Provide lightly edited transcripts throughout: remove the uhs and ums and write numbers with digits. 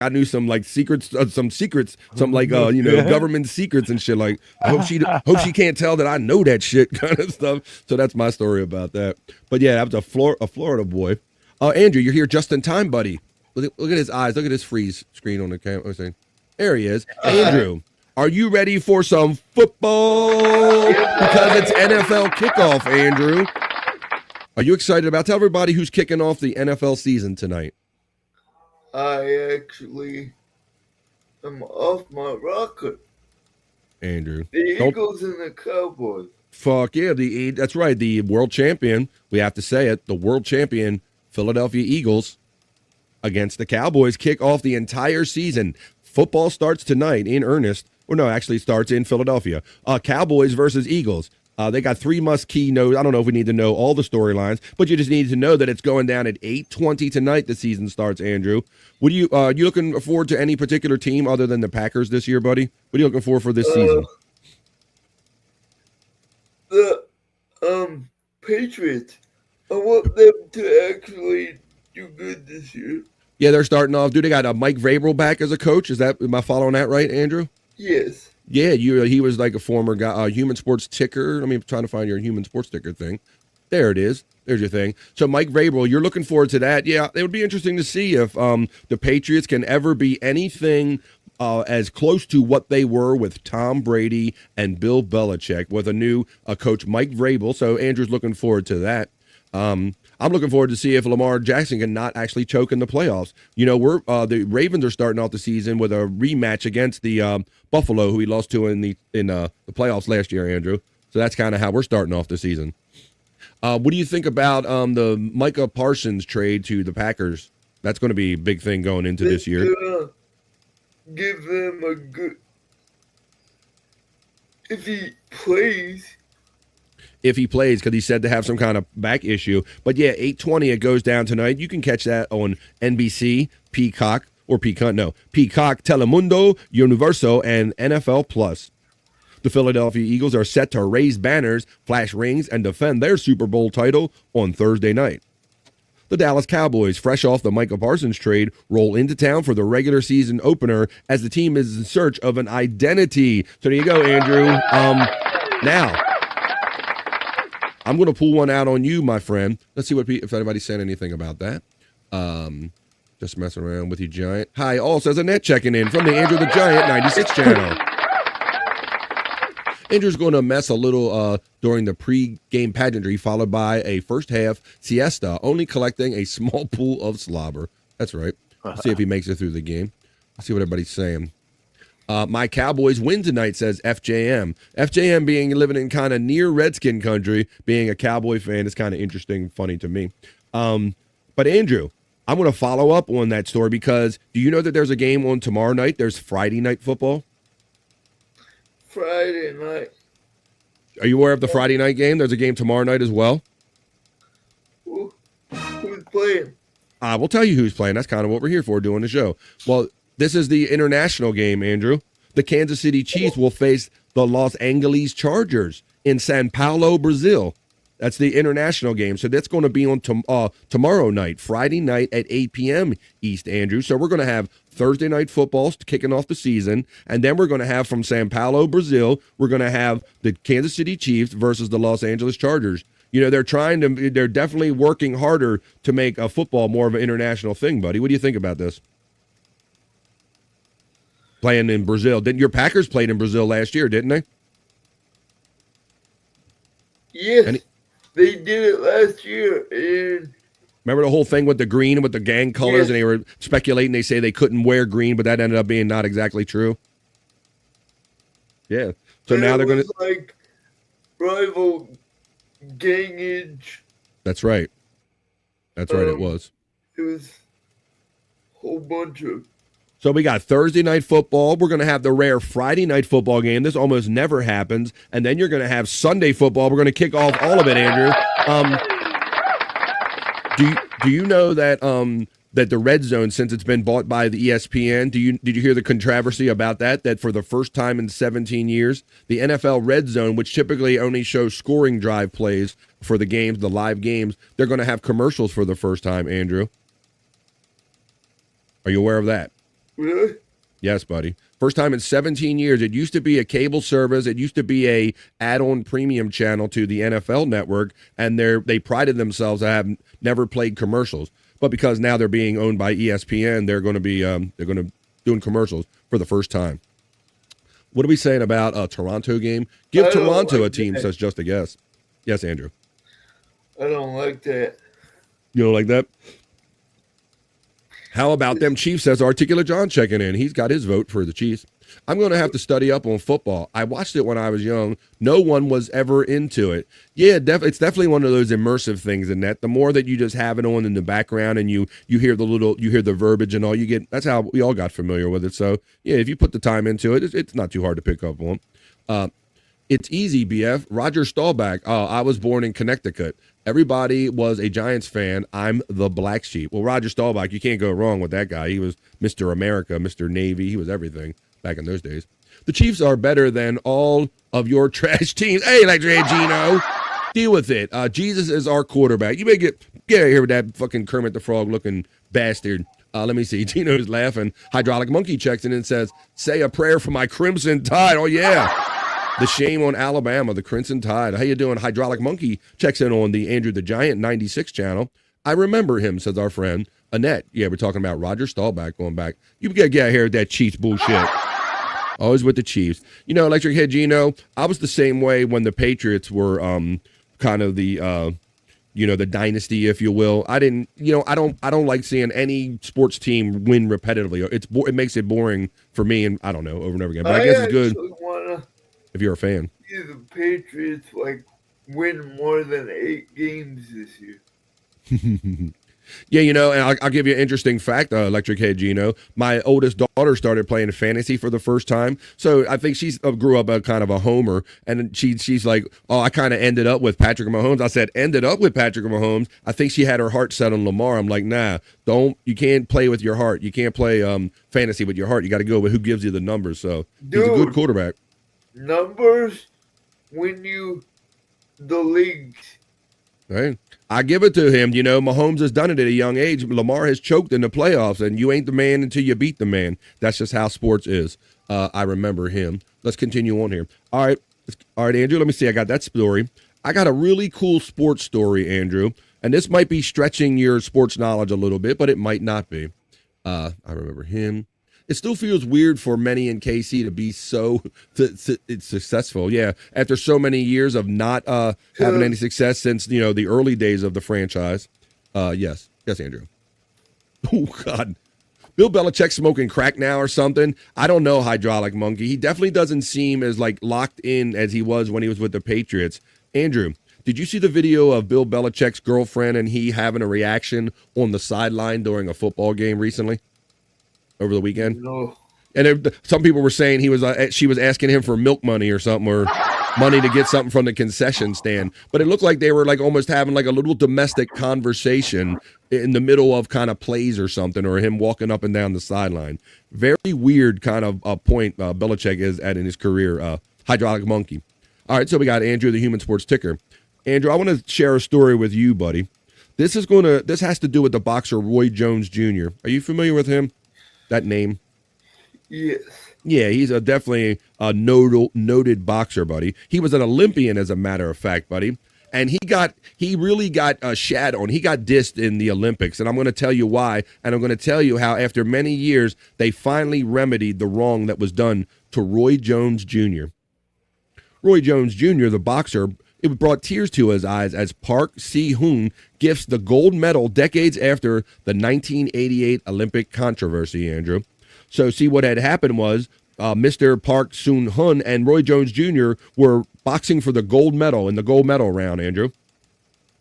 I knew some like secrets, some like government secrets and shit. Like I hope she can't tell that I know that shit kind of stuff. So that's my story about that. But yeah, I was a Florida boy. Andrew, you're here just in time, buddy. Look at his eyes. Look at his freeze screen on the camera. There he is. Andrew, are you ready for some football? Because it's NFL kickoff, Andrew. Are you excited about? Tell everybody who's kicking off the NFL season tonight. I actually am off my rocker. Andrew. The Eagles and the Cowboys. Fuck yeah, that's right. The world champion, we have to say it, the world champion Philadelphia Eagles against the Cowboys kick off the entire season. Football starts tonight in earnest. Or no, actually starts in Philadelphia. Cowboys versus Eagles. They got 3 must-key notes. I don't know if we need to know all the storylines, but you just need to know that it's going down at 8:20 tonight. The season starts, Andrew. What you looking forward to any particular team other than the Packers this year, buddy? What are you looking for this season? The Patriots. I want them to actually do good this year. Yeah, they're starting off. Dude, they got Mike Vrabel back as a coach. Am I following that right, Andrew? Yes. Yeah, he was like a former guy, Human Sports Ticker. Let me trying to find your Human Sports Ticker thing. There it is. There's your thing. So Mike Vrabel, you're looking forward to that. Yeah, it would be interesting to see if the Patriots can ever be anything as close to what they were with Tom Brady and Bill Belichick with a new coach, Mike Vrabel. So Andrew's looking forward to that. I'm looking forward to see if Lamar Jackson can not actually choke in the playoffs. You know, the Ravens are starting off the season with a rematch against the Buffalo, who we lost to in the playoffs last year, Andrew. So that's kind of how we're starting off the season. What do you think about the Micah Parsons trade to the Packers? That's going to be a big thing going into this year. Give them a good. If he plays, because he said to have some kind of back issue. But yeah, 8:20 it goes down tonight. You can catch that on NBC, Peacock, Telemundo, Universo, and NFL Plus. The Philadelphia Eagles are set to raise banners, flash rings, and defend their Super Bowl title on Thursday night. The Dallas Cowboys, fresh off the Micah Parsons trade, roll into town for the regular season opener as the team is in search of an identity. So there you go, Andrew. Now, I'm going to pull one out on you, my friend. Let's see if anybody said anything about that. Just messing around with you, Giant. Hi, all says Annette checking in from the Andrew the Giant 96 channel. Andrew's going to mess a little during the pre-game pageantry, followed by a first-half siesta, only collecting a small pool of slobber. That's right. Let's see if he makes it through the game. Let's see what everybody's saying. My Cowboys win tonight, says FJM. FJM living in kind of near Redskin country, being a Cowboy fan is kind of interesting, funny to me. But Andrew, I'm going to follow up on that story because do you know that there's a game on tomorrow night? There's Friday night football. Friday night. Are you aware of the Friday night game? There's a game tomorrow night as well. Who's playing? We'll tell you who's playing. That's kind of what we're here for, doing the show. Well, this is the international game, Andrew. The Kansas City Chiefs will face the Los Angeles Chargers in Sao Paulo, Brazil. That's the international game. So that's going to be on tomorrow night, Friday night at 8 p.m. East, Andrew. So we're going to have Thursday night football kicking off the season. And then we're going to have from Sao Paulo, Brazil, we're going to have the Kansas City Chiefs versus the Los Angeles Chargers. You know, they're definitely working harder to make football more of an international thing, buddy. What do you think about this? Playing in Brazil. Your Packers played in Brazil last year, didn't they? Yes. They did it last year. And remember the whole thing with the green and with the gang colors, yes. And they were speculating. They say they couldn't wear green, but that ended up being not exactly true. Yeah. So now they're going to like rival gangage. That's right. That's right. It was. It was a whole bunch of. So we got Thursday night football. We're going to have the rare Friday night football game. This almost never happens. And then you're going to have Sunday football. We're going to kick off all of it, Andrew. Do you know that that the Red Zone, since it's been bought by the ESPN, did you hear the controversy about that? That for the first time in 17 years, the NFL Red Zone, which typically only shows scoring drive plays for the games, the live games, they're going to have commercials for the first time, Andrew. Are you aware of that? Really? Yes, buddy. First time in 17 years. It used to be a cable service. It used to be a add-on premium channel to the NFL network, and they prided themselves to have never played commercials. But because now they're being owned by ESPN, they're going to be doing commercials for the first time. What are we saying about a Toronto game? Give I don't Toronto a like team, that. says Just a Guess. Yes, Andrew. I don't like that. You don't like that? How about them Chiefs, says Articulate John checking in. He's got his vote for the Chiefs. I'm going to have to study up on football. I watched it when I was young. No one was ever into it. Yeah, it's definitely one of those immersive things in that. The more that you just have it on in the background and you hear the verbiage and all, you get, that's how we all got familiar with it. So, yeah, if you put the time into it, it's not too hard to pick up on. It's easy, BF. Roger Staubach. I was born in Connecticut. Everybody was a Giants fan. I'm the black sheep. Well, Roger Staubach, you can't go wrong with that guy. He was Mr. America, Mr. Navy. He was everything back in those days. The Chiefs are better than all of your trash teams. Hey, Electric Gino, deal with it. Jesus is our quarterback. You may get here with that fucking Kermit the Frog looking bastard. Let me see. Gino's laughing. Hydraulic Monkey checks in and says, say a prayer for my Crimson Tide. Oh, yeah. The shame on Alabama, the Crimson Tide. How you doing? Hydraulic Monkey checks in on the Andrew the Giant 96 channel. I remember him, says our friend Annette. Yeah, we're talking about Roger Staubach going back. You gotta get out here with that Chiefs bullshit. Always with the Chiefs. You know, Electric Head Gino, I was the same way when the Patriots were kind of the the dynasty, if you will. I don't like seeing any sports team win repetitively. It makes it boring for me, and I don't know, over and over again. But I guess it's good if you're a fan. See the Patriots win more than 8 games this year. Yeah, and I'll give you an interesting fact, Electric Head Gino. My oldest daughter started playing fantasy for the first time. So I think she grew up a kind of a homer. And she's like, oh, I kind of ended up with Patrick Mahomes. I said, ended up with Patrick Mahomes. I think she had her heart set on Lamar. I'm like, nah, you can't play with your heart. You can't play fantasy with your heart. You got to go with who gives you the numbers. So he's a good quarterback. Numbers win you the leagues. Right. I give it to him. Mahomes has done it at a young age. Lamar has choked in the playoffs, and you ain't the man until you beat the man. That's just how sports is. I remember him. Let's continue on here. All right, Andrew, let me see. I got that story. I got a really cool sports story, Andrew, and this might be stretching your sports knowledge a little bit, but it might not be. I remember him. It still feels weird for many in KC to be so successful. Yeah, after so many years of not having any success since the early days of the franchise. Yes, Andrew. Oh God, Bill Belichick smoking crack now or something? I don't know, Hydraulic Monkey. He definitely doesn't seem as locked in as he was when he was with the Patriots. Andrew, did you see the video of Bill Belichick's girlfriend and he having a reaction on the sideline during a football game recently? Over the weekend? No. And some people were saying she was asking him for milk money or something, or money to get something from the concession stand. But it looked like they were almost having a little domestic conversation in the middle of kind of plays or something, or him walking up and down the sideline. Very weird kind of point Belichick is at in his career. Hydraulic Monkey. All right, so we got Andrew, the Human Sports Ticker. Andrew, I want to share a story with you, buddy. This has to do with the boxer Roy Jones Jr. Are you familiar with him? That name? Yes. Yeah, he's definitely a noted boxer, buddy. He was an Olympian, as a matter of fact, buddy. And he really got shat on. He got dissed in the Olympics, and I'm going to tell you why. And I'm going to tell you how, after many years, they finally remedied the wrong that was done to Roy Jones Jr. Roy Jones Jr., the boxer, it brought tears to his eyes as Park Si-hoon gifts the gold medal decades after the 1988 Olympic controversy, Andrew. So see, what had happened was Mr. Park Soon-hoon and Roy Jones Jr. were boxing for the gold medal in the gold medal round, Andrew.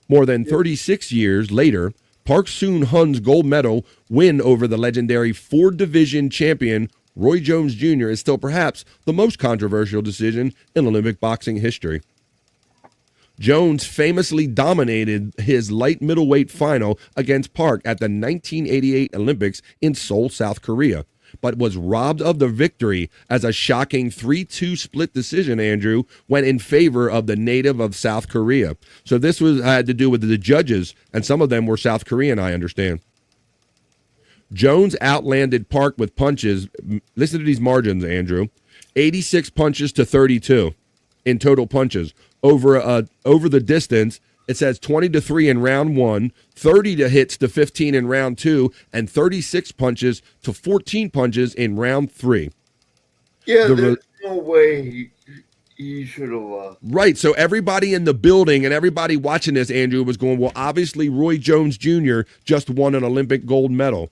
More than 36 years later, Park Soon-hoon's gold medal win over the legendary four-division champion Roy Jones Jr. is still perhaps the most controversial decision in Olympic boxing history. Jones famously dominated his light middleweight final against Park at the 1988 Olympics in Seoul, South Korea, but was robbed of the victory as a shocking 3-2 split decision, Andrew, went in favor of the native of South Korea. So this had to do with the judges, and some of them were South Korean, I understand. Jones outlanded Park with punches. Listen to these margins, Andrew. 86 punches to 32 in total punches. Over the distance, it says 20-3 in round 1, 30 to hits to 15 in round 2, and 36 punches to 14 punches in round 3. Yeah, there's no way he should have lost. Right. So everybody in the building and everybody watching this, Andrew, was going, well, obviously Roy Jones Jr. just won an Olympic gold medal.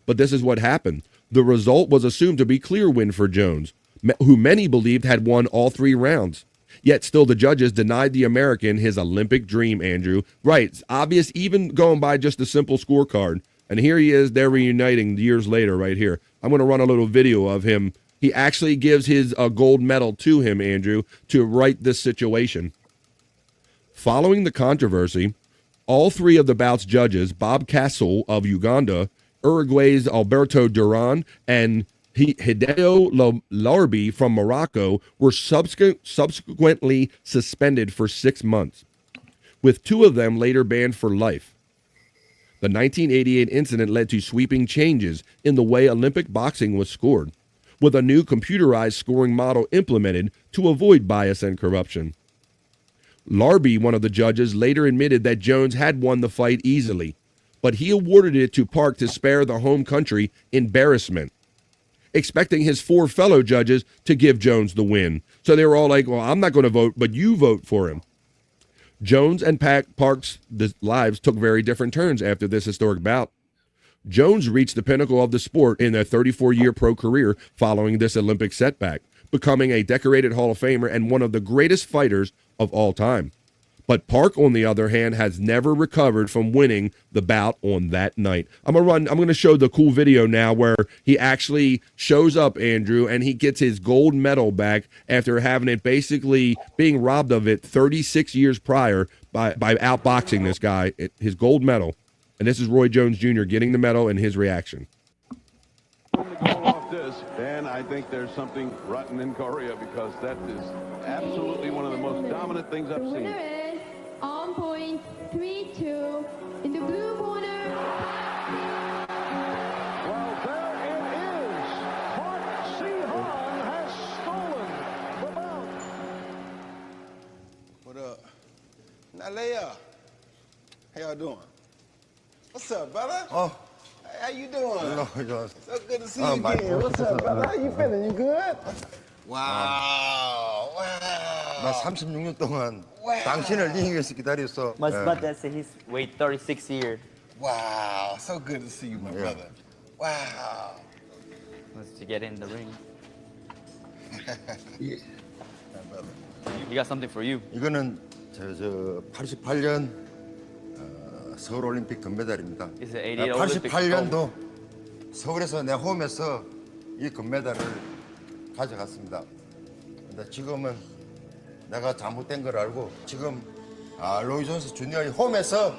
But this is what happened. The result was assumed to be clear win for Jones, who many believed had won all 3 rounds. Yet still the judges denied the American his Olympic dream, Andrew. Right. It's obvious, even going by just a simple scorecard. And here he is. They're reuniting years later right here. I'm going to run a little video of him. He actually gives his gold medal to him, Andrew, to right this situation. Following the controversy, all 3 of the bout's judges, Bob Castle of Uganda, Uruguay's Alberto Duran, and Hideo Larbi from Morocco, were subsequently suspended for 6 months, with 2 of them later banned for life. The 1988 incident led to sweeping changes in the way Olympic boxing was scored, with a new computerized scoring model implemented to avoid bias and corruption. Larbi, one of the judges, later admitted that Jones had won the fight easily, but he awarded it to Park to spare the home country embarrassment, expecting his 4 fellow judges to give Jones the win. So they were all like, well, I'm not going to vote, but you vote for him. Jones and Park's lives took very different turns after this historic bout. Jones reached the pinnacle of the sport in their 34-year pro career following this Olympic setback, becoming a decorated Hall of Famer and one of the greatest fighters of all time. But Park, on the other hand, has never recovered from winning the bout on that night. I'm going to show the cool video now where he actually shows up, Andrew, and he gets his gold medal back after having it basically being robbed of it 36 years prior by outboxing this guy, his gold medal. And this is Roy Jones Jr. getting the medal and his reaction. Off this, and I think there's something rotten in Korea because that is absolutely one of the most dominant things I've seen. Winner is on point 3-2 in the blue corner. Well, there it is. Park Si-hwan has stolen the bout. What up? Nalea, how y'all doing? What's up, brother? Oh, How you doing? hello, Josh. So good to see Oh, you my again. God. What's up, brother? How you feeling? You good? Wow. 나 36년 동안 Wow. 당신을 링 위해서 기다렸어. My 예. brother said he's wait 36 years. Wow. So good to see you, my Yeah. brother. Wow. To get in the ring. Yeah. My brother. He got something for you. 이거는 저 88년 서울 올림픽 금메달입니다. It's an 88 Olympic gold. 88년도 서울에서 내 홈에서 이 금메달을 가져갔습니다. 근데 지금은 내가 잘못된 걸 알고 지금 로이 존스 주니어의 홈에서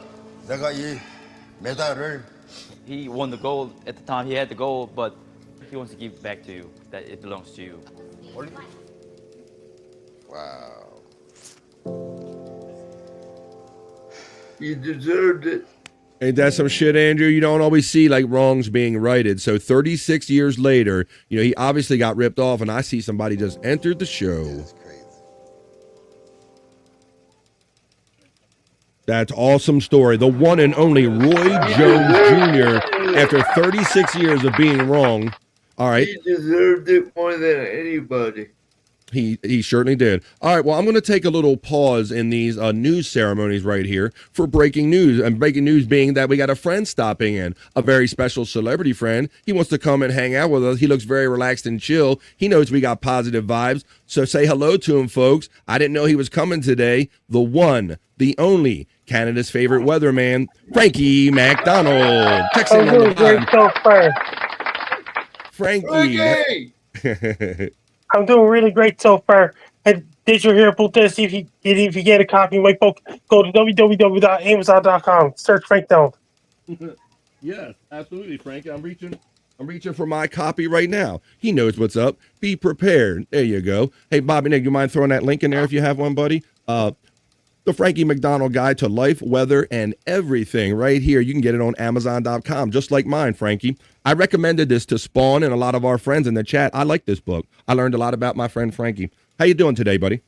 내가 이 메달을 He won the gold at the time. He had the gold, but he wants to give it back to you. That it belongs to you. 올림. 와우. You deserved it. Ain't that some shit, Andrew? You don't always see like wrongs being righted. So 36 years later, he obviously got ripped off, and I see somebody just entered the show. That's crazy. That's awesome story. The one and only Roy Jones Jr. after 36 years of being wrong. All right. He deserved it more than anybody. He certainly did. All right, well, I'm going to take a little pause in these news ceremonies right here for breaking news. And breaking news being that we got a friend stopping in, a very special celebrity friend. He wants to come and hang out with us. He looks very relaxed and chill. He knows we got positive vibes. So say hello to him, folks. I didn't know he was coming today. The one, the only, Canada's favorite weatherman, Frankie McDonald. Texting on the Great line. so far. Frankie. Okay. I'm doing really great so far. And did you hear about this? If you get a copy of my book, go to www.amazon.com. Search Frank Donald. Yes, absolutely, Frank. I'm reaching for my copy right now. He knows what's up. Be prepared. There you go. Hey, Bobby Nick, you mind throwing that link in there if you have one, buddy? The Frankie McDonald Guide to Life, Weather, and Everything right here. You can get it on Amazon.com, just like mine, Frankie. I recommended this to Spawn and a lot of our friends in the chat. I like this book. I learned a lot about my friend Frankie. How you doing today, buddy?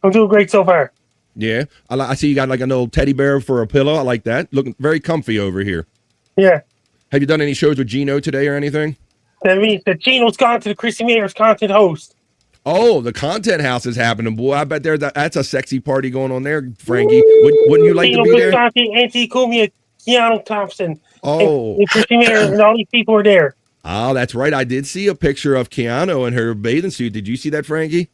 I'm doing great so far. Yeah, I see you got like an old teddy bear for a pillow. I like that. Looking very comfy over here. Yeah. Have you done any shows with Gino today or anything? That means that Gino's gone to the Chrissy Mayer's content host. Oh, the content house is happening, boy. I bet that's a sexy party going on there, Frankie. Wouldn't you like Gino to be there? Visconti, Auntie Cumia, Keanu Thompson, Oh, and Chrissy Mayer, and all these people are there. oh, that's right. I did see a picture of Keanu in her bathing suit. Did you see that, Frankie?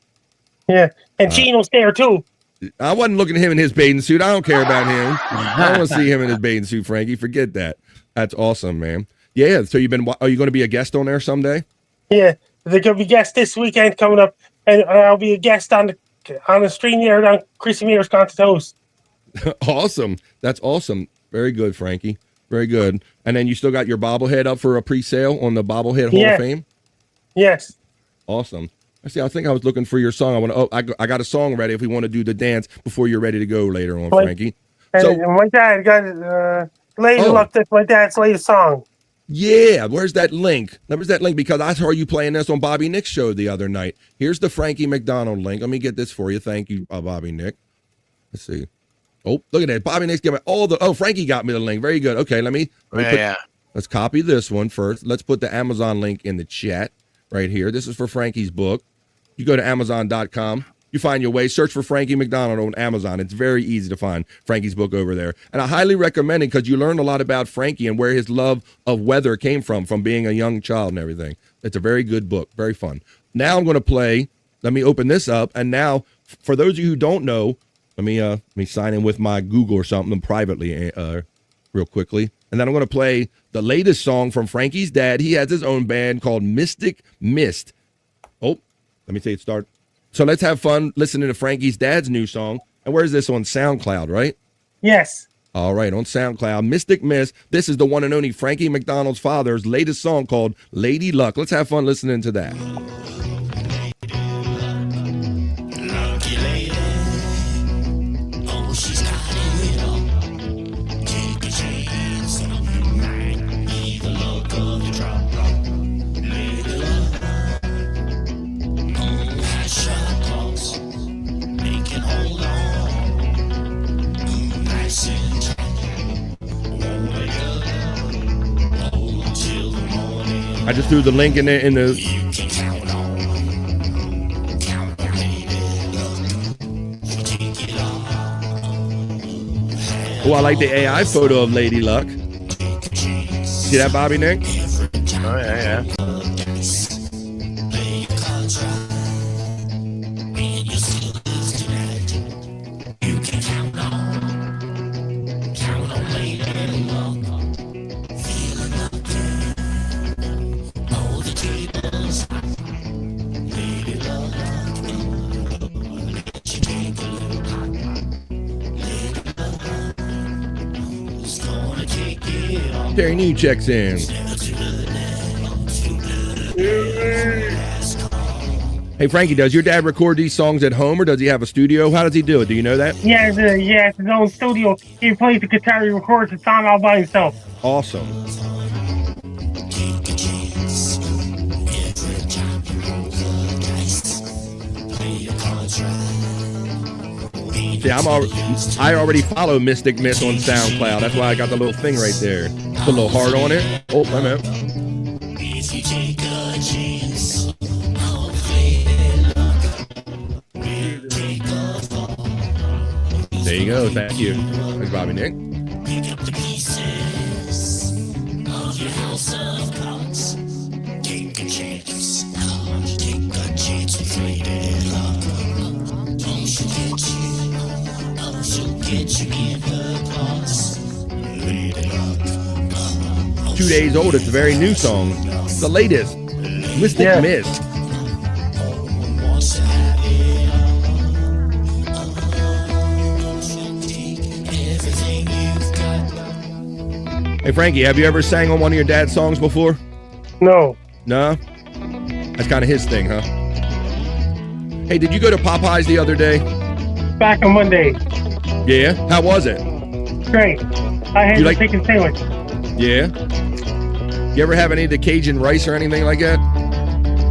Yeah. And Gino's there too. I wasn't looking at him in his bathing suit. I don't care about him. I don't want to see him in his bathing suit, Frankie. Forget that. That's awesome, man. Yeah. So are you going to be a guest on there someday? Yeah. They're going to be guests this weekend coming up, and I'll be a guest on the stream there on Chrissy Mayer's content host. Awesome. That's awesome. Very good, Frankie. Very good. And then you still got your bobblehead up for a pre-sale on the Bobblehead Hall Yeah. of Fame? Yes. Awesome. I think I was looking for your song. I got a song ready if we want to do the dance before you're ready to go later on, Right. Frankie. And So, my dad got Lady Oh. Luck. That's my dad's latest song. yeah, where's that link? Where's that link? Because I saw you playing this on Bobby Nick's show the other night. Here's the Frankie McDonald link. Let me get this for you. Thank you, Bobby Nick. Let's see. Oh, look at that. Bobby Nick's giving Frankie got me the link. Very good. Okay, let me let's copy this one first. Let's put the Amazon link in the chat right here. This is for Frankie's book. You go to Amazon.com. You find your way. Search for Frankie McDonald on Amazon. It's very easy to find Frankie's book over there. And I highly recommend it because you learn a lot about Frankie and where his love of weather came from being a young child and everything. It's a very good book. Very fun. Now I'm going to play. Let me open this up. And now, for those of you who don't know, let me sign in with my Google or something privately real quickly. And then I'm going to play the latest song from Frankie's dad. He has his own band called Mystic Mist. Oh, let me say it start. So let's have fun listening to Frankie's dad's new song. And where's this on SoundCloud, right? Yes. All right, on SoundCloud, Mystic Mist. This is the one and only Frankie McDonald's father's latest song called Lady Luck. Let's have fun listening to that. Lucky lady, oh, she's got it all. Take a chance, you might be the luck of the draw. Lady luck, oh, has sharp claws, make it hold on. Nice and tight, won't wake up, hold till the morning. I just threw the link in there in the. You can count on. Oh, I like the AI photo of Lady Luck. See that, Bobby Nick? Oh, yeah. Terry New checks in. Hey, Frankie, does your dad record these songs at home or does he have a studio? How does he do it? Do you know that? Yeah, it's his own studio. He plays the guitar, he records the song all by himself. Awesome. See, I already follow Mystic Mist on SoundCloud. That's why I got the little thing right there. Put a little heart on it. Oh, wait a minute. If you take a chance, there you go. Thank you. Thanks, Bobby Nick. pick up the pieces of your house of cards. Take a chance. Take a chance with Lady Luck. Oh, she'll get you. Oh, she'll get you in her claws. Lady Luck. 2 days old. It's a very new song. The latest. Mystic Mist. Wants to have it all. Take everything you've got. Hey, Frankie, have you ever sang on one of your dad's songs before? No. No? That's kind of his thing, huh? Hey, did you go to Popeyes the other day? Back on Monday. Yeah? How was it? Great. I had You the like- chicken sandwich. Yeah? You ever have any of the Cajun rice or anything like that?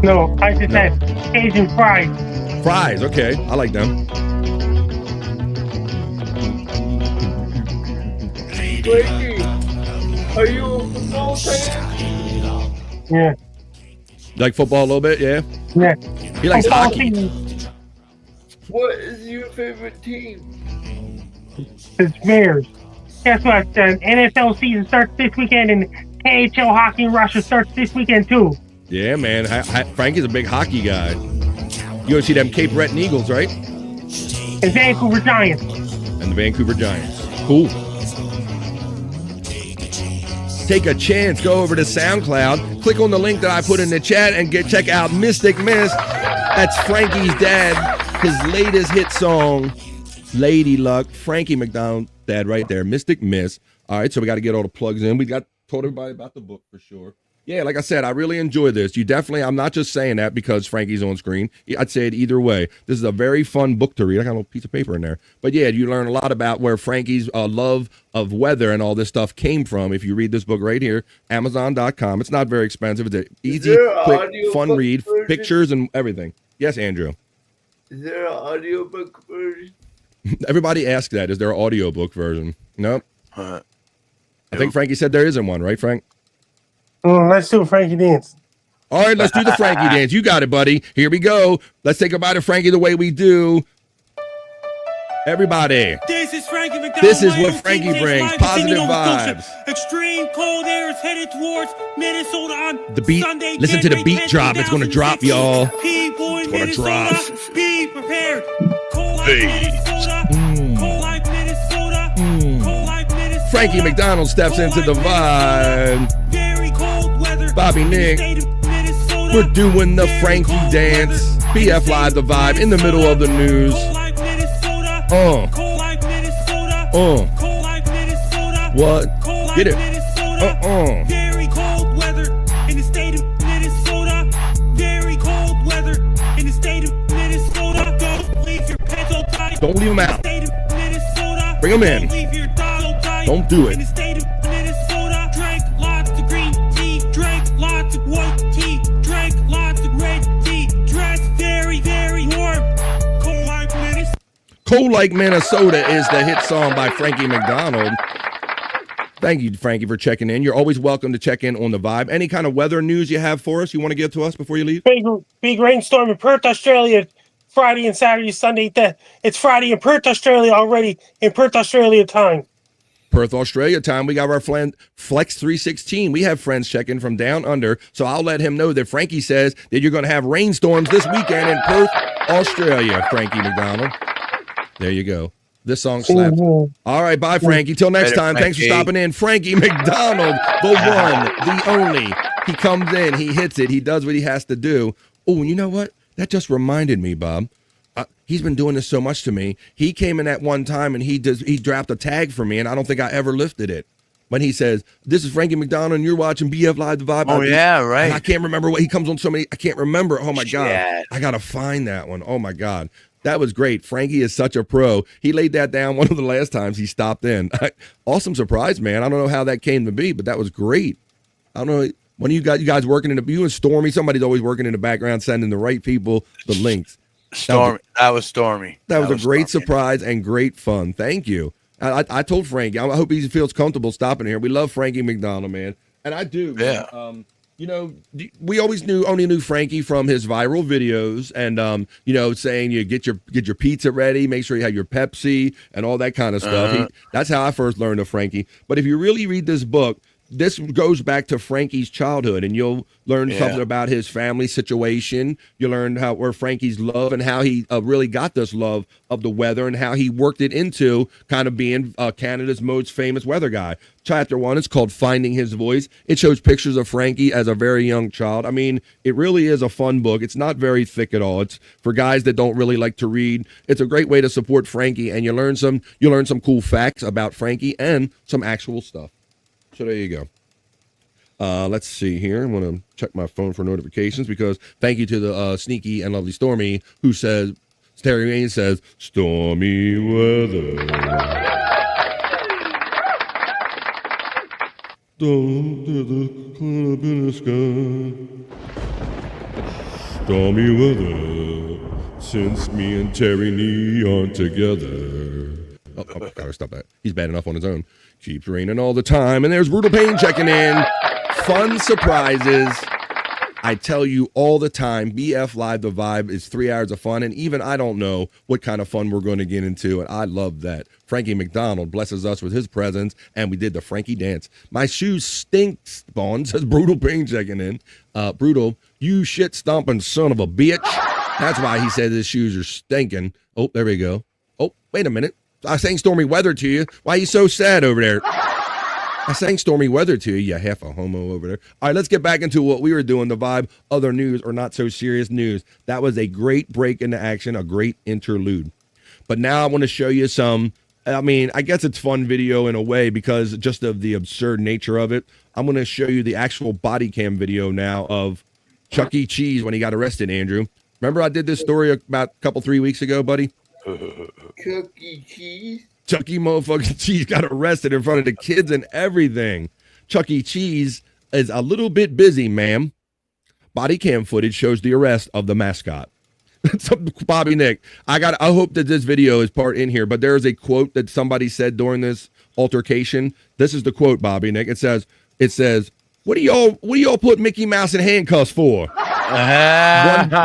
No, I just had Cajun fries. Fries, okay. I like them. Frankie, are you a football fan? Yeah. Like football a little bit, yeah? Yeah. He likes Football hockey. team. What is your favorite team? It's Bears. Guess what? The NFL season starts this weekend, and KHL hockey in Russia starts this weekend too. Yeah, man. Frankie's a big hockey guy. You go see them Cape Breton Eagles, right? And Vancouver Giants. And the Vancouver Giants. Cool. Take a chance. Go over to SoundCloud. Click on the link that I put in the chat and check out Mystic Miss. That's Frankie's dad. His latest hit song, Lady Luck. Frankie McDonald, dad, right there. Mystic Miss. All right, so we got to get all the plugs in. We told everybody about the book for sure. Yeah, like I said, I really enjoy this. I'm not just saying that because Frankie's on screen. I'd say it either way. This is a very fun book to read. I got a little piece of paper in there. But yeah, you learn a lot about where Frankie's love of weather and all this stuff came from. If you read this book right here, Amazon.com. It's not very expensive. It's an easy, quick, fun read, pictures and everything. Yes, Andrew. Is there an audiobook version? Everybody asks that. Is there an audiobook version? No. I think Frankie said there isn't one, right, Frank? Let's do a Frankie dance. All right, let's do the Frankie dance. You got it, buddy. Here we go. Let's take a bite of Frankie the way we do. Everybody. This is Frankie McDonald. This is what Frankie brings. Positive vibes. Extreme cold air is headed towards Minnesota on the beat. Sunday, Listen to the January beat 10th, drop. It's going to drop, y'all. People in It's going to Minnesota, drop. be prepared. Cold like Minnesota. Cold like Minnesota. Cold like Minnesota. Frankie McDonald steps into the vibe. Very cold weather. Bobby Nick. We're doing the Frankie dance. BF Live, the vibe in the middle of the news. What? Get it. Very cold weather in the state of Minnesota. Very cold weather in the state of Minnesota. Don't leave your pets so tight. Don't leave them out. Bring them in. Don't do it. In the state of Minnesota, drank lots of green tea, drank lots of white tea, drank lots of red tea, dressed very, very warm. Cold like Minnesota. Cold Like Minnesota is the hit song by Frankie McDonald. Thank you, Frankie, for checking in. You're always welcome to check in on the vibe. Any kind of weather news you have for us you want to give to us before you leave? Big rainstorm in Perth, Australia, Friday and Saturday, Sunday. It's Friday in Perth, Australia already, in Perth, Australia time. Perth, Australia time. We got our Flex 316. We have friends checking from down under, so I'll let him know that Frankie says that you're going to have rainstorms this weekend in Perth, Australia, Frankie McDonald. There you go. This song slaps. Mm-hmm. All right, bye, Frankie. Till next time. Thanks for stopping in. Frankie McDonald, the one, the only. He comes in, he hits it, he does what he has to do. Oh, you know what? That just reminded me, Bob. He's been doing this so much to me. He came in at one time and he dropped a tag for me, and I don't think I ever lifted it. When he says, "This is Frankie McDonald, and you're watching BF Live, the Vibe." Oh, yeah, right. And I can't remember what he comes on so many. I can't remember. Oh my God, I gotta find that one. Oh my God. That was great. Frankie is such a pro. He laid that down one of the last times he stopped in. Awesome surprise, man. I don't know how that came to be, but that was great. I don't know. When you guys working in you and Stormy, somebody's always working in the background, sending the right people the links. That was Stormy. That was a great surprise and great fun. Thank you. I told Frankie, I hope he feels comfortable stopping here. We love Frankie McDonald, man. And I do. Yeah. Man. You know, we always only knew Frankie from his viral videos and, you know, saying you get your pizza ready, make sure you have your Pepsi and all that kind of stuff. That's how I first learned of Frankie. But if you really read this book, this goes back to Frankie's childhood, and you'll learn something about his family situation. You learn where Frankie's love and how he really got this love of the weather and how he worked it into kind of being Canada's most famous weather guy. Chapter 1 is called Finding His Voice. It shows pictures of Frankie as a very young child. I mean, it really is a fun book. It's not very thick at all. It's for guys that don't really like to read. It's a great way to support Frankie, and you learn some cool facts about Frankie and some actual stuff. So there you go. Let's see here. I'm going to check my phone for notifications because thank you to the sneaky and lovely Stormy who says, Stereo says, stormy weather. Down to the club in the sky. Stormy weather since me and Terry Neon together. Oh, gotta stop that. He's bad enough on his own. Keeps raining all the time. And there's Brutal Pain checking in. Fun surprises. I tell you all the time, BF Live, the vibe is 3 hours of fun. And even I don't know what kind of fun we're going to get into. And I love that. Frankie McDonald blesses us with his presence. And we did the Frankie dance. My shoes stink, Spawn, says Brutal Pain checking in. Brutal, you shit stomping son of a bitch. That's why he said his shoes are stinking. Oh, there we go. Oh, wait a minute. I sang Stormy Weather to you. Why are you so sad over there? I sang Stormy Weather to you, you half a homo over there. All right, let's get back into what we were doing, the vibe, other news or not so serious news. That was a great break into action, a great interlude. But now I want to show you some, I guess it's fun video in a way because just of the absurd nature of it. I'm going to show you the actual body cam video now of Chuck E. Cheese when he got arrested, Andrew. Remember I did this story about a couple, 3 weeks ago, buddy? Chuck E. Cheese? Chuck E. motherfucking Cheese got arrested in front of the kids and everything. Chuck E. Cheese is a little bit busy, ma'am. Body cam footage shows the arrest of the mascot. So, Bobby Nick, I hope that this video is part in here, but there is a quote that somebody said during this altercation. This is the quote, Bobby Nick. It says, what do y'all put Mickey Mouse in handcuffs for?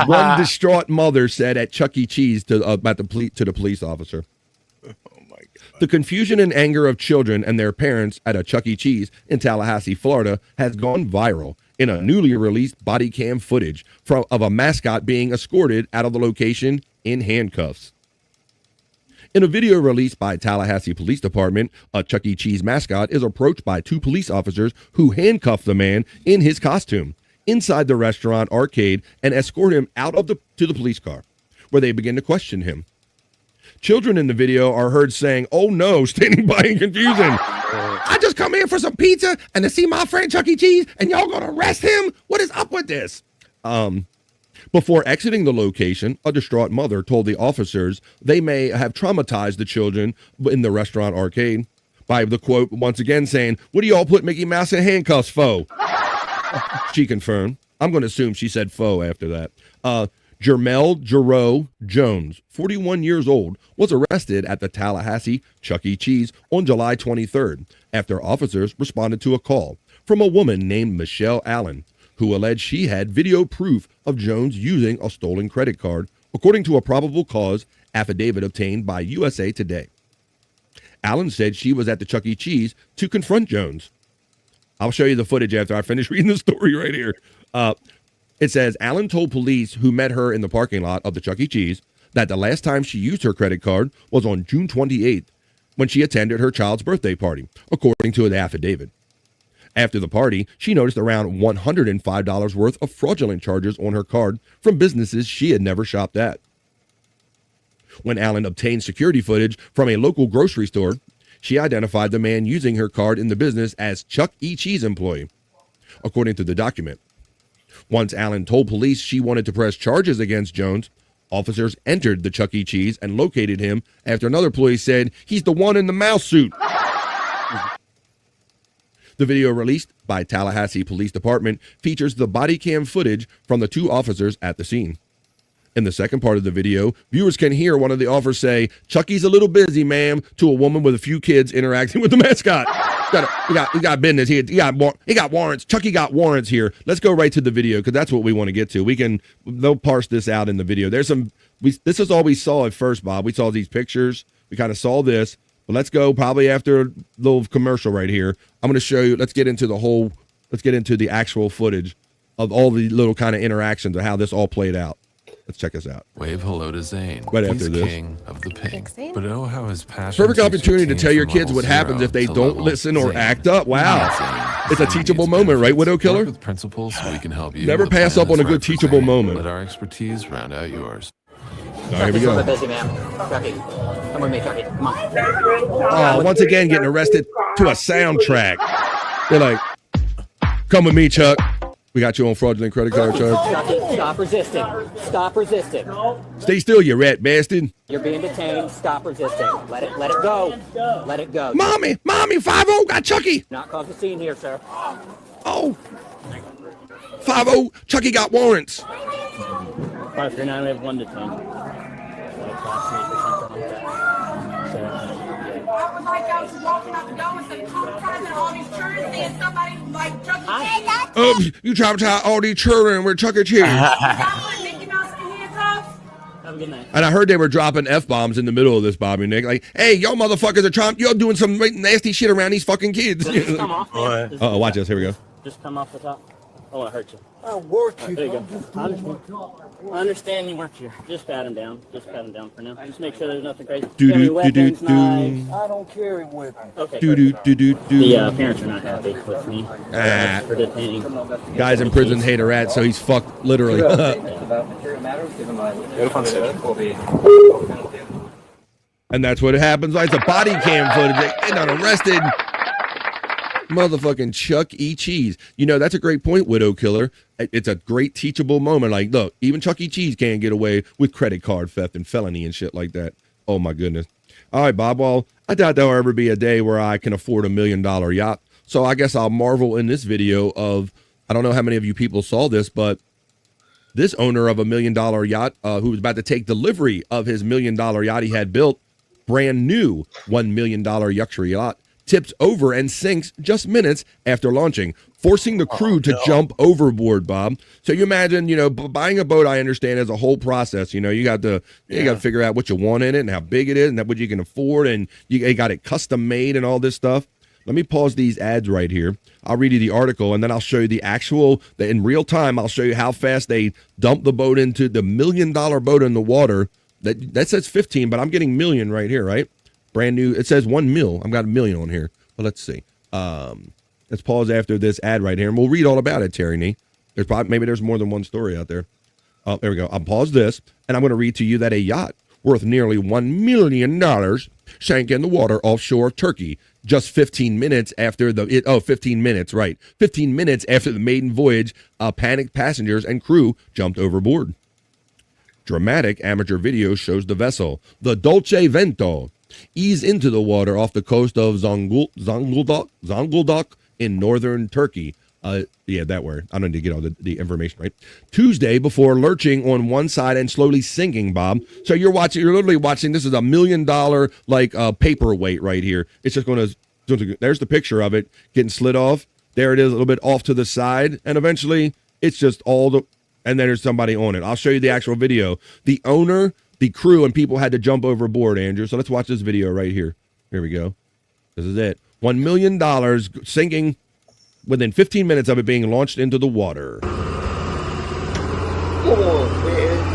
One distraught mother said at Chuck E. Cheese to the police officer. Oh my God. The confusion and anger of children and their parents at a Chuck E. Cheese in Tallahassee, Florida, has gone viral in a newly released body cam footage of a mascot being escorted out of the location in handcuffs. In a video released by Tallahassee Police Department, a Chuck E. Cheese mascot is approached by two police officers who handcuff the man in his costume inside the restaurant arcade and escort him out of to the police car, where they begin to question him. Children in the video are heard saying, "Oh no," standing by in confusion. "I just come here for some pizza and to see my friend Chuck E. Cheese, and y'all gonna arrest him? What is up with this?" Before exiting the location, a distraught mother told the officers they may have traumatized the children in the restaurant arcade by the quote once again saying, "What do y'all put Mickey Mouse in handcuffs for?" She confirmed. I'm going to assume she said faux after that. Jermel Jarreau Jones, 41 years old, was arrested at the Tallahassee Chuck E. Cheese on July 23rd after officers responded to a call from a woman named Michelle Allen, who alleged she had video proof of Jones using a stolen credit card, according to a probable cause affidavit obtained by USA Today. Allen said she was at the Chuck E. Cheese to confront Jones. I'll show you the footage after I finish reading the story right here. It says, Allen told police who met her in the parking lot of the Chuck E. Cheese that the last time she used her credit card was on June 28th when she attended her child's birthday party, according to the affidavit. After the party, she noticed around $105 worth of fraudulent charges on her card from businesses she had never shopped at. When Allen obtained security footage from a local grocery store, she identified the man using her card in the business as Chuck E. Cheese employee, according to the document. Once Allen told police she wanted to press charges against Jones, officers entered the Chuck E. Cheese and located him after another employee said, "He's the one in the mouse suit." The video released by Tallahassee Police Department features the body cam footage from the two officers at the scene. In the second part of the video, viewers can hear one of the officers say, "Chucky's a little busy, ma'am," to a woman with a few kids interacting with the mascot. We got business here. He got warrants. Chucky got warrants here. Let's go right to the video because that's what we want to get to. They'll parse this out in the video. This is all we saw at first, Bob. We saw these pictures. We kind of saw this. But let's go probably after a little commercial right here. I'm going to show you. Let's get into the actual footage of all the little kind of interactions of how this all played out. Let's check this out. Wave hello to Zane. Right He's after this. King of the pink. But oh, how his passion. Perfect opportunity to tell your kids what happens if they don't listen or act up. Wow. It's a teachable moment, right, Widow Killer? Work with principals so we can help you. Never pass up on a good teachable moment. Let our expertise round out yours. All right, here we go. Busy, ma'am. Chucky, come with me, Chucky. Come on. Oh, once again, getting arrested to a soundtrack. They're like, "Come with me, Chuck." We got you on fraudulent credit card charge. Chucky, stop resisting. Stop resisting. Stay still, you rat bastard. You're being detained. Stop resisting. Let it go. Let it go. Mommy, 5-0, got Chucky. Not cause a scene here, sir. Oh. 5-0, Chucky got warrants. 539, we have 1 to 10. Like last week or something like that. So, I was like, I was walking out the door with some traumatizing all these children, seeing somebody like Chuck E. Cheese. You traumatize all these children with Chuck E. Cheese. Mickey Mouse in handcuffs. have a good night. And I heard they were dropping F-bombs in the middle of this, Bobby Nick. Like, hey, y'all motherfuckers are trying, you're doing some nasty shit around these fucking kids. Just come off. Oh, watch this. Here we go. Just come off the top. I want to hurt you. I work you. There you go. I understand you work here. Just pat him down. Just pat him down for now. Just make sure there's nothing crazy. Any weapons, knives? I don't carry weapons. Okay. The parents are not happy with me for detaining. Guys in prison hate a rat, so he's fucked literally. And that's what happens. Like, it's a body cam footage. They got arrested. Motherfucking Chuck E. Cheese. You know, that's a great point, Widow Killer. It's a great teachable moment. Like, look, even Chuck E. Cheese can't get away with credit card theft and felony and shit like that. Oh, my goodness. All right, Bob. Well, I doubt there'll ever be a day where I can afford $1 million yacht. So I guess I'll marvel in this video of, I don't know how many of you people saw this, but this owner of $1 million yacht who was about to take delivery of his $1 million yacht he had built, brand new $1 million luxury yacht, tips over and sinks just minutes after launching, forcing the crew to jump overboard, Bob. So you imagine, you know, buying a boat, I understand, is a whole process. You know, you got to figure out what you want in it and how big it is and what you can afford, and you got it custom made and all this stuff. Let me pause these ads right here. I'll read you the article, and then I'll show you the actual, in real time, I'll show you how fast they dump the boat into the $1 million boat in the water. That says 15, but I'm getting million right here, right? Brand new. It says 1 mil. I've got $1 million on here. Well, let's see. Let's pause after this ad right here, and we'll read all about it, Terry Nee. Maybe there's more than one story out there. Oh, there we go. I'll pause this, and I'm going to read to you that a yacht worth nearly $1 million sank in the water offshore Turkey just 15 minutes after 15 minutes, right. 15 minutes after the maiden voyage, panicked passengers and crew jumped overboard. Dramatic amateur video shows the vessel, the Dolce Vento, ease into the water off the coast of Zonguldak in northern Turkey. That word. I don't need to get all the information right. Tuesday, before lurching on one side and slowly sinking, Bob. So you're literally watching, this is $1 million paperweight right here. It's just going to, there's the picture of it getting slid off. There it is, a little bit off to the side. And eventually it's just and then there's somebody on it. I'll show you the actual video. The owner, the crew, and people had to jump overboard, Andrew. So let's watch this video right here. Here we go. This is it. $1 million sinking within 15 minutes of it being launched into the water. Come on, man.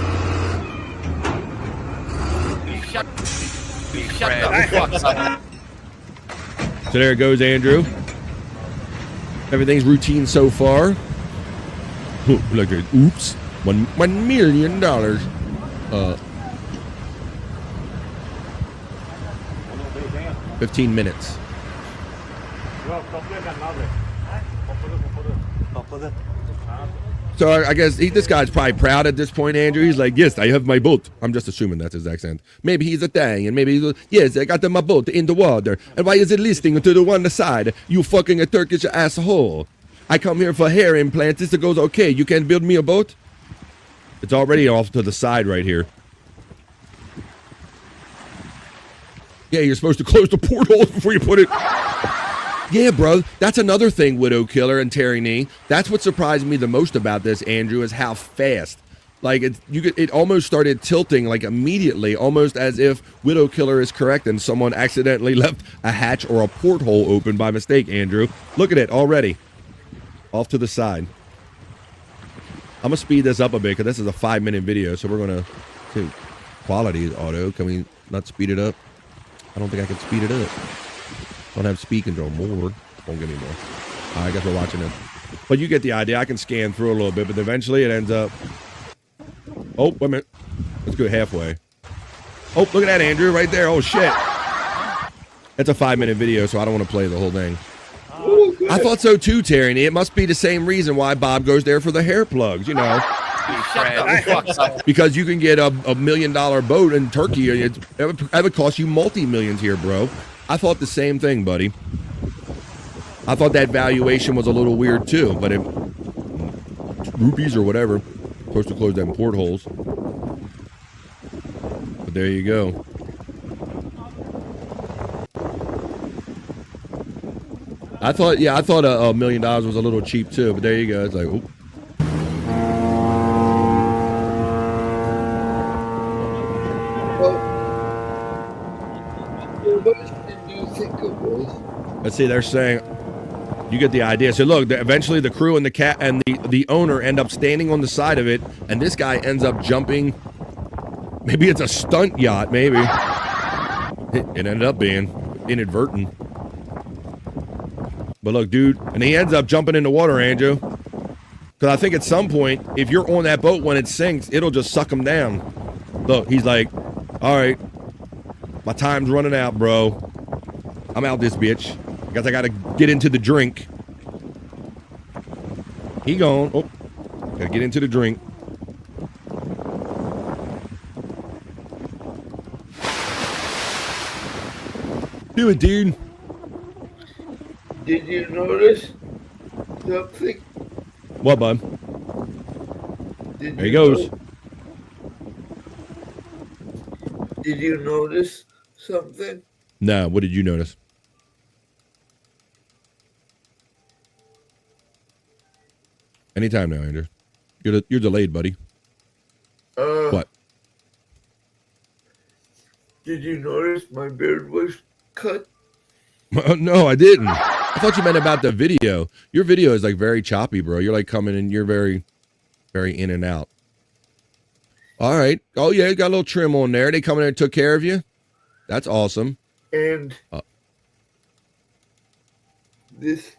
So there it goes, Andrew. Everything's routine so far. Look at oops. $1 million. 15 minutes. So I guess this guy's probably proud at this point, Andrew. He's like, yes, I have my boat. I'm just assuming that's his accent. Maybe he's Italian. Maybe yes, I got my boat in the water. And why is it listing to the one side? You fucking a Turkish asshole. I come here for hair implants. This goes okay. You can't build me a boat? It's already off to the side right here. Yeah, you're supposed to close the portholes before you put it. Yeah, bro. That's another thing, Widow Killer and Terry Nee. That's what surprised me the most about this, Andrew, is how fast. Like, it almost started tilting, like, immediately, almost as if Widow Killer is correct and someone accidentally left a hatch or a porthole open by mistake, Andrew. Look at it already. Off to the side. I'm going to speed this up a bit because this is a 5-minute video, so we're going to quality auto. Can we not speed it up? I don't think I can speed it up. Don't have speed control. More. Won't give me more. I guess we're watching it. But you get the idea. I can scan through a little bit, but eventually it ends up. Oh, wait a minute. Let's go halfway. Oh, look at that, Andrew, right there. Oh, shit. It's a 5-minute video, so I don't want to play the whole thing. Oh, God. I thought so too, Terry. And it must be the same reason why Bob goes there for the hair plugs, you know. Because you can get a $1 million boat in Turkey. It would cost you multi-millions here, bro. I thought the same thing, buddy. I thought that valuation was a little weird too, but it rupees or whatever. Supposed to close them portholes. But there you go. I thought $1 million was a little cheap too, but there you go. It's like, oop. What did you think it was? Let's see, they're saying, you get the idea. So look, eventually the crew and the cat and the owner end up standing on the side of it, and this guy ends up jumping. Maybe it's a stunt yacht, maybe. It ended up being inadvertent. But look, dude, and he ends up jumping in the water, Andrew. Because I think at some point, if you're on that boat when it sinks, it'll just suck him down. Look, he's like, all right, my time's running out, bro. I'm out this bitch. Because I got to get into the drink. He gone. Oh, got to get into the drink. Do it, dude. Did you notice something? What, bud? Did There he goes. Did you notice something? No, what did you notice? Anytime now, Andrew. You're delayed, buddy. What? Did you notice my beard was cut? No, I didn't. I thought you meant about the video. Your video is like very choppy, bro. You're like coming in, you're very, very in and out. All right. Oh, yeah, you got a little trim on there. They come in and took care of you? That's awesome. And this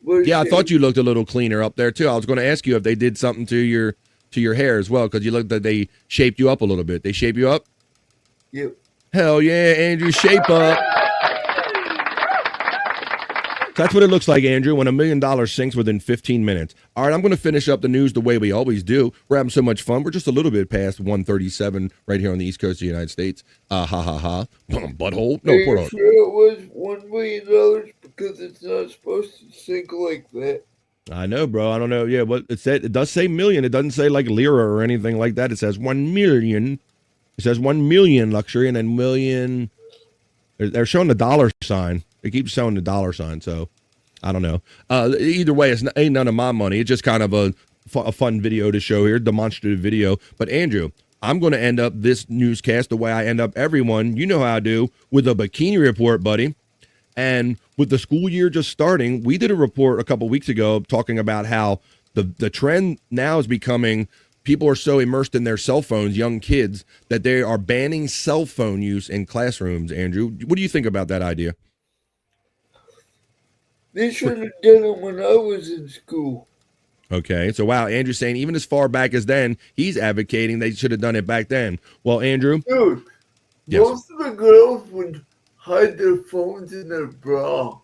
was... Yeah, I thought you looked a little cleaner up there, too. I was going to ask you if they did something to your hair as well, because you looked like they shaped you up a little bit. They shape you up? Yep. Hell yeah, Andrew, shape up. That's what it looks like, Andrew, when $1 million sinks within 15 minutes. All right, I'm going to finish up the news the way we always do. We're having so much fun. We're just a little bit past 1:37 right here on the East Coast of the United States. Ha ha ha. Butthole. No, Are you sure it was $1 million? Because it's not supposed to sink like that. I know, bro. I don't know. Yeah, what it said. It does say million. It doesn't say like lira or anything like that. It says 1 million. It says 1 million luxury and then million. They're showing the dollar sign. They keep showing the dollar sign, so I don't know. Either way, ain't none of my money. It's just kind of a fun video to show here, demonstrative video. But Andrew, I'm going to end up this newscast the way I end up everyone. You know how I do, with a bikini report, buddy. And with the school year just starting, we did a report a couple weeks ago talking about how the trend now is becoming people are so immersed in their cell phones, young kids, that they are banning cell phone use in classrooms, Andrew. What do you think about that idea? They should have done it when I was in school. Okay, so wow, Andrew's saying even as far back as then, he's advocating they should have done it back then. Well, Andrew? Dude, yes. Most of the girls would hide their phones in their bra.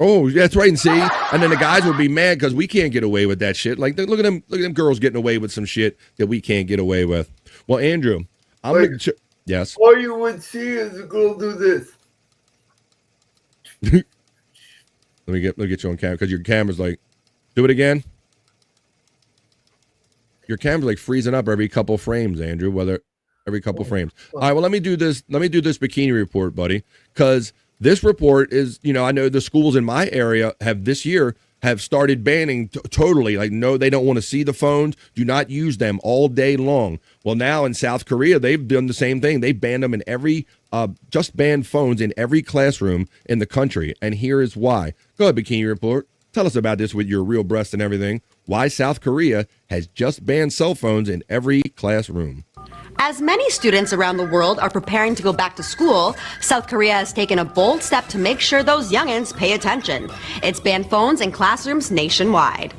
Oh, that's right, and see? And then the guys would be mad because we can't get away with that shit. Like, look at them girls getting away with some shit that we can't get away with. Well, Andrew, I'm like, gonna yes. All you would see is a girl do this. Let me get you on camera because your camera's like, do it again. Your camera's like freezing up every couple frames, Andrew. Every couple frames. All right, well, let me do this bikini report, buddy, because this report is, I know the schools in my area have started banning totally. Like, no, they don't want to see the phones. Do not use them all day long. Well, now in South Korea, they've done the same thing. They banned them in just banned phones in every classroom in the country. And here is why. Go ahead, Bikini Report. Tell us about this with your real breast and everything. Why South Korea has just banned cell phones in every classroom. As many students around the world are preparing to go back to school, South Korea has taken a bold step to make sure those youngins pay attention. It's banned phones in classrooms nationwide.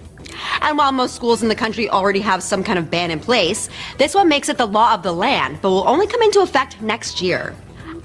And while most schools in the country already have some kind of ban in place, this one makes it the law of the land, but will only come into effect next year.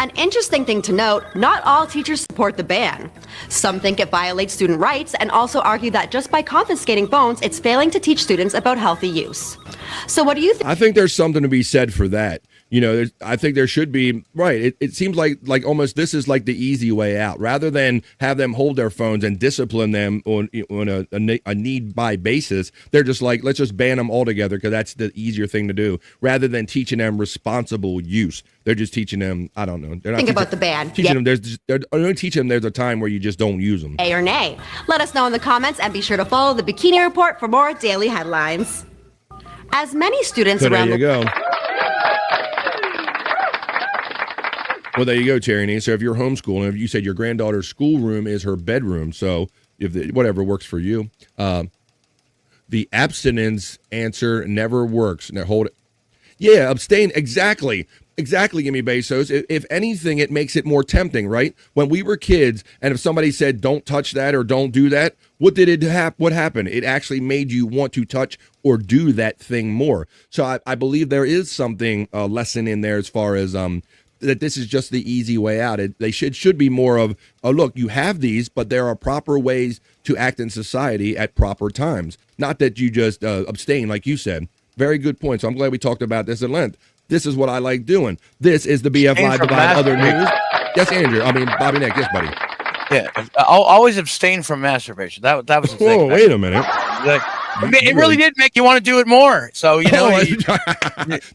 An interesting thing to note, not all teachers support the ban. Some think it violates student rights and also argue that just by confiscating phones, it's failing to teach students about healthy use. So what do you think? I think there's something to be said for that. You know, I think there should be, right. It seems like almost this is like the easy way out. Rather than have them hold their phones and discipline them on a need-by basis, they're just like, let's just ban them altogether because that's the easier thing to do. Rather than teaching them responsible use, they're just teaching them, I don't know. They're not Think teaching, about the ban. Teaching them, they're only teaching them there's a time where you just don't use them. Yay or nay? Let us know in the comments and be sure to follow the Bikini Report for more daily headlines. As many students So there around you the go. Well, there you go, Tyranny. So if you're homeschooling, if you said your granddaughter's schoolroom is her bedroom, so if whatever works for you, the abstinence answer never works. Now hold it. Yeah, abstain. Exactly, Gimme Bezos. If anything, it makes it more tempting, right? When we were kids, and if somebody said, "Don't touch that" or "Don't do that," what happened? It actually made you want to touch or do that thing more. So I believe there is something lesson in there as far as that this is just the easy way out. They should be more of, oh, look, you have these, but there are proper ways to act in society at proper times. Not that you just abstain, like you said. Very good point. So I'm glad we talked about this at length. This is what I like doing. This is the BF Live Divide Other News. Yes, Andrew. I mean, Bobby Nick. Yes, buddy. Yeah, I'll always abstain from masturbation. That was the thing. Whoa, wait a minute. Like, it really did make you want to do it more. So, you know.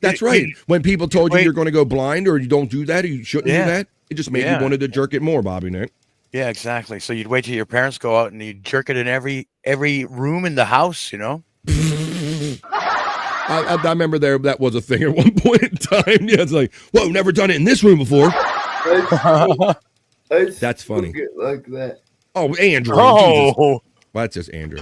That's right. When people told you you're going to go blind or you don't do that or you shouldn't do that, it just made you wanted to jerk it more, Bobby Nick. Yeah, exactly. So you'd wait till your parents go out and you'd jerk it in every room in the house, you know? I remember that was a thing at one point in time. Yeah, it's like, whoa, never done it in this room before. That's funny. Like that. Oh, Andrew. Jesus. Well, that's just Andrew.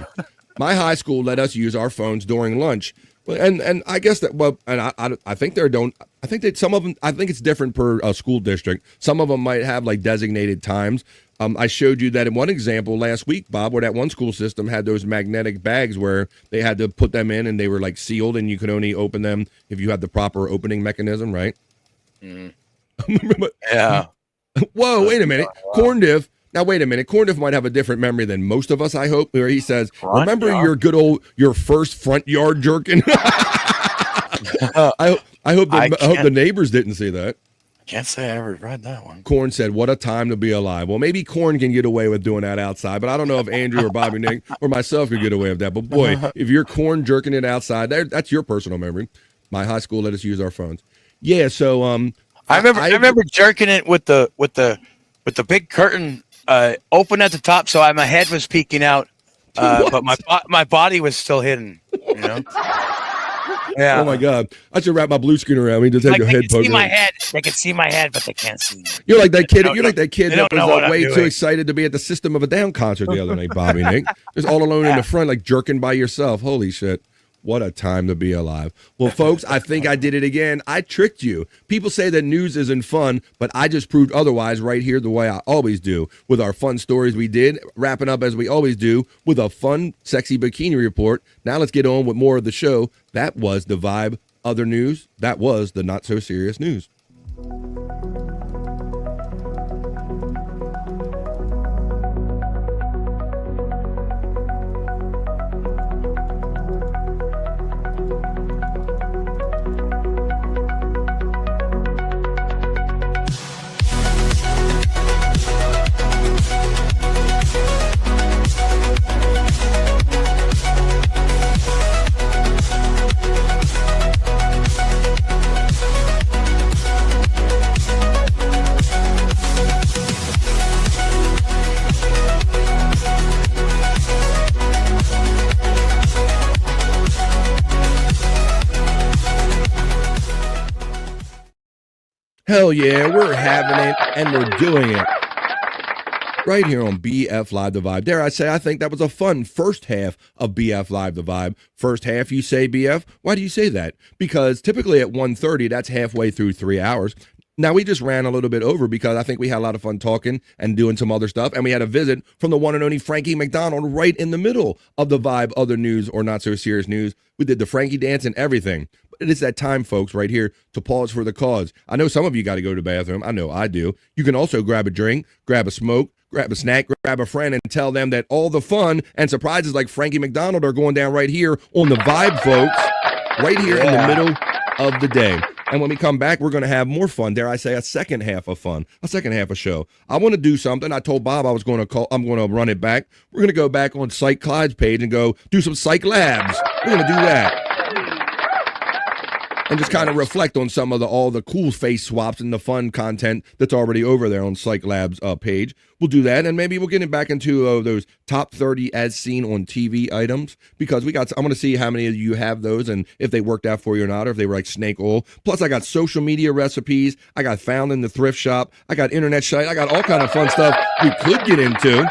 My high school let us use our phones during lunch. And I guess that, well, and I think I think that some of them, I think it's different per school district. Some of them might have like designated times. I showed you that in one example last week, Bob, where that one school system had those magnetic bags where they had to put them in and they were like sealed and you could only open them if you had the proper opening mechanism, right? Yeah. Whoa, wait a minute. Corndiff. Now, wait a minute. Corndiff might have a different memory than most of us, I hope, where he says, remember your first front yard jerking? I hope the neighbors didn't see that. Can't say I ever read that one. Corn said, what a time to be alive. Well, maybe Corn can get away with doing that outside, but I don't know if Andrew or Bobby Nick or myself could get away with that. But boy, if you're Corn jerking it outside, that's your personal memory. My high school let us use our phones. Yeah, so I remember jerking it with the big curtain open at the top, so my head was peeking out, but my body was still hidden. You know? Yeah. Oh my God! I should wrap my blue screen around me to take your head poke. They can see my head, but they can't see me. You're like that kid. You're like that kid that was way too excited to be at the System of a Down concert the other night, Bobby Nick. Just all alone in the front, like jerking by yourself. Holy shit! What a time to be alive. Well, folks, I think I did it again. I tricked you. People say that news isn't fun, but I just proved otherwise right here the way I always do with our fun stories we did, wrapping up as we always do with a fun, sexy bikini report. Now let's get on with more of the show. That was the Vibe Other News. That was the Not So Serious News. Hell yeah, we're having it and we're doing it. Right here on BF Live the Vibe. Dare I say, I think that was a fun first half of BF Live the Vibe. First half, you say BF? Why do you say that? Because typically at 1:30, that's halfway through 3 hours. Now, we just ran a little bit over because I think we had a lot of fun talking and doing some other stuff. And we had a visit from the one and only Frankie McDonald right in the middle of the Vibe Other News or Not So Serious News. We did the Frankie dance and everything. But it is that time, folks, right here to pause for the cause. I know some of you got to go to the bathroom. I know I do. You can also grab a drink, grab a smoke, grab a snack, grab a friend, and tell them that all the fun and surprises like Frankie McDonald are going down right here on the Vibe, folks, right here in the middle of the day. And when we come back, we're going to have more fun. Dare I say, a second half of fun, a second half of show. I want to do something. I told Bob I'm going to run it back. We're going to go back on Psych Clyde's page and go do some Psych Labs. We're going to do that. And just kind of reflect on some of all the cool face swaps and the fun content that's already over there on Psych Labs page. We'll do that, and maybe we'll get back into those top 30 as seen on TV items, because I want to see how many of you have those and if they worked out for you or not, or if they were like snake oil. Plus, I got social media recipes. I got found in the thrift shop. I got internet shite. I got all kind of fun stuff we could get into.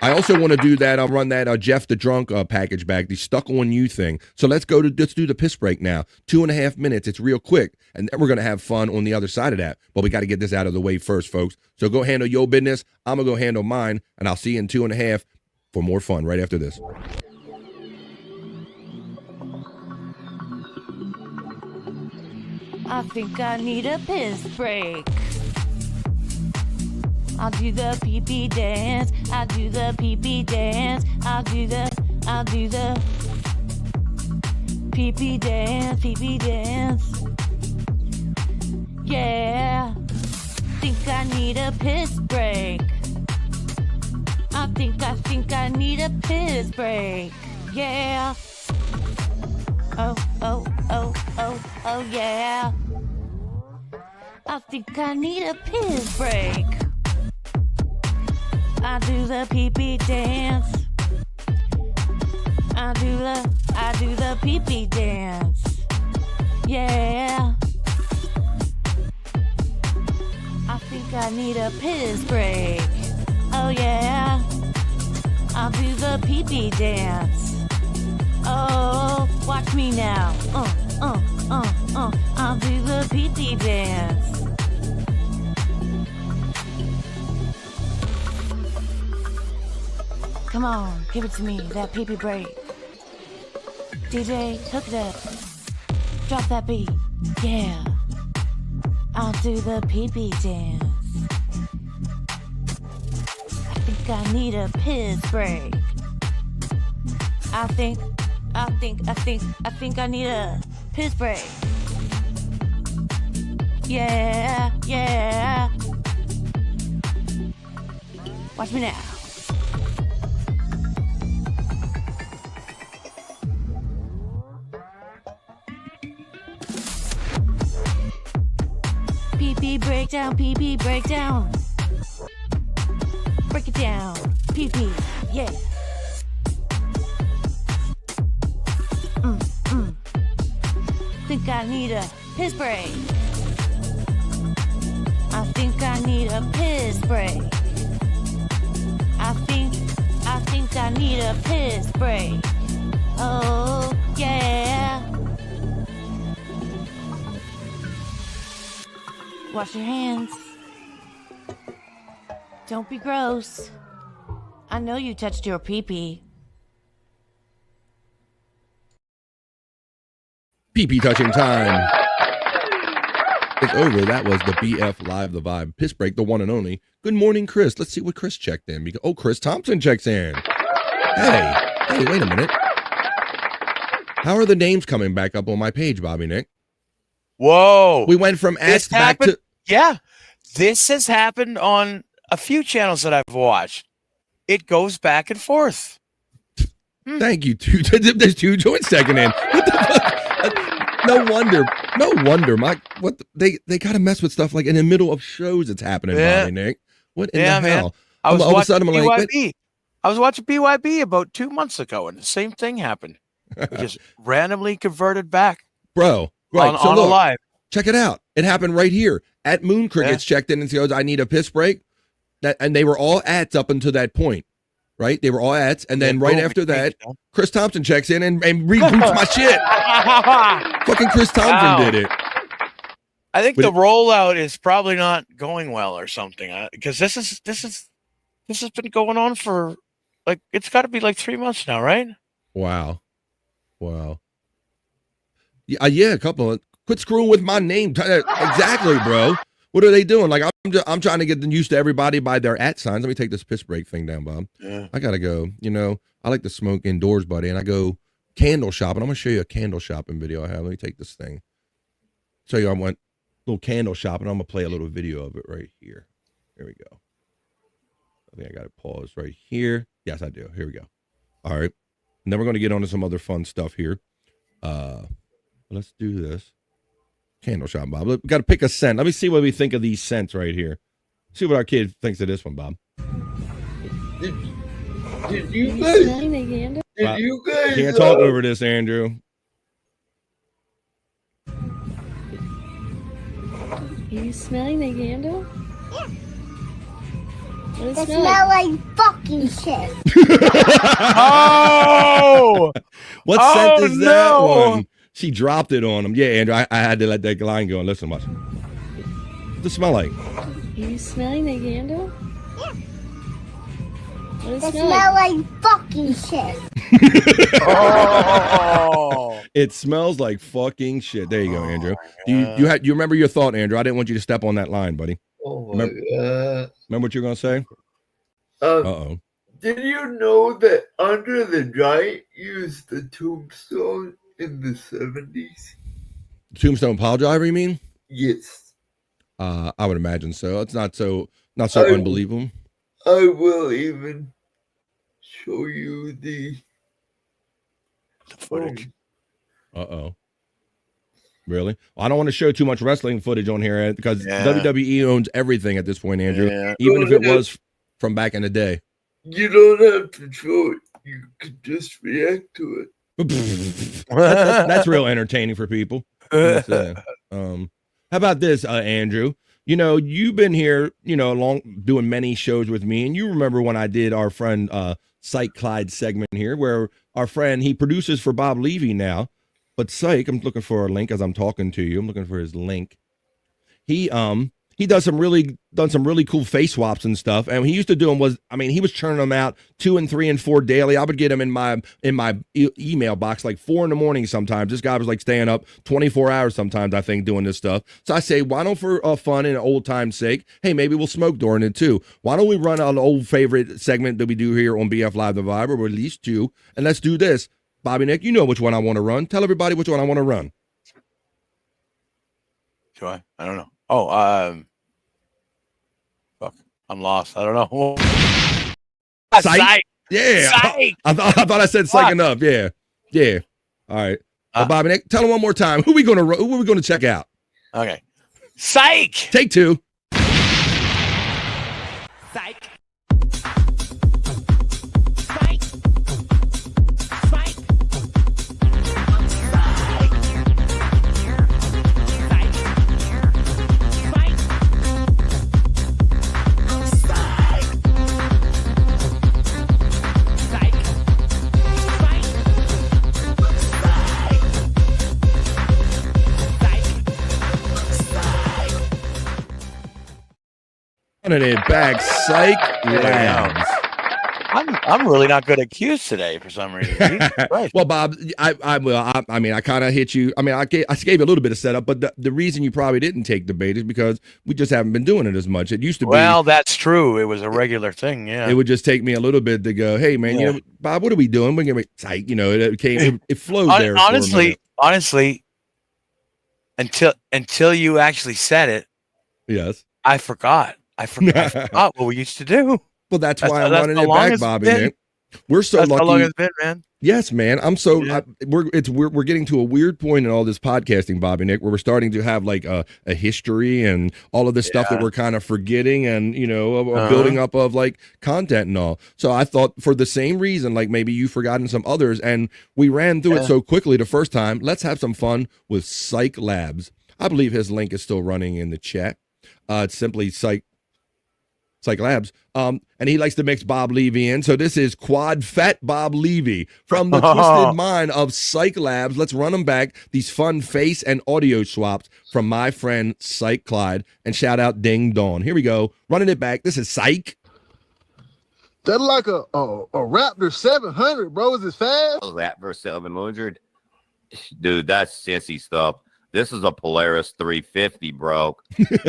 I also want to do that. I'll run that Jeff the Drunk package back, the Stuck on You thing. So let's do the piss break now. 2.5 minutes. It's real quick. And then we're going to have fun on the other side of that. But we got to get this out of the way first, folks. So go handle your business. I'm going to go handle mine. And I'll see you in 2.5 for more fun right after this. I think I need a piss break. I'll do the pee-pee dance. I'll do the pee-pee dance. I'll do the pee-pee dance, pee-pee dance. Yeah. Think I need a piss break. I think I need a piss break. Yeah. Oh, yeah. I think I need a piss break. I do the pee-pee dance. I do the pee-pee dance. Yeah. I think I need a piss break. Oh yeah. I'll do the pee-pee dance. Oh, watch me now. I'll do the pee-pee dance. Come on, give it to me, that pee-pee break. DJ, hook it up. Drop that beat. Yeah. I'll do the pee-pee dance. I think I need a piss break. I think I need a piss break. Yeah. Watch me now. Pee-pee breakdown, pee-pee breakdown. Break it down, pee-pee, yeah. Think I need a piss break. I think I need a piss break. I think I need a piss break. Oh, yeah. Wash your hands. Don't be gross. I know you touched your pee-pee. Pee-pee touching time. It's over. That was the BF Live The Vibe piss break, the one and only. Good morning, Chris. Let's see what Chris checked in. Oh, Chris Thompson checks in. Hey, wait a minute. How are the names coming back up on my page, Bobby Nick? Whoa. We went from ads back to... Yeah. This has happened on a few channels that I've watched. It goes back and forth. Thank you. There's two joints checking in. What the fuck? No wonder. They got to mess with stuff like in the middle of shows. It's happening, Bobby Nick. What in the hell? Man. I was watching BYB. I was watching BYB about 2 months ago, and the same thing happened. We just randomly converted back, bro. Right, on a live. Check it out. It happened right here. At Moon Crickets checked in and goes, "I need a piss break." And they were all ads up until that point. Right? They were all ads. And then right after that, Chris Thompson checks in and reboots my shit. Fucking Chris Thompson did it. I think the rollout is probably not going well or something. Because this has been going on for it's got to be like 3 months now, right? Wow. Yeah, a couple of. Quit screwing with my name. Exactly, bro. What are they doing? Like I'm trying to get them used to everybody by their @ signs. Let me take this piss break thing down, Bob. Yeah. I gotta go. You know, I like to smoke indoors, buddy, and I go candle shopping. I'm gonna show you a candle shopping video I have. Let me take this thing. Show you I went a little candle shopping. I'm gonna play a little video of it right here. Here we go. I think I got it paused right here. Yes, I do. Here we go. All right. And then we're gonna get on to some other fun stuff here. Let's do this. Candle shop, Bob. We got to pick a scent. Let me see what we think of these scents right here. See what our kid thinks of this one, Bob. Did you guys? Bob, can't talk over this, Andrew. Are you smelling the candle? It smells like fucking shit. Oh! What scent is that one? She dropped it on him. Yeah, Andrew, I had to let that line go. Listen, watch. What's it smell like? Are you smelling the candle? It smells like fucking shit. Oh! It smells like fucking shit. There you go, Andrew. You remember your thought, Andrew? I didn't want you to step on that line, buddy. Oh my God. Remember what you're gonna say? Uh-oh. Did you know that Under the Giant used the Tombstone in the 70s? Tombstone Pile Driver, you mean? Yes. I would imagine so. It's not so unbelievable. I will even show you the footage. Uh-oh. Really? Well, I don't want to show too much wrestling footage on here because WWE owns everything at this point, Andrew. Yeah. Even if it was from back in the day. You don't have to show it. You could just react to it. That's real entertaining for people. How about this, Andrew? You know, you've been here, doing many shows with me, and you remember when I did our friend Psych Clyde segment here, where our friend, he produces for Bob Levy now, but Psych, I'm looking for a link as I'm talking to you. I'm looking for his link. He does some really cool face swaps and stuff. And what he used to do them he was churning them out 2 and 3 and 4 daily. I would get them in my email box like 4 in the morning sometimes. This guy was like staying up 24 hours sometimes, I think, doing this stuff. So I say, why don't, for fun and old time's sake, hey, maybe we'll smoke during it too. Why don't we run an old favorite segment that we do here on BF Live The Vibe, or at least 2, and let's do this. Bobby Nick, you know which one I want to run. Tell everybody which one I want to run. Do I? I don't know. Oh, fuck. I'm lost. I don't know. Psych. Yeah. Psych. I thought I said psych enough. Yeah. Yeah. All right. Bobby Nick, tell him one more time. Who are we gonna check out? Okay. Psych. Take 2. Psych. Running it back, Psych Labs. I'm really not good at cues today for some reason. Jesus Christ. Well, Bob, I kind of hit you. I gave you a little bit of setup, but the reason you probably didn't take the bait is because we just haven't been doing it as much. It used to be. Well, that's true. It was a regular thing. Yeah. It would just take me a little bit to go, hey man, Bob, what are we doing? We're gonna Psych. It flowed there. Honestly, until you actually said it. Yes. I forgot what we used to do. Well, that's why I'm running it back, Bobby. Man. We're so lucky. How long it's been, man? Yes, man. I'm so we're getting to a weird point in all this podcasting, Bobby Nick, where we're starting to have like a history and all of this stuff that we're kind of forgetting, and building up of like content and all. So I thought, for the same reason, like maybe you've forgotten some others, and we ran through it so quickly the first time. Let's have some fun with Psych Labs. I believe his link is still running in the chat. It's simply Psych Labs. And he likes to mix Bob Levy in. So this is Quad Fat Bob Levy from the twisted mind of Psych Labs. Let's run them back. These fun face and audio swaps from my friend Psych Clyde. And shout out Ding Dong. Here we go. Running it back. This is Psych. That's like a Raptor 700, bro. Is it fast? A Raptor 700. Dude, that's sissy stuff. This is a Polaris 350, bro.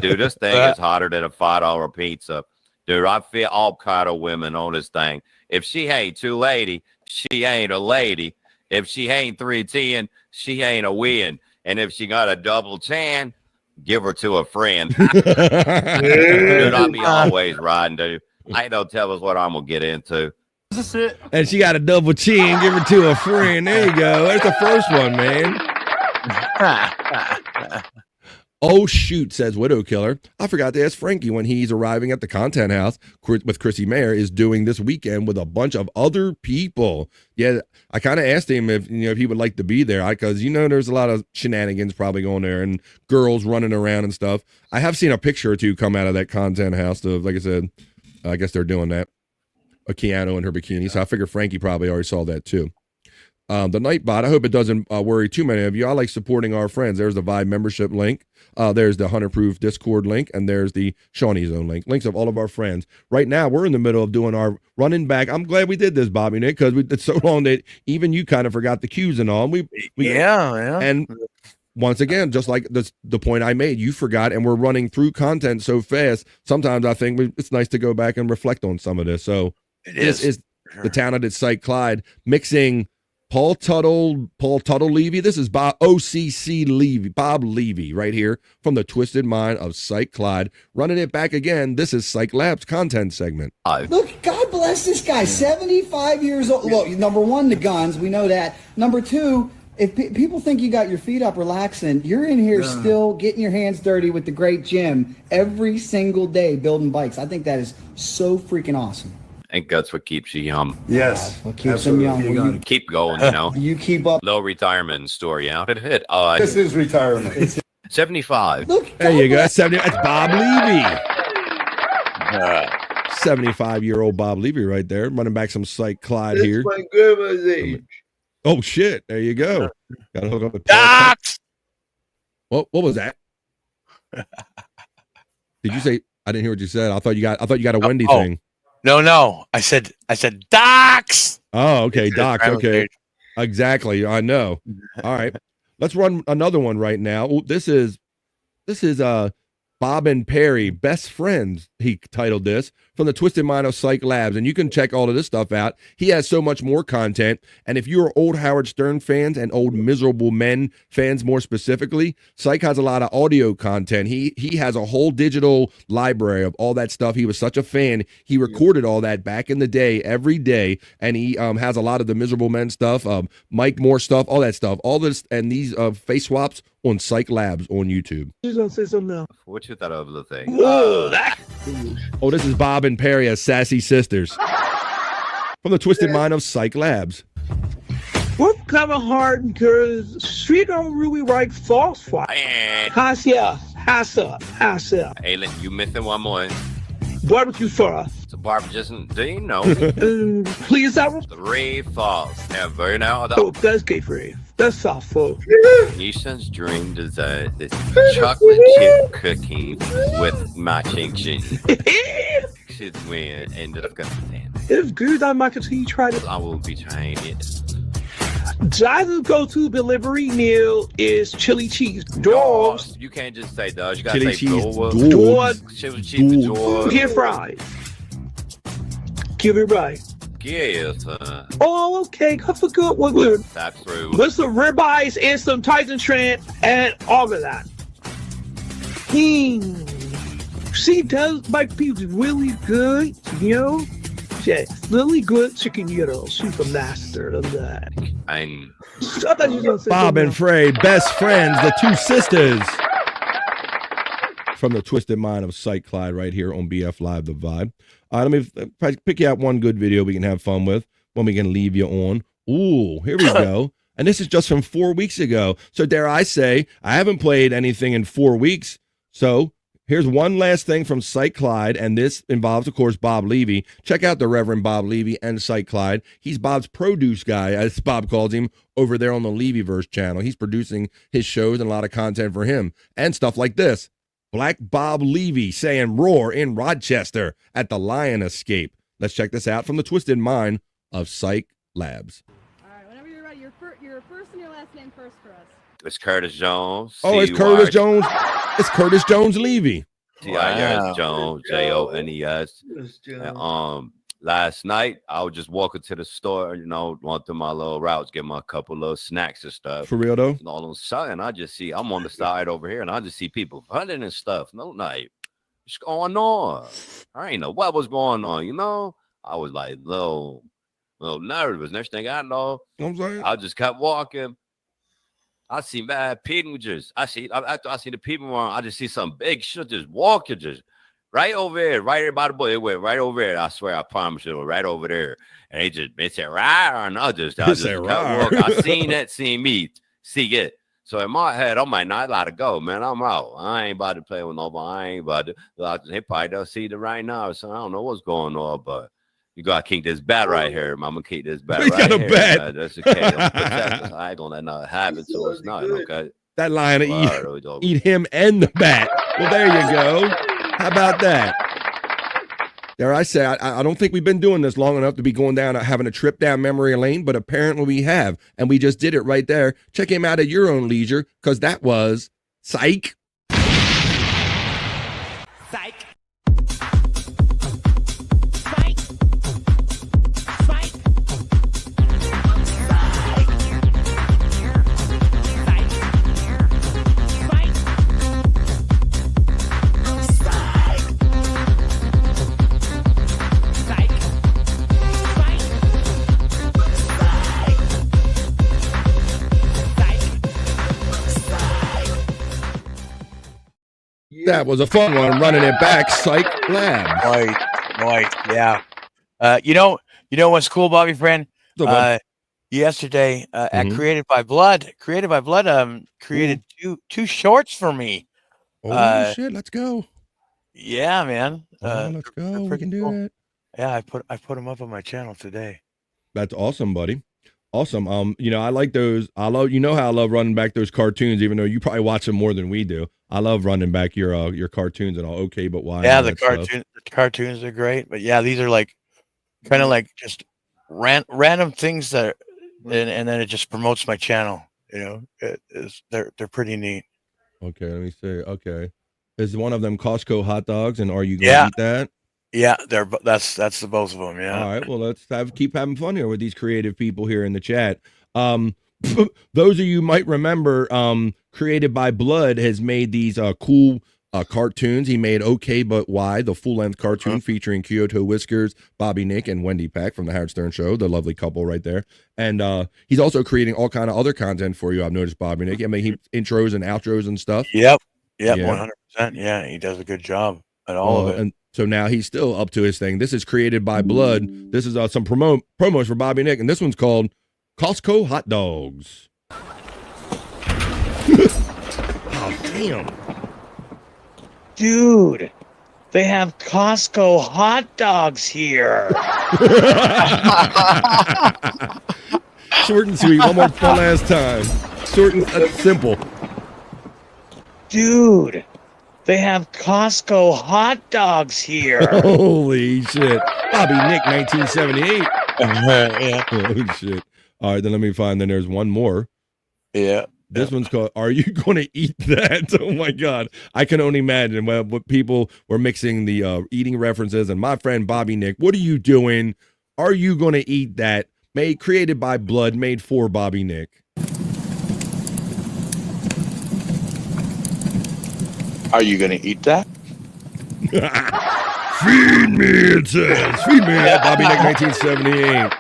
Dude, this thing is hotter than a $5 pizza. Dude, I fit all kind of women on this thing. If she ain't too lady, she ain't a lady. If she ain't 310, she ain't a win. And if she got a double tan, give her to a friend. Dude, I'll be always riding, dude. I ain't no tell us what I'm going to get into. Is this it? And she got a double chin, give her to a friend. There you go. That's the first one, man. Oh, shoot, says Widow Killer. I forgot to ask Frankie when he's arriving at the Content House with Chrissy Mayer is doing this weekend with a bunch of other people. Yeah, I kind of asked him if he would like to be there because there's a lot of shenanigans probably going there and girls running around and stuff. I have seen a picture or two come out of that Content House. Like I said, I guess they're doing that. A Keanu in her bikini. So I figure Frankie probably already saw that too. The Nightbot, I hope it doesn't worry too many of you. I like supporting our friends. There's the Vibe membership link. There's the 100 Proof Discord link. And there's the Shawnee Zone link. Links of all of our friends. Right now, we're in the middle of doing our running back. I'm glad we did this, Bobby Nick, because it's so long that even you kind of forgot the cues and all. Yeah. And once again, just like the point I made, you forgot, and we're running through content so fast. Sometimes I think it's nice to go back and reflect on some of this. So this is the talented Psych Clyde mixing Paul Tuttle Levy. This is Bob Levy right here from the Twisted Mind of Psych Clyde. Running it back again. This is Psych Labs content segment. Look, God bless this guy. 75 years old. Look, number one, the guns. We know that. Number two, if people think you got your feet up relaxing, you're in here still getting your hands dirty with the great Jim every single day building bikes. I think that is so freaking awesome. And that's what keeps you young. Yes. What keeps them young. Keep going, You keep up. Low retirement story out. Hit. This is retirement. 75. Look, there you go. That's 70. That's Bob Levy. 75-year-old Bob Levy right there. Running back some Psych Clyde here. My grandma's age. Oh, shit. There you go. Got to hook up with What was that? Did you say? I didn't hear what you said. I thought you got a Wendy thing. No. I said docs. Oh, okay, docs. Okay, exactly. I know. All right, let's run another one right now. Ooh, this is Bob and Perry, Best Friends, he titled this, from the Twisted Mind of Psych Labs. And you can check all of this stuff out. He has so much more content. And if you're old Howard Stern fans and old Miserable Men fans more specifically, Psych has a lot of audio content. He has a whole digital library of all that stuff. He was such a fan. He recorded all that back in the day, every day. And he has a lot of the Miserable Men stuff, Mike Moore stuff, all that stuff. All this and these face swaps on Psych Labs on YouTube. She's gonna say something now. What you thought of the thing? Whoa, Oh, this is Bob and Perry as Sassy Sisters from the Twisted Mind of Psych Labs. We're kind of hard because she don't really like false fight. Hasia. Hey, you missing one more. Barbecue sauce. So Barbara just do you know? Please, that was 3 falls ever now. Oh, that's gay free. That's awful. Nisha's dream dessert is chocolate chip cookie with matching cheese. She's weird. Ended up getting it. It's good. I'm not going to try it. I will be trying it. Jai's go-to delivery meal is chili cheese dogs. You can't just say dogs. You gotta Chili say cheese dogs. dogs. Chili cheese dogs. Get fries. Give it right. Yes. Oh, okay. That's a good one. Good. That's through. With some ribeyes and some Titan shrimp and all of that. She does like people really good, Yeah, really good chicken noodles. She's a master of that. I thought you were gonna say Bob and Frey, Best Friends, the two sisters. From the Twisted Mind of Psych Clyde right here on BF Live The Vibe. Let me pick you out one good video we can have fun with, one we can leave you on. Ooh, here we go. And this is just from 4 weeks ago. So dare I say, I haven't played anything in 4 weeks. So here's one last thing from Psych Clyde, and this involves, of course, Bob Levy. Check out the Reverend Bob Levy and Psych Clyde. He's Bob's produce guy, as Bob calls him, over there on the Levyverse channel. He's producing his shows and a lot of content for him and stuff like this. Black Bob Levy saying roar in Rochester at the Lion Escape. Let's check this out from the Twisted Mind of Psych Labs. All right, whenever you're ready, you're first in your lap. last name first for us. It's Curtis Jones. Oh, it's Curtis Jones. It's Curtis Jones Levy. T-I-S Jones, Jones. Last night, I was just walking to the store, going through my little routes, getting my couple little snacks and stuff. For real, though? And all of a sudden, I just see, I'm on the side over here, and I just see people hunting and stuff. No, like, what's going on? I ain't know what was going on, I was like, little nervous. Next thing I know, I just kept walking. I see mad people after I see the people on, I just see some big shit just walking, just right over there, right there by the boy. It went right over there. I swear, I promise you, it was right over there. And they said, rah, and I just kept walking. I seen that, seen me, see it. So in my head, I'm like, nah, I gotta go, man. I'm out. I ain't about to play with nobody. I ain't about to. They probably don't see it right now, so I don't know what's going on, but you gotta keep this bat right here. I'm gonna keep this bat We right got a here. bat. That's okay. I ain't gonna let nothing happen to us. Nothing, okay? That lion will eat him and the bat. Well, there you go. How about that? Dare I say, I don't think we've been doing this long enough to be going down, having a trip down memory lane, but apparently we have. And we just did it right there. Check him out at your own leisure, because that was Psych. Psych. That was a fun one, running it back, Psych Lab. Right, yeah. You know what's cool, Bobby friend? Yesterday at Created by Blood, created two shorts for me. Oh shit, let's go. Yeah, man. Let's go. We can do it. Yeah, I put them up on my channel today. That's awesome, buddy. Awesome. I like those. I love how I love running back those cartoons, even though you probably watch them more than we do. I love running back your cartoons and all. Okay, but why? Yeah, the cartoons are great, but yeah, these are like kind of like just random things that, and then it just promotes my channel. They're pretty neat. Okay, let me see. Okay, is one of them Costco hot dogs, and are you going to eat that? Yeah, that's the both of them. Yeah. All right. Well, let's keep having fun here with these creative people here in the chat. Those of you might remember, Created by Blood has made these cool cartoons. He made Okay But Why, the full-length cartoon featuring Kyoto Whiskers, Bobby Nick, and Wendy Pack from the Howard Stern Show, the lovely couple right there. And he's also creating all kind of other content for you. I've noticed Bobby Nick. I mean, he intros and outros and stuff. Yep, 100%. Yeah, he does a good job at all of it. And so now he's still up to his thing. This is Created by Blood. This is some promos for Bobby Nick, and this one's called Costco Hot Dogs. Oh, damn. Dude, they have Costco hot dogs here. Short and sweet. One more last time. Short and simple. Dude, they have Costco hot dogs here. Holy shit. Bobby Nick, 1978. Yeah. Oh, shit. All right, then let me find. Then there's one more. Yeah. This one's called Are You Going to Eat That? Oh, my God. I can only imagine what people were mixing the eating references. And my friend Bobby Nick, what are you doing? Are You Going to Eat That? Created by Blood, made for Bobby Nick. Are you going to eat that? Feed me, it says. Feed me, Bobby Nick, 1978.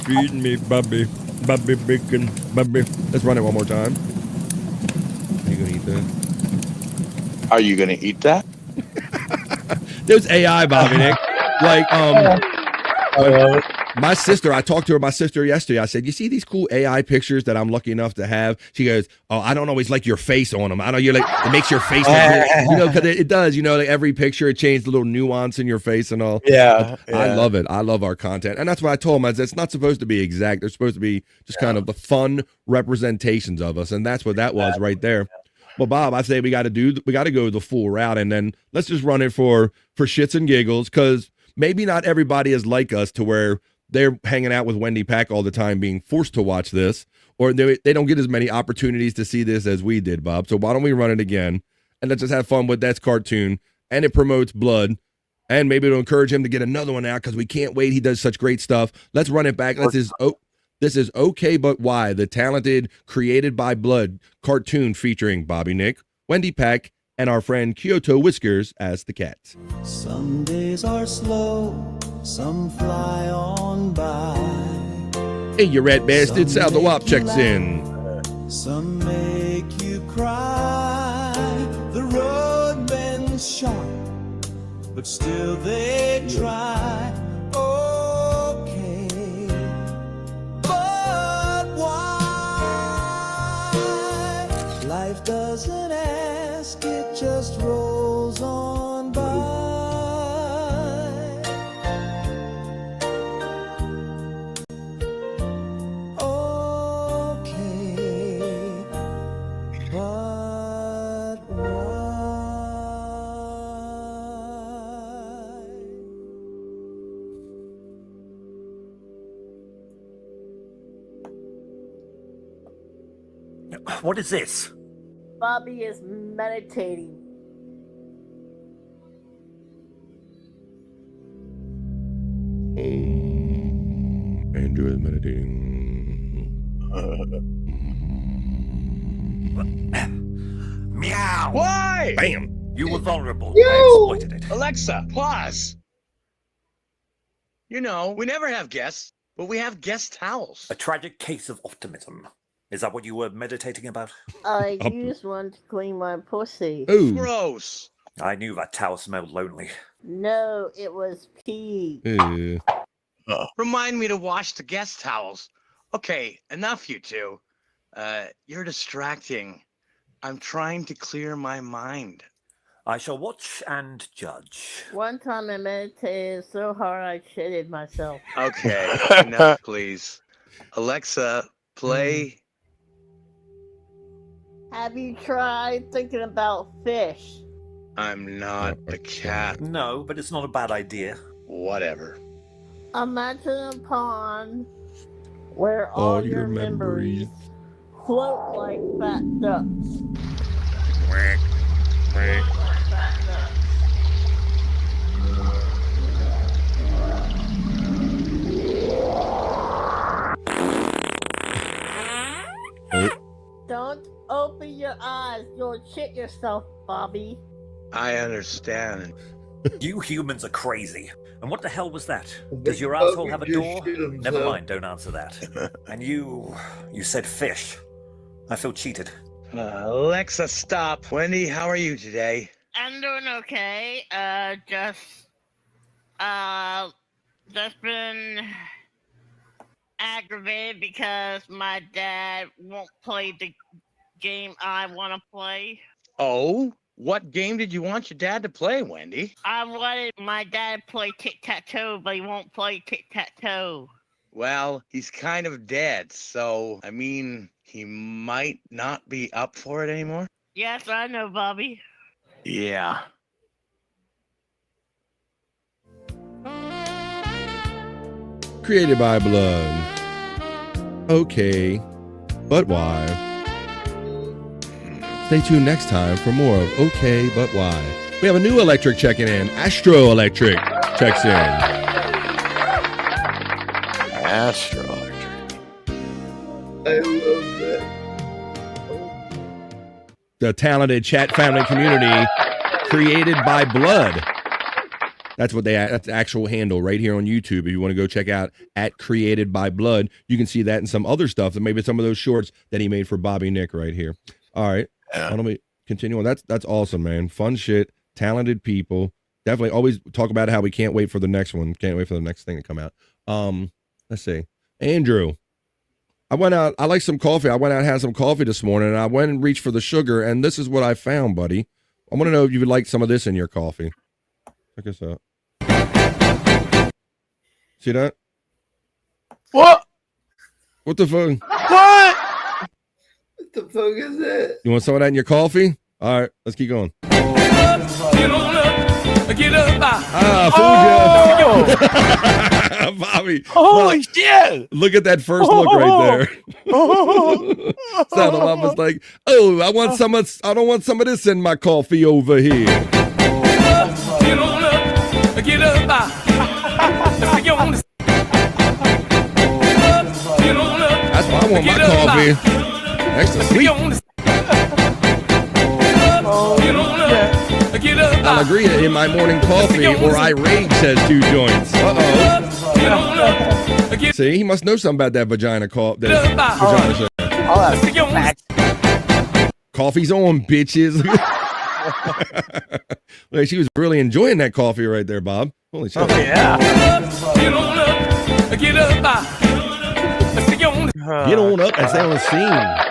Feed me, Bobby. Bobby Bacon. Bobby. Let's run it one more time. Are you going to eat that? Are you going to eat that? There's AI, Bobby Nick. My sister, I talked to my sister yesterday. I said, you see these cool AI pictures that I'm lucky enough to have? She goes, oh, I don't always like your face on them. I know it makes your face look weird. Because it does, every picture, it changed a little nuance in your face and all. Yeah. I love it. I love our content. And that's what I told them. I said, it's not supposed to be exact. They're supposed to be just kind of the fun representations of us. And that's what that was right there. Well, Bob, I say we got to go the full route. And then let's just run it for shits and giggles, because maybe not everybody is like us to where they're hanging out with Wendy Pack all the time, being forced to watch this, or they don't get as many opportunities to see this as we did, Bob. So why don't we run it again? And let's just have fun with that's cartoon. And it promotes blood. And maybe it'll encourage him to get another one out because we can't wait. He does such great stuff. Let's run it back. This is Okay But Why, the talented Created by Blood cartoon featuring Bobby Nick, Wendy Peck, and our friend Kyoto Whiskers as the cats. Some days are slow, some fly on by. Hey, you rat bastard. Sal the Wop checks in. Some make you cry. The road bends sharp, but still they try. Okay, but why? Life doesn't ask, it just rolls on by. Okay, but What is this? Bobby is meditating. Andrew is meditating. Meow! Why? Bam! You were vulnerable. Yo! I exploited it. Alexa, pause. You know, we never have guests, but we have guest towels. A tragic case of optimism. Is that what you were meditating about? I used one to clean my pussy. Ooh. Gross. I knew that towel smelled lonely. No, it was pee. Remind me to wash the guest towels. Okay, enough, you two. You're distracting. I'm trying to clear my mind. I shall watch and judge. One time I meditated so hard I shitted myself. Okay, enough, please. Alexa, play. Have you tried thinking about fish? I'm not a cat. No, but it's not a bad idea. Whatever. Imagine a pond where all your memories float like fat ducks. Don't open your eyes, you'll shit yourself, Bobby. I understand. You humans are crazy. And what the hell was that? Does your asshole have a door? Never mind, don't answer that. And you said fish. I feel cheated. Alexa, stop. Wendy, how are you today? I'm doing okay. Just been aggravated because my dad won't play the game I want to play. Oh? What game did you want your dad to play, Wendy? I wanted my dad to play tic-tac-toe, but he won't play tic-tac-toe. Well, he's kind of dead, so, I mean, he might not be up for it anymore. Yes, I know, Bobby. Yeah. Created by Blood. Okay, but why? Stay tuned next time for more of Okay But Why. We have a new electric checking in. Astro Electric checks in. Astro Electric. I love that. The talented chat family community Created by Blood. That's the actual handle right here on YouTube. If you want to go check out at Created by Blood, you can see that and some other stuff, and maybe some of those shorts that he made for Bobby Nick right here. All right. Why don't we continue on? That's awesome, man. Fun shit. Talented people. Definitely always talk about how we can't wait for the next one. Can't wait for the next thing to come out. Let's see. Andrew. I went out. I like some coffee. I went out and had some coffee this morning, and I went and reached for the sugar, and this is what I found, buddy. I want to know if you would like some of this in your coffee. Check this out. See that? What? What the fuck? What? What the fuck is that? You want some of that in your coffee? All right, let's keep going. Get on up, get up. Ah, food. Bobby. Holy shit! Look at that first look right there. Saddle Mama's like, oh, I don't want some of this in my coffee over here. Get on up, get up, let's get on the. Get on up. That's why I want my coffee. Extra sweet. I'll agree in my morning coffee, or I rage, says 2 joints. See, he must know something about that vagina Coffee's on, bitches. Like, she was really enjoying that coffee right there, Bob. Holy shit. Oh, yeah. Get on up and stay on the scene.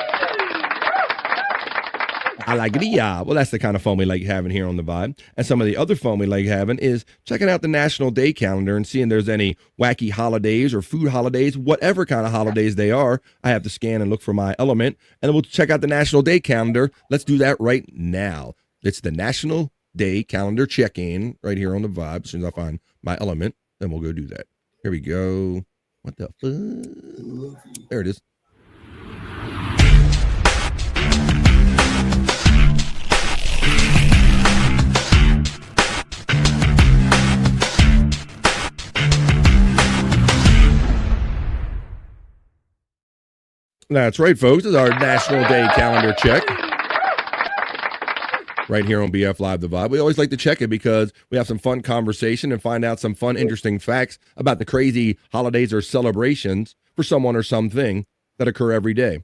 I like it, yeah. Well, that's the kind of fun we like having here on The Vibe. And some of the other fun we like having is checking out the National Day calendar and seeing there's any wacky holidays or food holidays, whatever kind of holidays they are. I have to scan and look for my element, and then we'll check out the National Day calendar. Let's do that right now. It's the National Day calendar check-in right here on The Vibe. As soon as I find my element, then we'll go do that. Here we go. What the fuck? There it is. That's right, folks. This is our National Day calendar check. Right here on BF Live The Vibe. We always like to check it because we have some fun conversation and find out some fun, interesting facts about the crazy holidays or celebrations for someone or something that occur every day.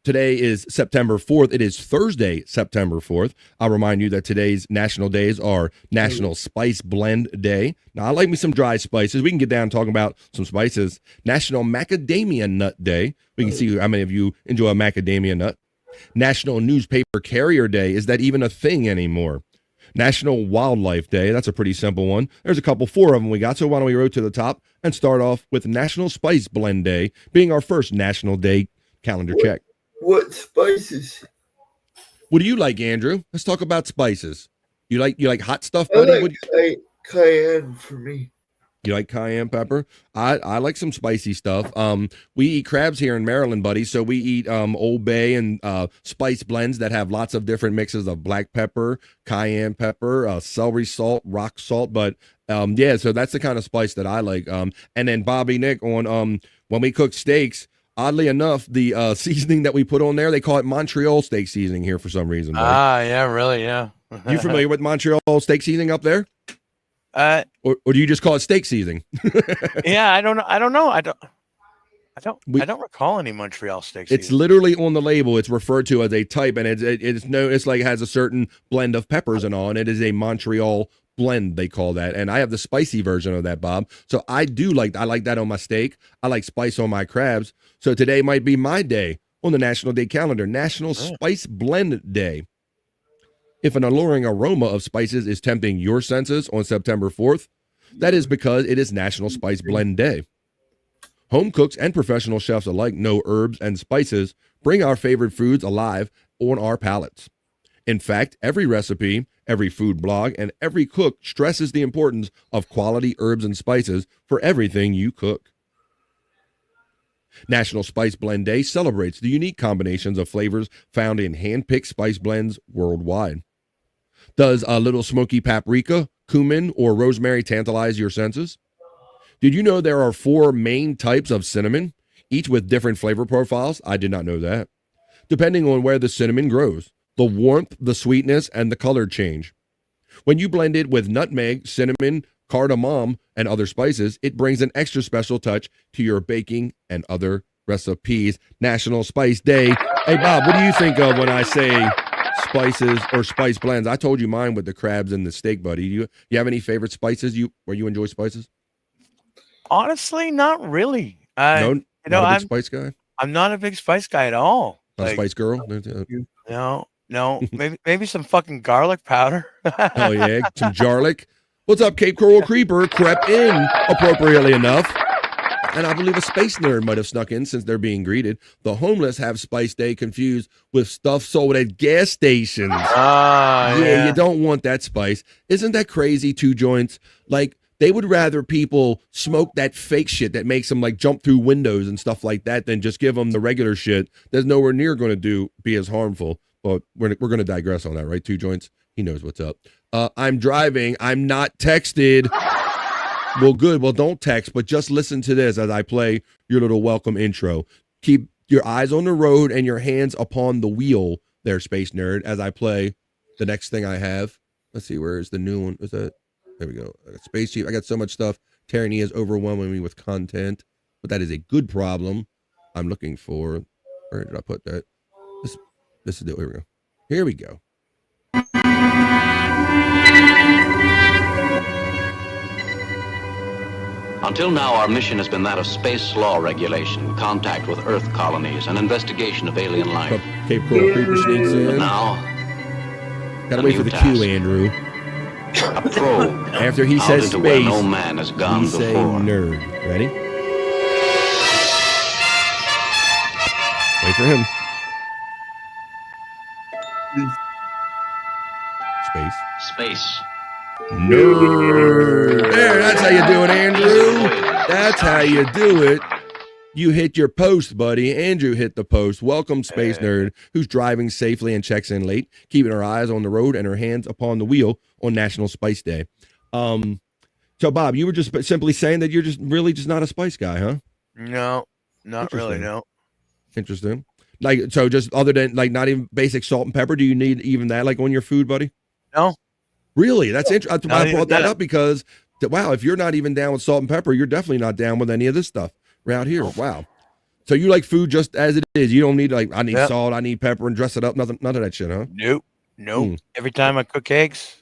Today is September 4th. It is Thursday, September 4th. I'll remind you that today's national days are National Spice Blend Day. Now, I like me some dry spices. We can get down talking about some spices. National Macadamia Nut Day. We can see how many of you enjoy a macadamia nut. National Newspaper Carrier Day. Is that even a thing anymore? National Wildlife Day. That's a pretty simple one. There's a couple, 4 of them we got. So why don't we roll to the top and start off with National Spice Blend Day being our first National Day calendar check. What spices? What do you like, Andrew? Let's talk about spices. You like hot stuff, buddy? I like cayenne for me. You like cayenne pepper? I like some spicy stuff. We eat crabs here in Maryland, buddy. So we eat Old Bay and spice blends that have lots of different mixes of black pepper, cayenne pepper, celery salt, rock salt. But yeah, so that's the kind of spice that I like. And then Bobby Nick on when we cook steaks. Oddly enough, the seasoning that we put on there, they call it Montreal steak seasoning here for some reason. Buddy. Yeah, really, yeah. You familiar with Montreal steak seasoning up there? Or do you just call it steak seasoning? Yeah, I don't know. I don't recall any Montreal steak seasoning. It's literally on the label. It's referred to as a type, and it's like it has a certain blend of peppers and all, and it is a Montreal blend, they call that. And I have the spicy version of that, Bob. So I like that on my steak. I like spice on my crabs. So today might be my day on the National Day calendar, National Spice Blend Day. If an alluring aroma of spices is tempting your senses on September 4th, that is because it is National Spice Blend Day. Home cooks and professional chefs alike know herbs and spices bring our favorite foods alive on our palates. In fact, every recipe, every food blog, and every cook stresses the importance of quality herbs and spices for everything you cook. National Spice Blend Day celebrates the unique combinations of flavors found in hand-picked spice blends worldwide. Does a little smoky paprika, cumin, or rosemary tantalize your senses? Did you know there are 4 main types of cinnamon, each with different flavor profiles? I did not know that. Depending on where the cinnamon grows, the warmth, the sweetness, and the color change. When you blend it with nutmeg, cinnamon, cardamom, and other spices, it brings an extra special touch to your baking and other recipes. National Spice Day. Hey, Bob, what do you think of when I say spices or spice blends? I told you mine with the crabs and the steak, buddy. You have any favorite spices where you enjoy spices? Honestly, not really. I'm a big spice guy. I'm not a big spice guy at all. Not a spice girl? No. Maybe some fucking garlic powder. Oh yeah, some garlic. What's up, Cape Coral Creeper? Crept in appropriately enough. And I believe a space nerd might have snuck in since they're being greeted. The homeless have Spice Day confused with stuff sold at gas stations. Yeah, you don't want that spice. Isn't that crazy, 2 joints? Like, They would rather people smoke that fake shit that makes them like jump through windows and stuff like that than just give them the regular shit that's nowhere near going to be as harmful. But we're going to digress on that, right? Two Joints. He knows what's up. I'm driving. I'm not texted. Well, good. Well, don't text, but just listen to this as I play your little welcome intro. Keep your eyes on the road and your hands upon the wheel there, Space Nerd, as I play the next thing I have. Let's see, where is the new one? Is that? There we go. Space Chief. I got so much stuff. Tyranny is overwhelming me with content, but that is a good problem. I'm looking for, where did I put that? This is it. Here we go. Here we go. Until now, our mission has been that of space law regulation, contact with Earth colonies, and investigation of alien life. Cape Coral Creeper sneaks in. But now, gotta wait for the cue, Andrew. A probe. After he out says into where space, no man has gone we say before. nerd. Ready? Wait for him. Space. Space. Nerd. There, that's how you do it, Andrew. That's how you do it. You hit your post, buddy. Andrew hit the post. Welcome, Space Nerd, who's driving safely and checks in late, keeping her eyes on the road and her hands upon the wheel on National Spice Day. So, Bob, you were just simply saying that you're just really just not a spice guy, huh? No, not really, no. Interesting. Like, so just other than, like, not even basic salt and pepper, do you need even that, like, on your food, buddy? No. Really? That's interesting. I brought that that. up because, wow, if you're not even down with salt and pepper, you're definitely not down with any of this stuff around here. Wow. So you like food just as it is. You don't need, like, I need salt, I need pepper, and dress it up. None of that shit, huh? Nope. Every time I cook eggs,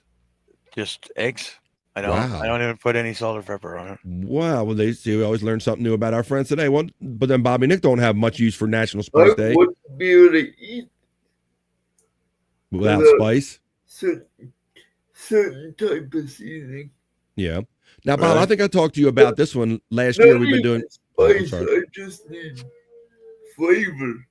just eggs. I don't. Wow. I don't even put any salt or pepper on it. Wow. Well, they see, we always learn something new about our friends today. Well, but then Bobby Nick don't have much use for National Spice I Day wouldn't be able to eat without spice. Certain type of seasoning. Yeah. Now, Bob, I think I talked to you about this one last year. We've been doing. Spice, I just need flavor.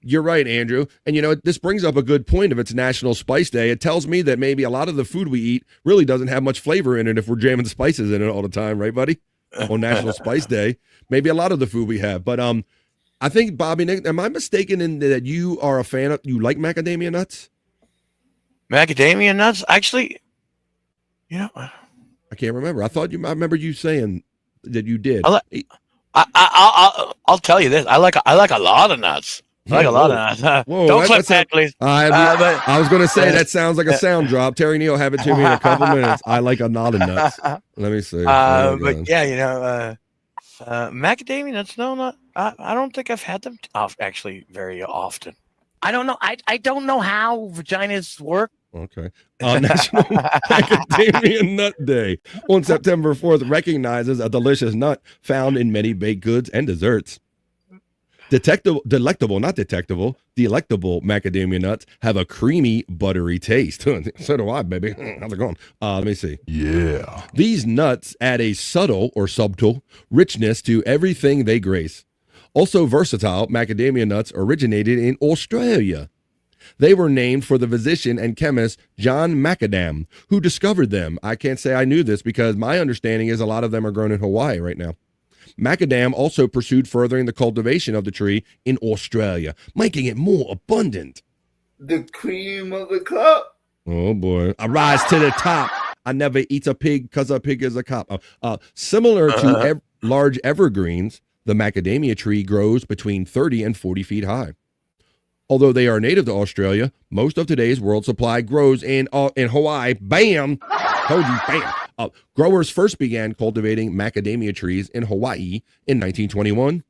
You're right, Andrew. And, you know, this brings up a good point of it's National Spice Day. It tells me that maybe a lot of the food we eat really doesn't have much flavor in it if we're jamming spices in it all the time, right, buddy? On National Spice Day, maybe a lot of the food we have. But I think, Bobby Nick, am I mistaken in that you are a fan of, you like macadamia nuts? Macadamia nuts? Actually, you know, I can't remember. I remember you saying that you did. I'll tell you this. I like a lot of nuts. I like a lot of nuts. Whoa, Don't clip that, please. I was going to say that sounds like a sound drop. Terry Neal, have it to me in a couple minutes. I like a lot of nuts. Let me see. But yeah, you know, macadamia nuts. No, not. I don't think I've had them actually very often. I don't know. I don't know how vaginas work. Okay. National Macadamia Nut Day on September 4th recognizes a delicious nut found in many baked goods and desserts. Delectable macadamia nuts have a creamy, buttery taste. So do I, baby. How's it going? Let me see. Yeah. These nuts add a subtle richness to everything they grace. Also versatile, macadamia nuts originated in Australia. They were named for the physician and chemist John Macadam, who discovered them. I can't say I knew this because my understanding is a lot of them are grown in Hawaii right now. Macadam also pursued furthering the cultivation of the tree in Australia, making it more abundant. The cream of the crop. Oh, boy. I rise to the top. I never eat a pig because a pig is a cop. Similar to large evergreens, the macadamia tree grows between 30 and 40 feet high. Although they are native to Australia, most of today's world supply grows in Hawaii. Bam! Told you, bam! Growers first began cultivating macadamia trees in Hawaii in 1921.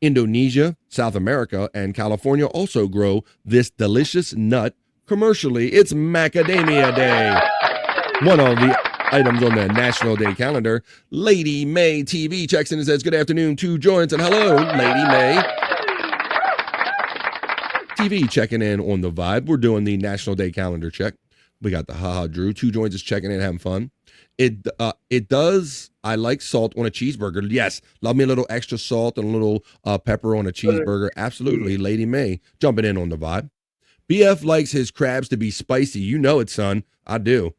Indonesia, South America, and California also grow this delicious nut commercially. It's Macadamia Day. One of the items on the National Day calendar. Lady May TV checks in and says, good afternoon, Two Joints, and hello, Lady May. TV checking in on the vibe. We're doing the National Day calendar check. We got the Haha Drew. Two Joints is checking in, having fun. It does. I like salt on a cheeseburger. Yes, love me a little extra salt and a little pepper on a cheeseburger. Absolutely, Lady May jumping in on the vibe. BF likes his crabs to be spicy. You know it, son. I do.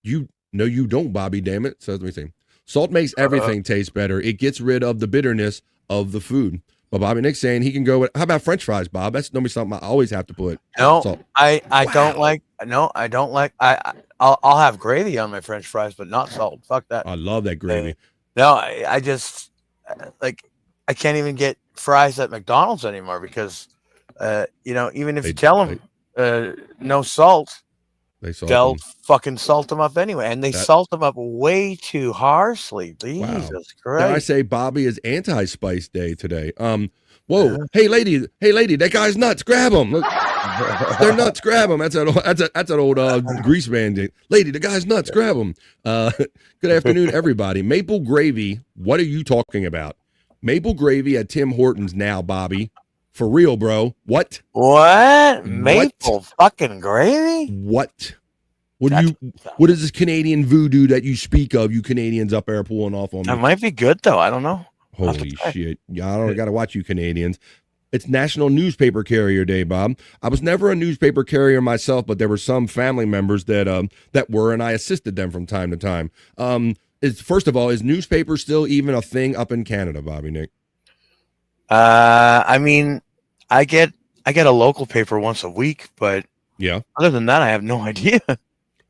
You No, you don't, Bobby. Damn it. So let me see. Salt makes everything taste better. It gets rid of the bitterness of the food. But Bobby Nick's saying he can go with. How about French fries, Bob? That's normally something I always have to put. No, salt. I don't like. No, I don't like. I'll have gravy on my French fries, but not salt. Fuck that. I love that gravy. No, I just like I can't even get fries at McDonald's anymore because even if you tell them no salt, they'll fucking salt them up anyway, and they salt them up way too harshly. Jesus Christ! Did I say Bobby is anti-spice day today? Whoa, hey lady, that guy's nuts. Grab him. Look, they're nuts. Grab him. That's an old grease man. Lady, the guy's nuts. Grab him. Good afternoon, everybody. Maple gravy. What are you talking about? Maple gravy at Tim Hortons now, Bobby. For real, bro. What? Maple fucking gravy? What? What is this Canadian voodoo that you speak of, you Canadians up there pulling off on me? That might be good though. I don't know. Holy shit. Yeah, I don't gotta watch you Canadians. It's National Newspaper Carrier Day, Bob. I was never a newspaper carrier myself, but there were some family members that were, and I assisted them from time to time. First of all, is newspaper still even a thing up in Canada, Bobby Nick? I mean, I get a local paper once a week, but yeah, other than that, I have no idea.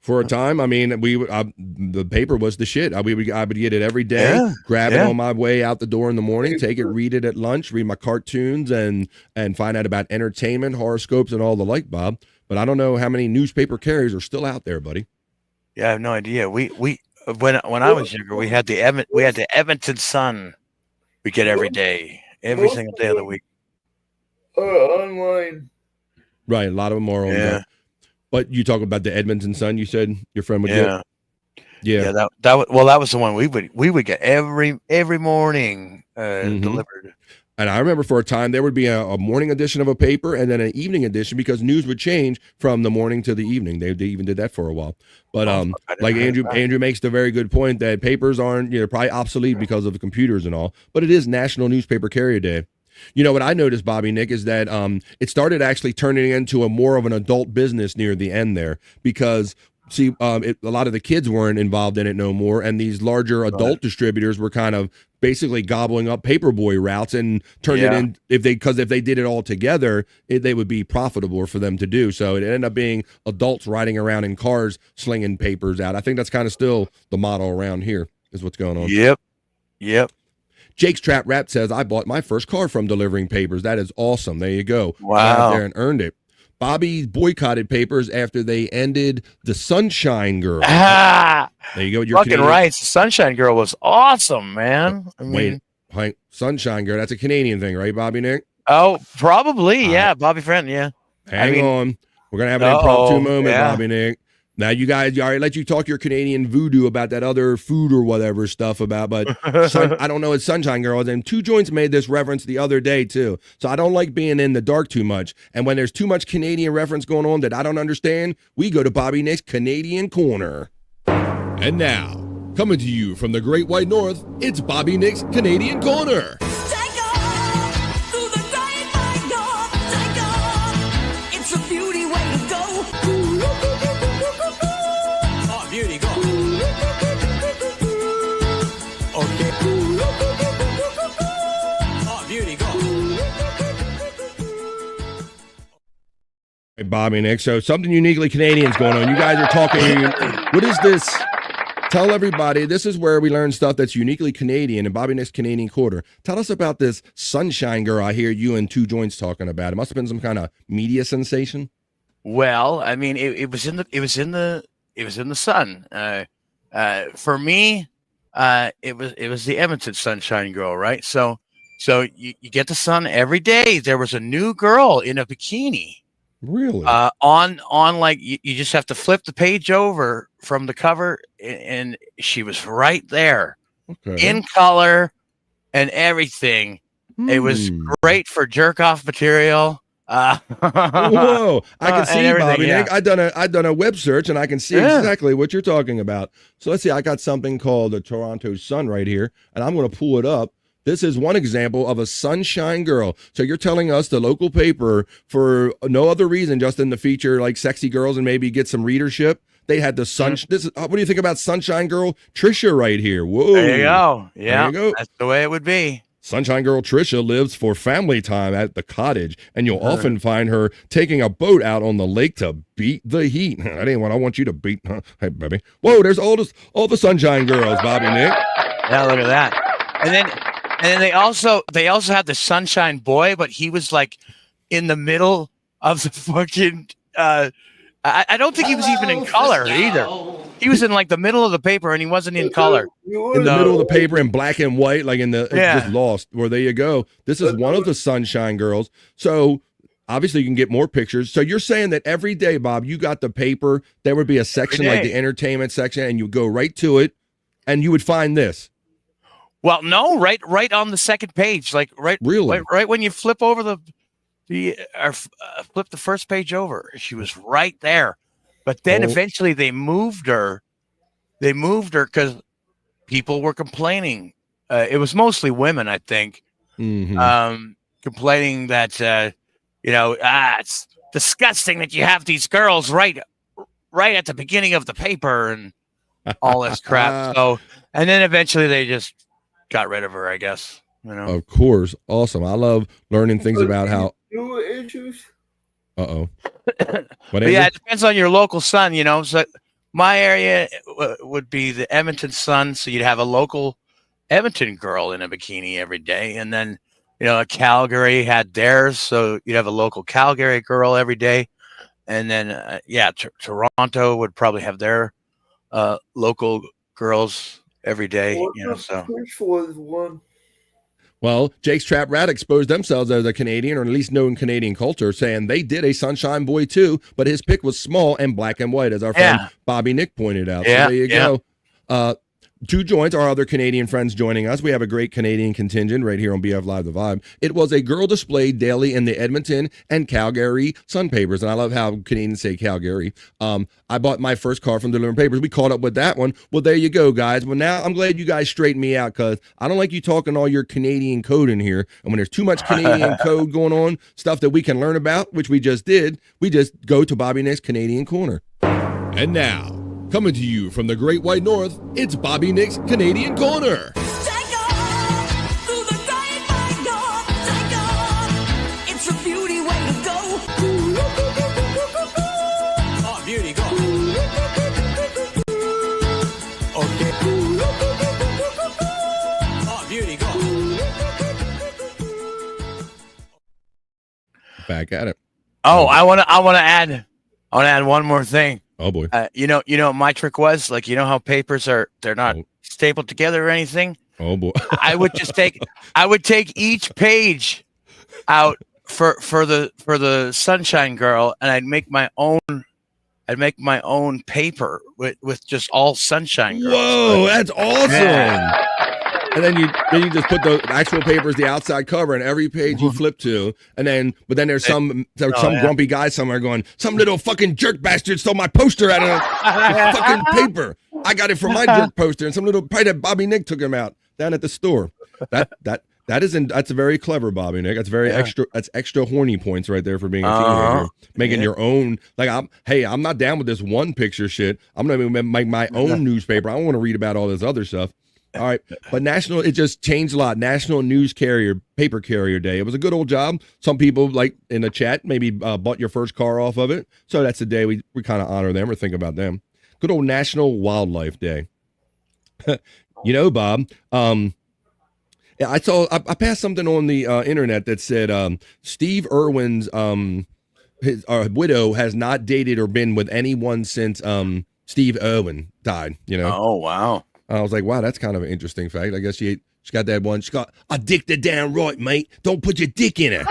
For a time, I mean, the paper was the shit. I would get it every day, grab it on my way out the door in the morning, take it, read it at lunch, read my cartoons, and find out about entertainment, horoscopes, and all the like, Bob. But I don't know how many newspaper carriers are still out there, buddy. Yeah, I have no idea. When I was younger, we had the Edmonton Sun. We get every day, every single day of the week. Online. Right, a lot of them are online. But you talk about the Edmonton Sun. You said your friend would get. Yeah. That was the one we would get every morning delivered. And I remember for a time there would be a morning edition of a paper and then an evening edition because news would change from the morning to the evening. They even did that for a while. But like Andrew makes the very good point that papers aren't probably obsolete because of the computers and all. But it is National Newspaper Carrier Day. You know what I noticed, Bobby Nick, is that it started actually turning into a more of an adult business near the end there because, see, a lot of the kids weren't involved in it no more, and these larger adult distributors were kind of basically gobbling up paperboy routes and turned it in if they did it all together, they would be profitable for them to do. So it ended up being adults riding around in cars slinging papers out. I think that's kind of still the model around here is what's going on. Yep. Jake's Trap Rap says, I bought my first car from delivering papers. That is awesome. There you go. Wow. Got out there and earned it. Bobby boycotted papers after they ended the Sunshine Girl. There you go. You're fucking right. The Sunshine Girl was awesome, man. I mean, wait, Sunshine Girl. That's a Canadian thing, right, Bobby Nick? Oh, probably. Yeah. Bobby Friend. Yeah. Hang on. We're going to have an impromptu moment, Bobby Nick. Now, you guys, all right, let you talk your Canadian voodoo about that other food or whatever stuff about, but I don't know, it's Sunshine Girl. And Two Joints made this reference the other day, too. So I don't like being in the dark too much. And when there's too much Canadian reference going on that I don't understand, we go to Bobby Nick's Canadian Corner. And now, coming to you from the Great White North, it's Bobby Nick's Canadian Corner. It's a beauty way to go. Oh, beauty, go. Okay. Oh, beauty, go. Hey, Bobby Nick. So something uniquely Canadian's going on. You guys are talking. What is this? Tell everybody, this is where we learn stuff that's uniquely Canadian in Bobby Nick's Canadian Quarter. Tell us about this Sunshine Girl I hear you and Two Joints talking about. It must have been some kind of media sensation. Well, I mean, it was in the Sun. For me, it was the Edmonton Sunshine Girl, right? So you get the Sun every day. There was a new girl in a bikini. Really? On like you just have to flip the page over from the cover, and she was right there, in color and everything. It was great for jerk off material. Whoa! I can see, Bobby Nick. I done a web search and I can see exactly what you're talking about. So let's see. I got something called the Toronto Sun right here, and I'm going to pull it up. This is one example of a Sunshine Girl. So you're telling us the local paper, for no other reason, just in the feature like sexy girls and maybe get some readership, They had the sun. This is what do you think about Sunshine Girl Trisha right here? Whoa, There you go. Yeah, there you go. that's the way it would be. Sunshine Girl Trisha lives for family time at the cottage, and you'll often find her taking a boat out on the lake to beat the heat. That ain't what I want you to beat, huh? Hey, baby. Whoa, there's all the Sunshine Girls, Bobby Nick. Yeah, look at that. And then they also had the Sunshine Boy, but he was like in the middle of the fucking. I don't think he was even in color either. He was in like the middle of the paper, and he wasn't in color. In the middle of the paper in black and white, like in the just lost. Well, there you go. This is one of the Sunshine Girls. So obviously you can get more pictures. So you're saying that every day, Bob, you got the paper. There would be a section like the entertainment section, and you go right to it, and you would find this. Well, no, right on the second page, like right when you flip over flip the first page over, she was right there. But then eventually they moved her. They moved her because people were complaining. It was mostly women, I think, complaining that it's disgusting that you have these girls right at the beginning of the paper and all this crap. So, and then eventually they just got rid of her, I guess. Of course, awesome. I love learning things about how. Issues. What? Yeah, it depends on your local Sun. So my area would be the Edmonton Sun, so you'd have a local Edmonton girl in a bikini every day, and then Calgary had theirs, so you'd have a local Calgary girl every day, and then Toronto would probably have their local girls every day. Which was one? Well, Jake's Trap Rat exposed themselves as a Canadian, or at least known Canadian culture, saying they did a Sunshine Boy too, but his pick was small and black and white, as our friend Bobby Nick pointed out. Yeah, so there you go. Two joints, our other Canadian friends joining us. We have a great Canadian contingent right here on BF Live The Vibe. It was a girl displayed daily in the Edmonton and Calgary Sun papers, and I love how Canadians say Calgary. I bought my first car from the Delivering Papers. We caught up with that one. Well, there you go, guys. Well, now I'm glad you guys straightened me out, because I don't like you talking all your Canadian code in here. And when there's too much Canadian code going on, stuff that we can learn about, which we just did, we just go to Bobby Nick's Canadian Corner. And now, coming to you from the Great White North, it's Bobby Nick's Canadian Corner. It's a beauty way to go. Oh, beauty, go. Okay. Oh, beauty, go. Back at it. Oh, I want to add one more thing. Oh boy. You know what my trick was? Like, how papers they're not stapled together or anything. Oh boy. I would take each page out for the Sunshine Girl, and I'd make my own paper with just all Sunshine Girls. Whoa, that's awesome. Yeah. And then you just put the actual papers, the outside cover, and every page you flip to, but then there's some grumpy guy somewhere going, some little fucking jerk bastard stole my poster out of the fucking paper. I got it from my jerk poster, and some little probably that Bobby Nick took him out down at the store. That's very clever, Bobby Nick. That's very extra. That's extra horny points right there for being a teenager, making your own. Like I'm not down with this one picture shit. I'm gonna make my own newspaper. I don't want to read about all this other stuff. All right, but it just changed a lot. National News Carrier, Paper Carrier Day. It was a good old job. Some people, like in the chat, maybe bought your first car off of it. So that's the day we kind of honor them or think about them. Good old National Wildlife Day. Bob, I passed something on the internet that said Steve Irwin's his widow has not dated or been with anyone since Steve Irwin died. Oh wow. I was like, wow, that's kind of an interesting fact. I guess she got that one. She got addicted down right, mate. Don't put your dick in her.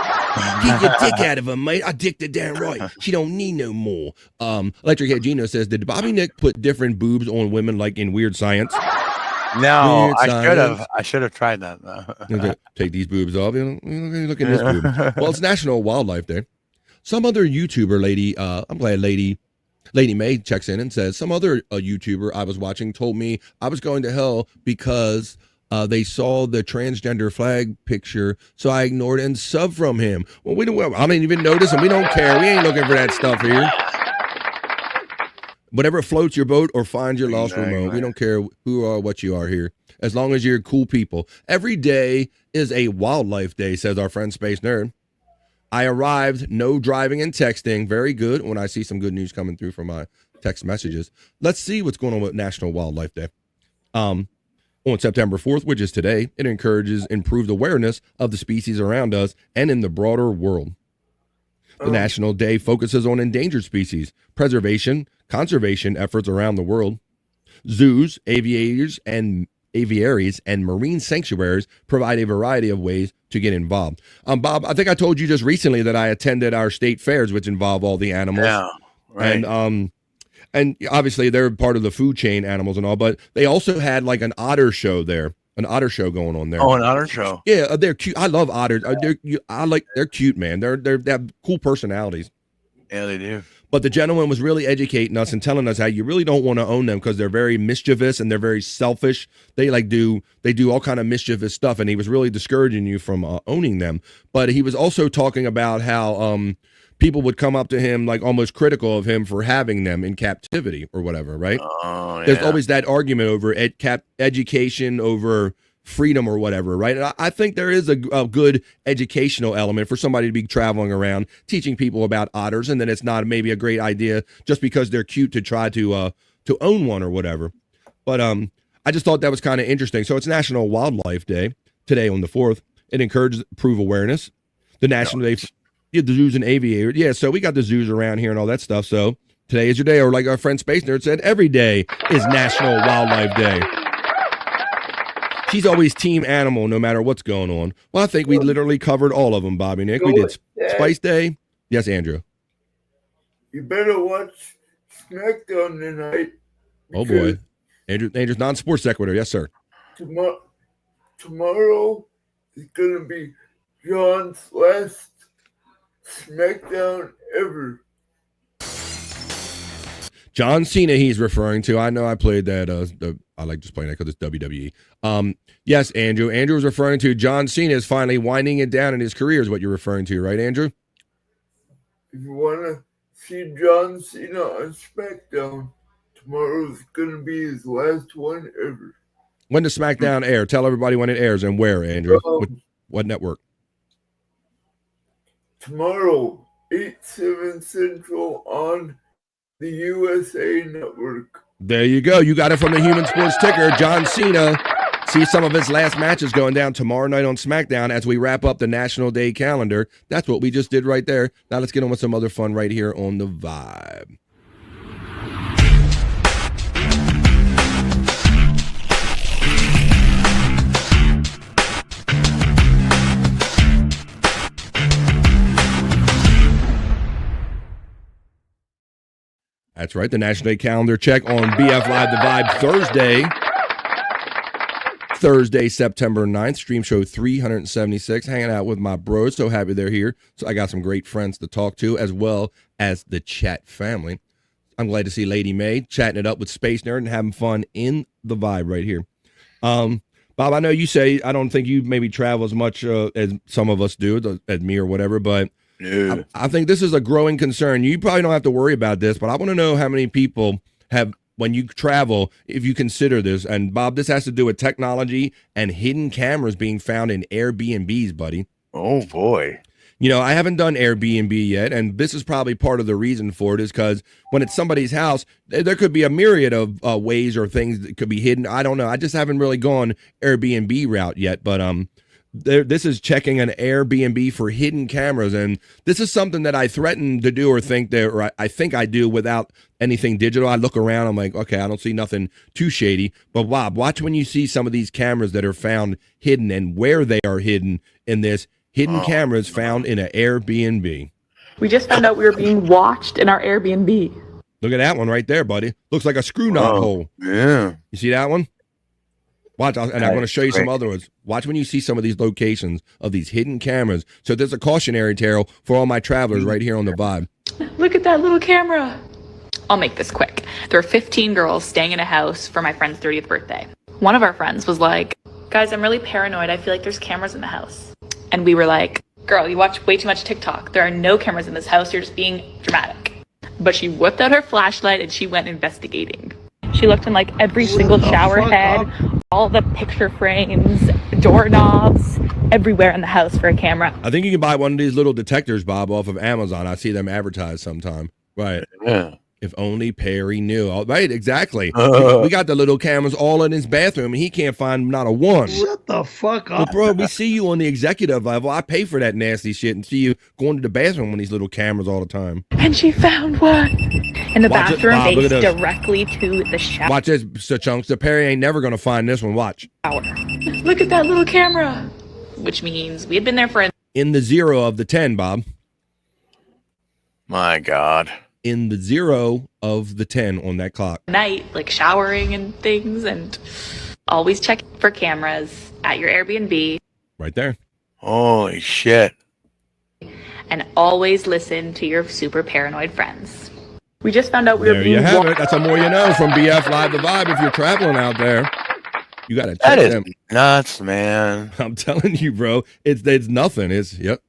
Get your dick out of her, mate. Addicted down right. She don't need no more. Electric Head Gino says, did Bobby Nick put different boobs on women like in Weird Science? No, I should have tried that. Take these boobs off. Look at this boob. Well, it's National Wildlife Day. Some other YouTuber lady, I'm glad Lady May checks in and says, some other YouTuber I was watching told me I was going to hell because they saw the transgender flag picture, so I ignored and subbed from him. Well, I didn't even notice, and we don't care. We ain't looking for that stuff here. Whatever floats your boat or finds your lost remote. We don't care who or what you are here, as long as you're cool people. Every day is a wildlife day, says our friend Space Nerd. I arrived, no driving and texting. Very good. When I see some good news coming through from my text messages. Let's see what's going on with National Wildlife Day. On September 4th, which is today, it encourages improved awareness of the species around us and in the broader world. The National Day focuses on endangered species, preservation, conservation efforts around the world. Zoos, aviaries, and marine sanctuaries provide a variety of ways to get involved. Bob, I think I told you just recently that I attended our state fairs, which involve all the animals. Yeah, right. And obviously they're part of the food chain, animals and all, but they also had like an otter show there. An otter show going on there. Oh, an otter show. Yeah, they're cute. I love otters. They're cute, man. They have cool personalities. Yeah, they do. But the gentleman was really educating us and telling us how you really don't want to own them because they're very mischievous and they're very selfish. They do all kind of mischievous stuff, and he was really discouraging you from owning them. But he was also talking about how people would come up to him like almost critical of him for having them in captivity or whatever, right? Oh, yeah. There's always that argument over education over freedom or whatever, right? And I think there is a good educational element for somebody to be traveling around teaching people about otters, and then it's not maybe a great idea just because they're cute to try to own one or whatever. But I just thought that was kind of interesting. So it's National Wildlife Day today on the 4th. It encourages improve awareness. The National Day. Yeah, the zoos and aviators. Yeah, so we got the zoos around here and all that stuff. So today is your day, or like our friend Space Nerd said, every day is National Wildlife Day. She's always team animal no matter what's going on. Well, I think we literally covered all of them, Bobby Nick. We did Spice Day. Yes, Andrew. You better watch SmackDown tonight. Oh, boy. Andrew's non-sports secretary. Yes, sir. Tomorrow is going to be John's last SmackDown ever. John Cena he's referring to. I know I played that. I like just playing that because it's WWE. Yes, Andrew. Andrew was referring to John Cena is finally winding it down in his career is what you're referring to, right, Andrew? If you want to see John Cena on SmackDown, tomorrow's going to be his last one ever. When does SmackDown air? Tell everybody when it airs and where, Andrew. What network? Tomorrow, 8/7 Central on the USA Network. There you go. You got it from the Human Sports Ticker. John Cena. See some of his last matches going down tomorrow night on SmackDown as we wrap up the National Day calendar. That's what we just did right there. Now let's get on with some other fun right here on The Vibe. That's right, the National Day calendar check on BF Live The Vibe Thursday, September 9th, stream show 376, hanging out with my bros. So happy they're here. So I got some great friends to talk to, as well as the chat family. I'm glad to see Lady May chatting it up with Space Nerd and having fun in the vibe right here. Bob, I know you say, I don't think you maybe travel as much as some of us do, as me or whatever, but I think this is a growing concern. You probably don't have to worry about this, but I want to know how many people have, when you travel, if you consider this. And Bob, this has to do with technology and hidden cameras being found in Airbnbs, buddy. Oh, boy. You know, I haven't done Airbnb yet, and this is probably part of the reason for it is because when it's somebody's house, there could be a myriad of ways or things that could be hidden. I don't know. I just haven't really gone Airbnb route yet, but this is checking an Airbnb for hidden cameras, and this is something that I threaten to do or I think I do without anything digital. I look around, I'm like, okay, I don't see nothing too shady. But Bob, watch when you see some of these cameras that are found hidden and where they are hidden in this. Hidden cameras found in an Airbnb. We just found out we were being watched in our Airbnb. Look at that one right there, buddy. Looks like a screw knot hole. Yeah. You see that one? Watch, and I'm going to show you some other ones. Watch when you see some of these locations of these hidden cameras. So there's a cautionary tale for all my travelers right here on The Vibe. Look at that little camera. I'll make this quick. There were 15 girls staying in a house for my friend's 30th birthday. One of our friends was like, guys, I'm really paranoid. I feel like there's cameras in the house. And we were like, girl, you watch way too much TikTok. There are no cameras in this house. You're just being dramatic. But she whipped out her flashlight and she went investigating. She looked in like every single shower head, all the picture frames, doorknobs, everywhere in the house for a camera. I think you can buy one of these little detectors, Bob, off of Amazon. I see them advertised sometime. Right. Yeah. If only Perry knew. Oh, right, exactly. We got the little cameras all in his bathroom, and he can't find not a one. Shut the fuck Well, up. bro, we see you on the executive level. I pay for that nasty shit and see you going to the bathroom on these little cameras all the time. And she found one in the Watch it, bathroom, Bob, look at faced this. directly to the shower. Watch this, Sir Chunks. The Perry ain't never going to find this one. Watch. Look at that little camera. Which means we had been there for a In the 0 of the 10, Bob. My God. In the 0 of the 10 on that clock. night, like showering and things, and always check for cameras at your Airbnb. Right there. Holy shit. And always listen to your super paranoid friends. We just found out we were There being you have watched. it. That's a more you know from BF Live the Vibe. If you're traveling out there, you got to That check is them. nuts, man. I'm telling you, bro. It's nothing. It's, yep.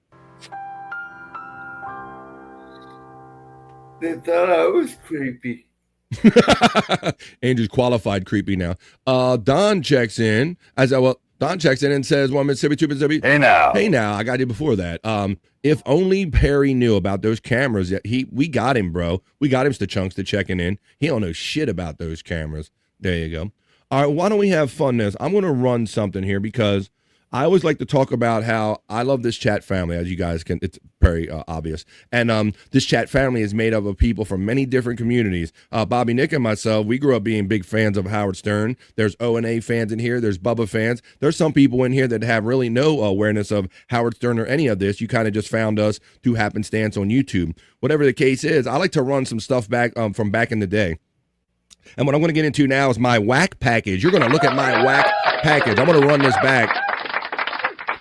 They thought I was creepy. Andrew's qualified creepy now. Don checks in Don checks in and says, "Well, Mississippi, 2 Mississippi. Hey now, I got you before that. If only Perry knew about those cameras. We got him, bro. We got him to Chunks to checking in. He don't know shit about those cameras. There you go. All right, why don't we have fun this? I'm going to run something here because I always like to talk about how I love this chat family, as you guys can, it's very obvious. And this chat family is made up of people from many different communities. Bobby, Nick, and myself, we grew up being big fans of Howard Stern. There's O&A fans in here. There's Bubba fans. There's some people in here that have really no awareness of Howard Stern or any of this. You kind of just found us through happenstance on YouTube. Whatever the case is, I like to run some stuff back from back in the day. And what I'm going to get into now is my whack package. You're going to look at my whack package. I'm going to run this back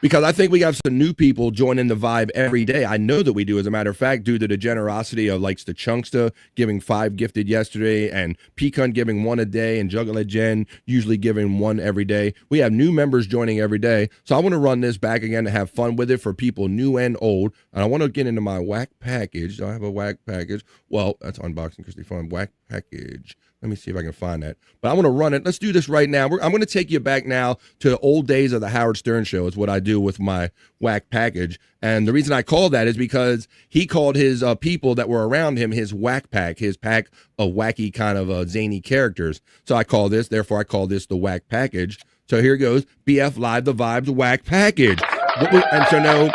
because I think we have some new people joining the vibe every day. I know that we do, as a matter of fact, due to the generosity of like the Chunksta giving 5 gifted yesterday and Pecan giving 1 a day and Juggler Jen usually giving 1 every day. We have new members joining every day. So I want to run this back again to have fun with it for people new and old. And I want to get into my whack package. Do I have a whack package? Well, that's Unboxing Christy Fun. Whack package. Let me see if I can find that. But I want to run it. Let's do this right now. I'm going to take you back now to the old days of the Howard Stern Show is what I do with my whack package. And the reason I call that is because he called his people that were around him his whack pack, his pack of wacky kind of zany characters. So I call this, therefore I call this the whack package. So here goes, BF Live the Vibes whack package. And so now,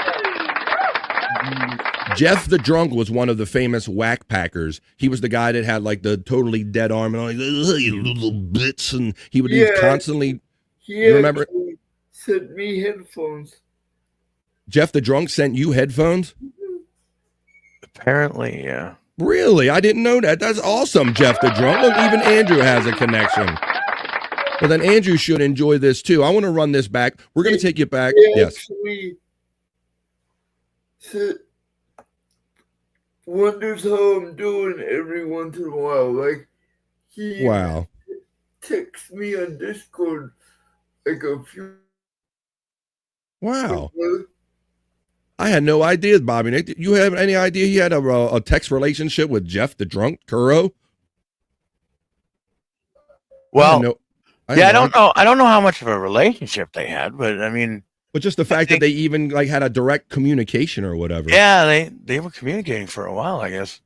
Jeff the Drunk was one of the famous whack packers. He was the guy that had like the totally dead arm and all like, you little bits, and he would constantly. You remember? Sent me headphones. Jeff the Drunk sent you headphones? Apparently, yeah. Really? I didn't know that. That's awesome, Jeff the Drunk. Look, even Andrew has a connection. Well, then Andrew should enjoy this too. I want to run this back. We're going to take you back. Yes. Wonders how I'm doing every once in a while. Like he texts me on Discord like a few. Wow. I had no idea, Bobby Nick. You have any idea he had a text relationship with Jeff the Drunk Kuro? Well, I don't know. I don't know how much of a relationship they had, but I mean. But just the fact that they even like had a direct communication or whatever. Yeah, they were communicating for a while, I guess.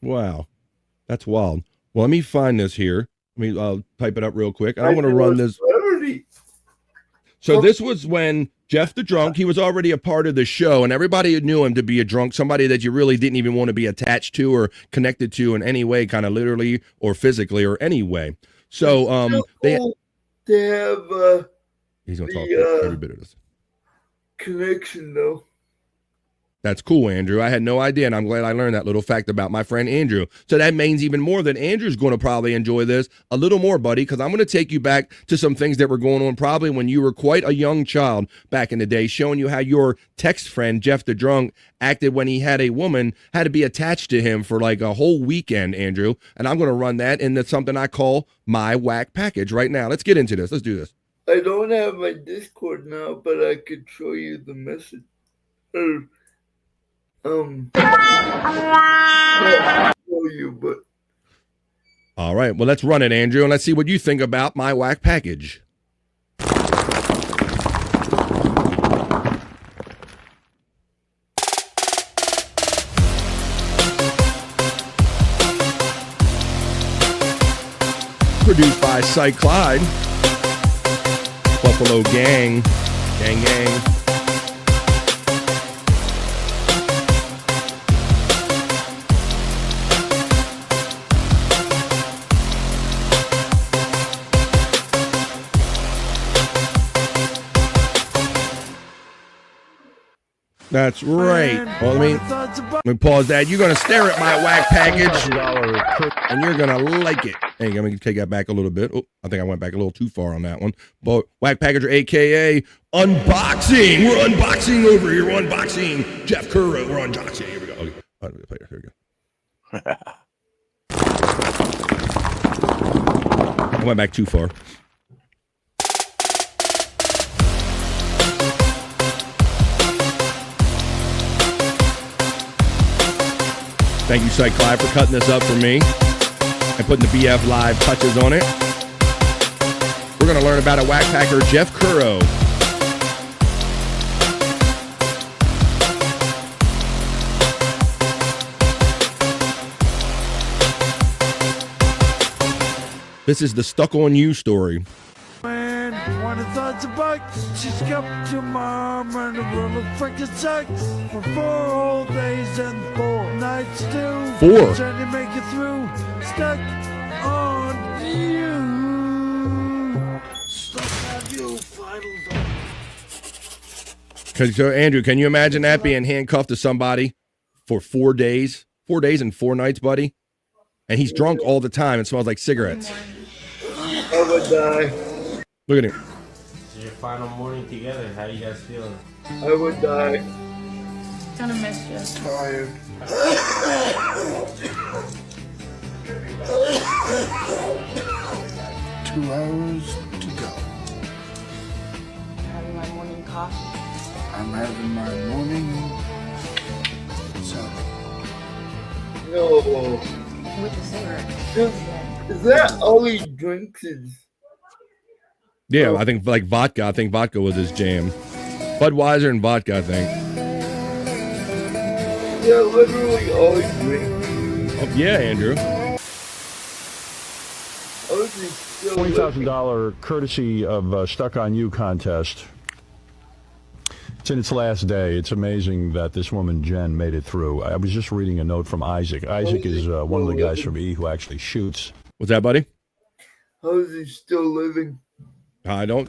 Wow, that's wild. Well, let me find this here. Let me type it up real quick. And I want to run this. So this was when Jeff the Drunk, he was already a part of the show, and everybody knew him to be a drunk, somebody that you really didn't even want to be attached to or connected to in any way, kind of literally or physically or any way. So they have he's gonna talk every bit of this. Connection though. That's cool, Andrew. I had no idea, and I'm glad I learned that little fact about my friend Andrew. So that means even more that Andrew's going to probably enjoy this a little more, buddy, because I'm going to take you back to some things that were going on probably when you were quite a young child back in the day, showing you how your text friend, Jeff the Drunk, acted when he had a woman, had to be attached to him for like a whole weekend, Andrew. And I'm going to run that into something I call my whack package right now. Let's get into this. Let's do this. I don't have my Discord now, but I could show you the message. Show you, but All right. Well, let's run it, Andrew, and let's see what you think about my whack package. Produced by Psych Clyde, Buffalo Gang, gang. That's right. Well, let me pause that. You're gonna stare at my whack package, and you're gonna like it. Hey, let me take that back a little bit. Oh, I think I went back a little too far on that one. But whack packager, aka unboxing. We're unboxing over here. We're unboxing Jeff Curro. We're unboxing. Here we go. Okay. Here we go. I went back too far. Thank you, Psych Clyde, for cutting this up for me and putting the BF Live touches on it. We're going to learn about a whack packer, Jeff Curro. This is the Stuck on You story. When I thought the bucks, she's come to mom and a roll of freaking sex for 4 whole days and 4 nights too. 4. Trying to make it through, stuck on you. Stuck on you, final. So, Andrew, can you imagine that being handcuffed to somebody for 4 days? 4 days and 4 nights, buddy? And he's drunk all the time and smells like cigarettes. I would die. Look at him. This is your final morning together. How you guys feeling? I would die. Gonna miss you. Tired. 2 hours to go. Having my morning coffee. I'm having my morning salad. No. With the cigarette. Is that all he drinks? Yeah, I think like vodka. I think vodka was his jam. Budweiser and vodka, I think. Yeah, literally all he drinks. Oh, yeah, Andrew. $20,000 courtesy of Stuck on You contest. It's in its last day. It's amazing that this woman, Jen, made it through. I was just reading a note from Isaac. Isaac is one of the guys from E who actually shoots. What's that, buddy? How is he still living? I know.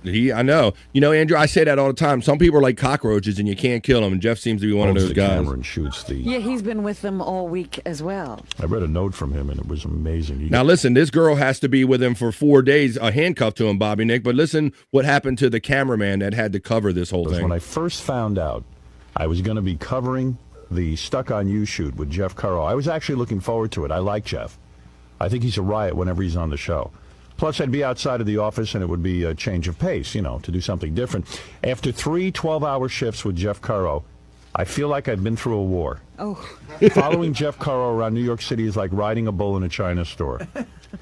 You know, Andrew, I say that all the time. Some people are like cockroaches and you can't kill them. And Jeff seems to be one of those guys. Camera and shoots the... Yeah, he's been with them all week as well. I read a note from him and it was amazing. Now, listen, this girl has to be with him for 4 days, handcuffed to him, Bobby Nick. But listen what happened to the cameraman that had to cover this whole thing. When I first found out I was going to be covering the Stuck on You shoot with Jeff Curro, I was actually looking forward to it. I like Jeff. I think he's a riot whenever he's on the show. Plus, I'd be outside of the office, and it would be a change of pace, you know, to do something different. After 3 12-hour shifts with Jeff Curro, I feel like I've been through a war. Oh. Following Jeff Curro around New York City is like riding a bull in a China store.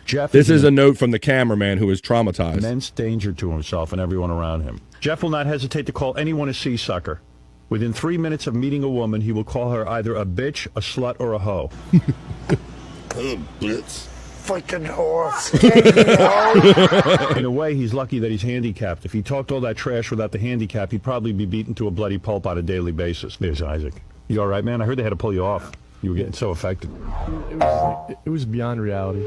Jeff This is a note from the cameraman who is traumatized. Immense danger to himself and everyone around him. Jeff will not hesitate to call anyone a sea sucker. Within 3 minutes of meeting a woman, he will call her either a bitch, a slut, or a hoe. Blitz. Fucking horse. In a way, he's lucky that he's handicapped. If he talked all that trash without the handicap, he'd probably be beaten to a bloody pulp on a daily basis. There's Isaac. You all right, man? I heard they had to pull you off. You were getting so affected. It was beyond reality.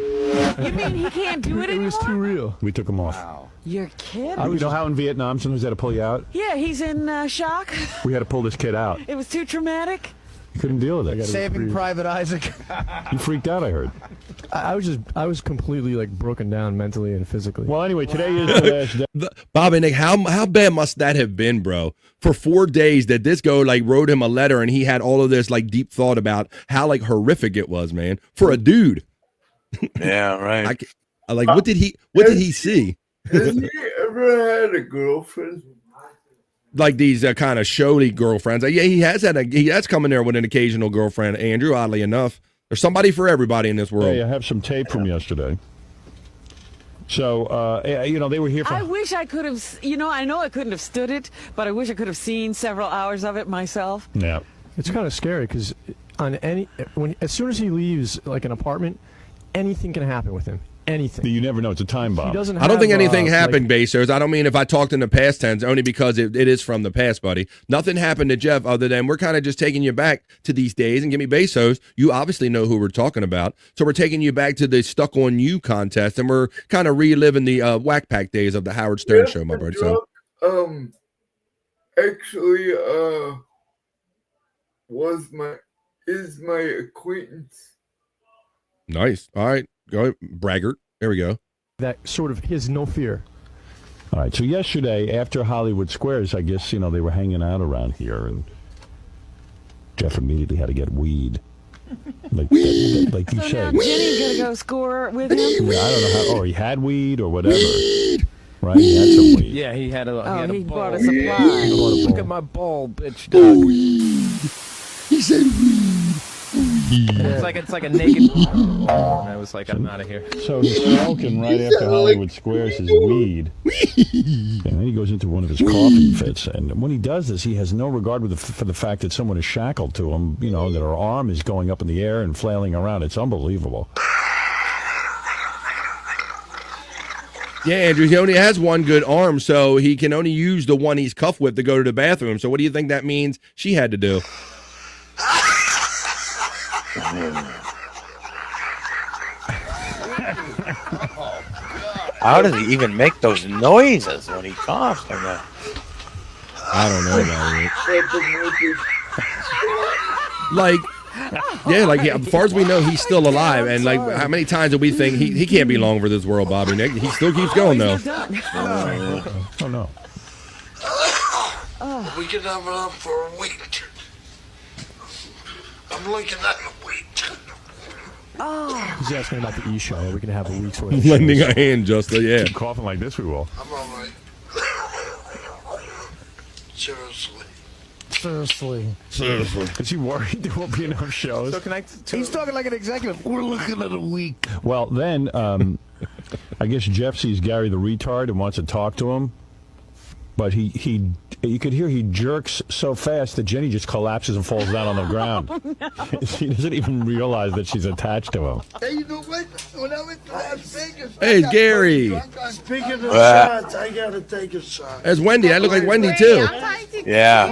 You mean he can't do it anymore? It was too real. We took him off. You're kidding? You know how in Vietnam sometimes they had to pull you out? Yeah, he's in shock. We had to pull this kid out. It was too traumatic. You couldn't deal with it. Saving Private Isaac. You freaked out, I heard. I was completely like broken down mentally and physically. Well, anyway, today is the last day. Bobby Nick, how bad must that have been, bro? For 4 days that this guy like wrote him a letter and he had all of this like deep thought about how like horrific it was, man, for a dude. Yeah, right. What did he see? Has he ever had a girlfriend? Like these kind of showy girlfriends. Yeah, he has come in there with an occasional girlfriend, Andrew, oddly enough. There's somebody for everybody in this world. Hey, I have some tape from yesterday. So, they were here for... I wish I could have, I know I couldn't have stood it, but I wish I could have seen several hours of it myself. Yeah. It's kind of scary because as soon as he leaves like an apartment, anything can happen with him. Anything. You never know. It's a time bomb. He doesn't I don't think anything have, happened, Bezos. I don't mean if I talked in the past tense, only because it is from the past, buddy. Nothing happened to Jeff other than we're kind of just taking you back to these days. And give me Bezos. You obviously know who we're talking about. So we're taking you back to the Stuck on You contest, and we're kind of reliving the Whack Pack days of the Howard Stern show, my buddy. So, actually, is my acquaintance. Nice. All right. Go braggart. There we go. That sort of his no fear. All right. So yesterday, after Hollywood Squares, I guess, they were hanging out around here, and Jeff immediately had to get weed. Like he So now said. Jenny's going to go score with him? Yeah, I don't know how, or he had weed or whatever. Right? He had some weed. Yeah, he had he brought a supply. Look at my ball, bitch dog. He said weed. It's like a naked. And I was like, I'm out of here. So he's smoking right after Hollywood Squares his weed. And then he goes into one of his coughing fits. And when he does this, he has no regard for the fact that someone is shackled to him, that her arm is going up in the air and flailing around. It's unbelievable. Yeah, Andrew, he only has one good arm, so he can only use the one he's cuffed with to go to the bathroom. So what do you think that means she had to do? How does he even make those noises when he coughs like that? I don't know about it. As far as we know, he's still alive. And how many times do we think he can't be long for this world, Bobby Nick? He still keeps going though. Oh no. We can have it up for a week. I'm looking at a week. He's asking about the E-show. We can have a week's worth of Lending shows. a hand, Justin. Yeah. Keep coughing like this, we will. I'm all right. Seriously. Is he worried there won't be enough shows? So he's talking like an executive. We're looking at a week. Well, then, I guess Jeff sees Gary the retard and wants to talk to him. But you could hear he jerks so fast that Jenny just collapses and falls down on the ground. She doesn't even realize that she's attached to him. Hey, you know what? When I went to Las Vegas, Hey, it's Gary. Speaking of shots, I gotta take a shot. There's Wendy. I look like Wendy too. Yeah.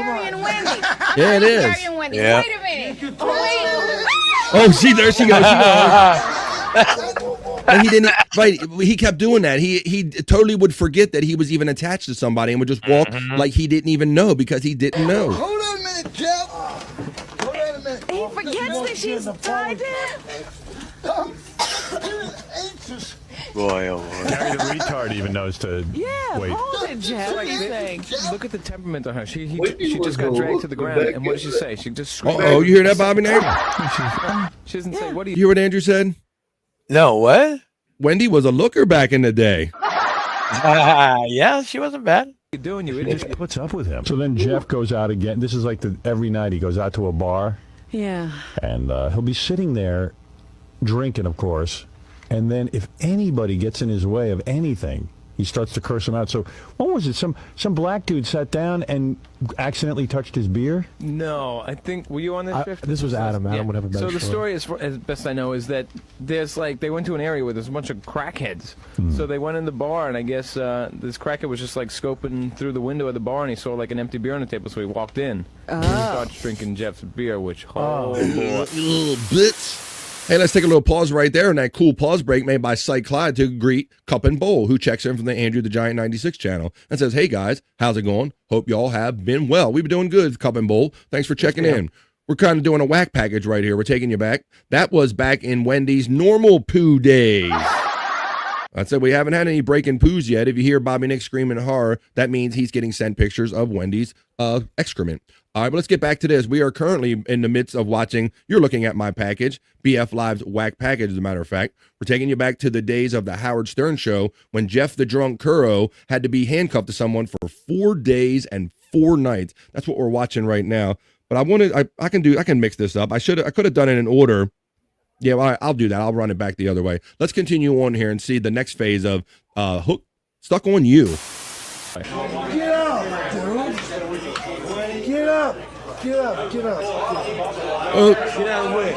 Yeah, it is. Yeah. Wait a minute. Oh, see, there she goes. And he didn't. Right, he kept doing that. He totally would forget that he was even attached to somebody and would just walk like he didn't even know because he didn't know. Hold on a minute, Jeff. Hold on a minute. He forgets that she's tied there. Boy, oh boy. Gary the retard even knows to wait. Hold it, Jeff. What do you think? Look at the temperament on her. She just got dragged to the ground. And what did she say? She just screamed. Oh, you hear that, Bobby Nick? She doesn't say, what do You hear what Andrew said? No, what? Wendy was a looker back in the day. Yeah, she wasn't bad. What are you doing? You It idiot. just puts up with him. So then Jeff goes out again. This is like every night he goes out to a bar. Yeah. And he'll be sitting there drinking, of course. And then if anybody gets in his way of anything, he starts to curse them out. So what was it? Some black dude sat down and accidentally touched his beer? No, I think, were you on this, Jeff? This was Adam. Adam would have a better So the story. story, as best I know, is that there's they went to an area where there's a bunch of crackheads. So they went in the bar, and I guess this crackhead was just scoping through the window of the bar, and he saw an empty beer on the table, so he walked in. And he starts drinking Jeff's beer, which, boy. Little bits. Hey, let's take a little pause right there on that cool pause break made by Psych Clyde to greet Cup and Bowl, who checks in from the Andrew the Giant 96 channel and says, hey guys, how's it going? Hope y'all have been well. We've been doing good, Cup and Bowl. Thanks for checking in. We're kind of doing a whack package right here. We're taking you back. That was back in Wendy's normal poo days. I said we haven't had any breaking poos yet. If you hear Bobby Nick screaming horror, that means he's getting sent pictures of Wendy's excrement. All right, but let's get back to this. We are currently in the midst of watching, you're looking at my package, BF Live's Whack Package, as a matter of fact. We're taking you back to the days of the Howard Stern show when Jeff the Drunk Kuro had to be handcuffed to someone for 4 days and 4 nights. That's what we're watching right now. But I can mix this up. I could have done it in order. Yeah, well, I'll do that. I'll run it back the other way. Let's continue on here and see the next phase of Hook Stuck on You. Get up, dude. Get up. Get up. Get up. Get out of the way.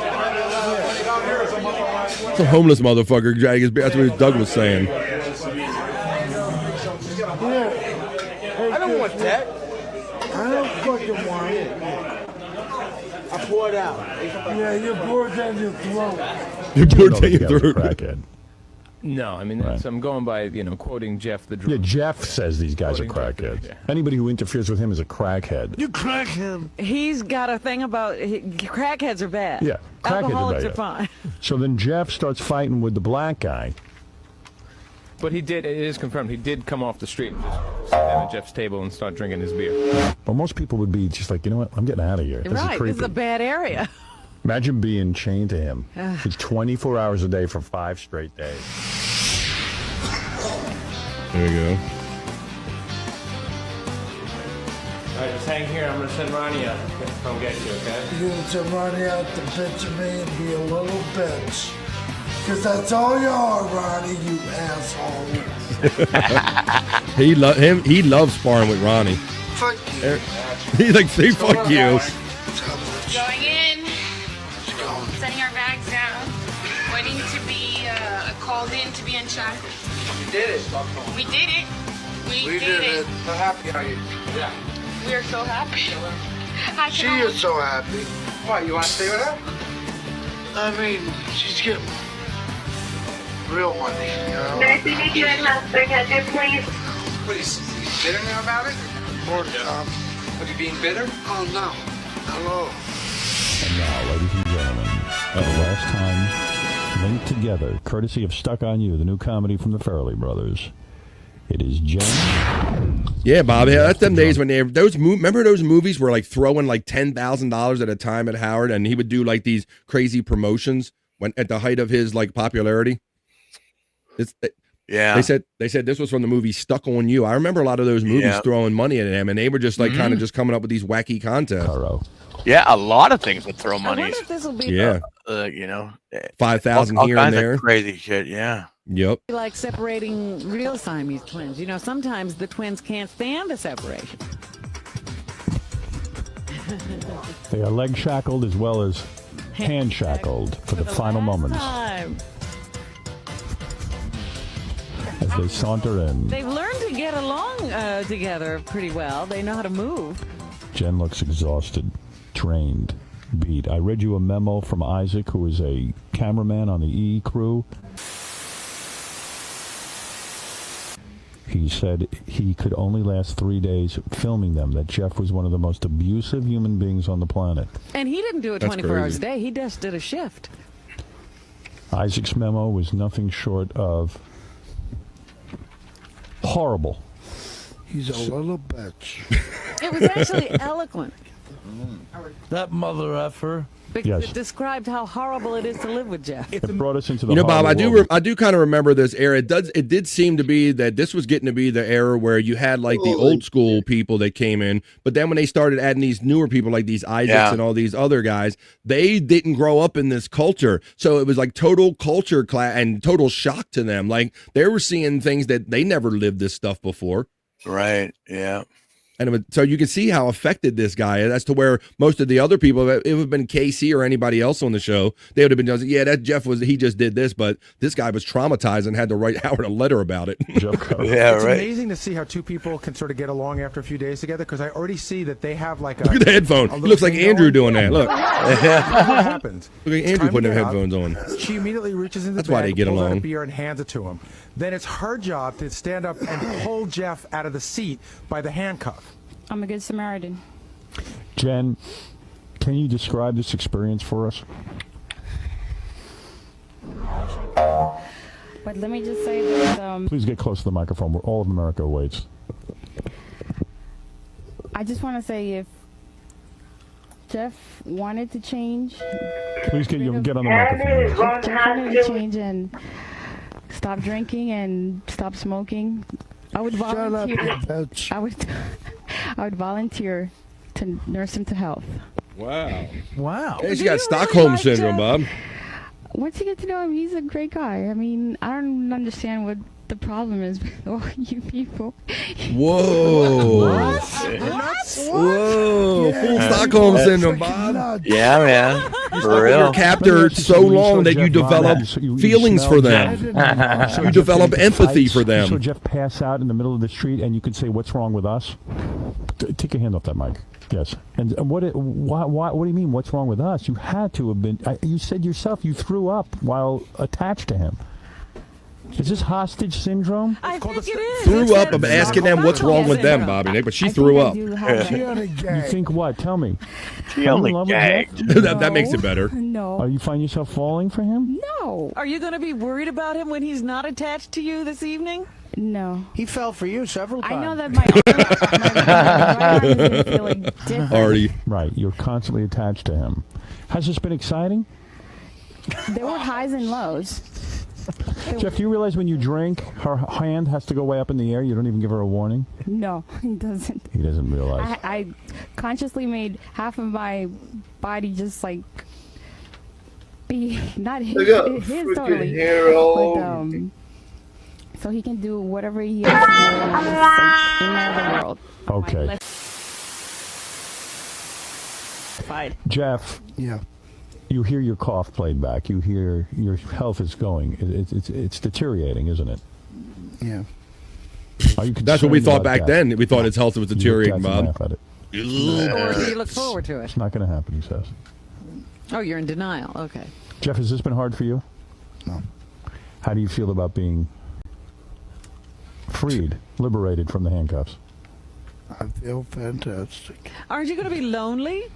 It's a homeless motherfucker dragging his beer. That's what Doug was saying. I don't want that. I don't fucking want it. I pour it out. Yeah, you pour it down your throat. You pour it down your Guy's a throat. crackhead. No, I mean, that's, I'm going by, quoting Jeff the drunk. Yeah, Jeff says these guys are crackheads. Anybody who interferes with him is a crackhead. You crackhead. He's got a thing about crackheads are bad. Yeah, crackheads Alcoholics are are bad. fine. So then Jeff starts fighting with the black guy. But it is confirmed, he did come off the street and just sit down at Jeff's table and start drinking his beer. But most people would be just like, you know what, I'm getting out of here. This is Right, creepy. this is a bad area. Imagine being chained to him. It's 24 hours a day for 5 straight days. There you go. All right, just hang here. I'm gonna send Ronnie up to come get you, okay? You're going to send Ronnie out to bitch at me and be a little bitch. Because that's all you are, Ronnie, you asshole. He loves sparring with Ronnie. Fuck you. He's like, say fuck you. Going in, setting our bags down, waiting to be called in to be unshackled. You did it. We did it. We did it. How happy are you? Yeah. We are so happy. She is so happy. What, you want to stay with her? I mean, she's getting real money, you know? Can I see you and Master Hedger, please? What, is he bitter now about it? More to come. Are you being bitter? Oh, no. Hello. And now, ladies and gentlemen, for the last time linked together, courtesy of Stuck on You, the new comedy from the Farrelly Brothers, it is Jen. Yeah, Bob. Yeah, that's them days when remember those movies were like throwing like $10,000 at a time at Howard, and he would do like these crazy promotions when at the height of his like popularity. Yeah. They said this was from the movie Stuck on You. I remember a lot of those movies throwing money at him, and they were just like kind of just coming up with these wacky contests. Yeah, a lot of things would throw money. I wonder if this will be 5,000 all here kinds and there. of crazy shit. Yeah. Yep. like separating real Siamese twins. Sometimes the twins can't stand the separation. They are leg shackled as well as hand shackled for the final moments Time. as they saunter in. They've learned to get along together pretty well. They know how to move. Jen looks exhausted, drained, beat. I read you a memo from Isaac, who is a cameraman on the E crew. He said he could only last 3 days filming them, that Jeff was one of the most abusive human beings on the planet. And he didn't do it That's 24 hours crazy. a day. He just did a shift. Isaac's memo was nothing short of horrible. He's a little bitch. It was actually eloquent. That mother effer. Because it described how horrible it is to live with Jeff. It brought us into the Bob, I horrible world. do kind of remember this era. It did seem to be that this was getting to be the era where you had like the old school people that came in, but then when they started adding these newer people like these Isaacs and all these other guys, they didn't grow up in this culture, so it was like total culture clash and total shock to them. Like they were seeing things that they never lived this stuff before. Right. Yeah. And so you can see how affected this guy is, as to where most of the other people, if it would have been Casey or anybody else on the show, they would have been, that Jeff he just did this, but this guy was traumatized and had to write Howard a letter about it. Yeah, it's amazing to see how two people can sort of get along after a few days together, because I already see that they have like a... Look at the headphone. He looks like Andrew doing that. Look. What happens? Look at Andrew putting them headphones on. She immediately reaches in the That's why bag, they get pulls out along. a beer and hands it to him. Then it's her job to stand up and pull Jeff out of the seat by the handcuff. I'm a good Samaritan. Jen, can you describe this experience for us? But let me just say that Please get close to the microphone where all of America waits. I just want to say if Jeff wanted to change, Please get on the microphone. if Jeff wanted to change and stop drinking and stop smoking, I would volunteer. I would volunteer to nurse him to health. Wow. Wow. Hey, she's got Stockholm syndrome, Bob. once you get to know him, he's a great guy. I mean, I don't understand what the problem is with all you people. Whoa. What? Whoa. Full Stockholm syndrome, Bob. Yeah, man. For real. You're captured so long that you develop feelings for them. You develop empathy for You them. saw Jeff pass out in the middle of the street, and you could say, "What's wrong with us?" Take your hand off that mic. Yes. And what do you mean? What's wrong with us? You had to have been. You said yourself you threw up while attached to him. Is this hostage syndrome? I think it is. Threw up of asking them what's wrong with them, Bobby Nick, but she threw up. You think what? Tell me. She only gagged. That makes it better. No. You find yourself falling for him? No. Are you going to be worried about him when he's not attached to you this evening? No. He fell for you several times. I know that my arm is going to feel like different. Already. Right. You're constantly attached to him. Has this been exciting? There were highs and lows. Jeff, do you realize when you drink, her hand has to go way up in the air? You don't even give her a warning? No, he doesn't. He doesn't realize. I consciously made half of my body just like be not his totally, hair all but so he can do whatever he has to do in the world. Okay. Fine. Jeff. Yeah. You hear your cough played back. You hear your health is going. It's deteriorating, isn't it? Yeah. Are you That's what we concerned thought about back that? then. We thought his health was deteriorating, You looked Bob. at it. Or do you look forward to it? It's not going to happen, he says. Oh, you're in denial. Okay. Jeff, has this been hard for you? No. How do you feel about being freed, liberated from the handcuffs? I feel fantastic. Aren't you going to be lonely?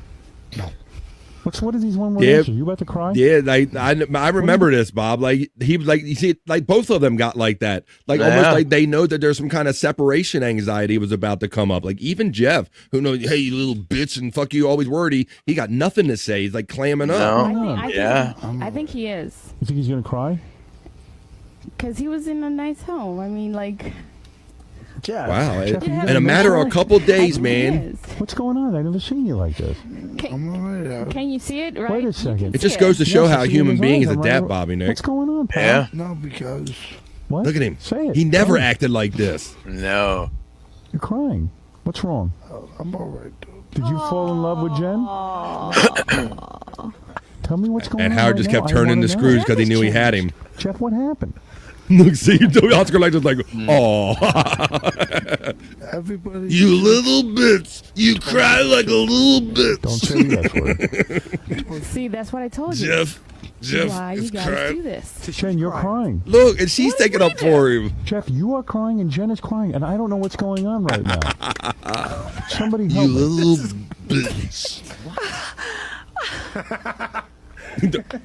What are these one-word Yeah. answers? You about to cry? Yeah, like I remember this, Bob. Like he was like, you see, like both of them got like that. Like Yeah. almost like they know that there's some kind of separation anxiety was about to come up. Like even Jeff, who knows, hey, you little bitch, and fuck you, always wordy. He got nothing to say. He's like clamming up. I think he is. You think he's going to cry? Because he was in a nice home. I mean, like. Jeff. Wow. Jeff, you In got a matter of a couple days, I think he man. is. What's going on? I've never seen you like this. Can you see it? Right. Wait a You second. can It just see goes to show Yes, I how see it in human his beings eyes. I'm adapt, right- Bobby Nick. What's going on, pal? Yeah. No, because What? Look at him. Say it. He never Tell me. acted like this. No. You're crying. What's wrong? I'm all right. Did you fall in love with Jen? Tell me what's going on. And Howard just right kept now. I turning wanna the know. screws because he knew he had him. Jeff, what happened? Look, see, Oscar like just like, oh. Everybody. You little bitch. You cry like a little bitch. Don't say the S word. See, that's what I told you. Jeff Why is you gotta crying. do this? Jen, you're crying. Look, and she's taking up for him. Jeff, you are crying and Jen is crying, and I don't know what's going on right now. Somebody You help me. little bitch.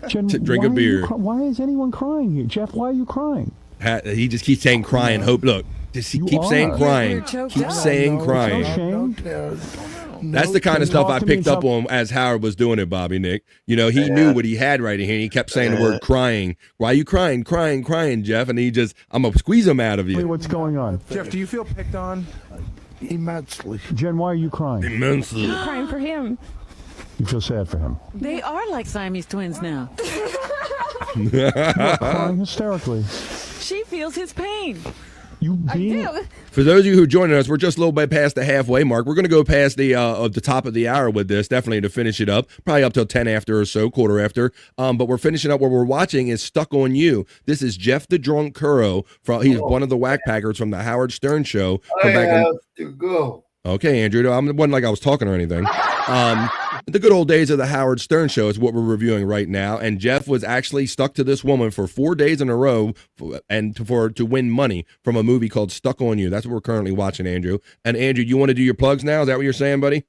Jen, Drink a why are you beer. why is anyone crying here? Jeff, why are you crying? He just keeps saying crying. Hope, look. Just he You keeps are. saying You're crying. choked Keep up. saying crying. Shame. That's the kind of stuff I Talk to me picked up some- on as Howard was doing it, Bobby Nick. You know, he knew what he had right in here. And he kept saying the word crying. Why are you crying, crying, Jeff? And he just, I'm going to squeeze him out of Wait, you. what's going on? Jeff, do you feel picked on? Immensely. Jen, why are you crying? Immensely. I'm crying for him. You feel sad for him. They are like Siamese twins now. You are crying hysterically. She feels his pain. You being For those of you who are joining us, we're just a little bit past the halfway mark. We're going to go past the top of the hour with this, definitely to finish it up, probably up till 10 after or so, quarter after. But we're finishing up. What we're watching is Stuck on You. This is Jeff the Drunk Curro. He's one of the whack packers from the Howard Stern Show. I have to go. Okay, Andrew. It wasn't like I was talking or anything. The good old days of the Howard Stern Show is what we're reviewing right now. And Jeff was actually stuck to this woman for 4 days in a row to win money from a movie called Stuck on You. That's what we're currently watching, Andrew. And Andrew, you want to do your plugs now? Is that what you're saying, buddy?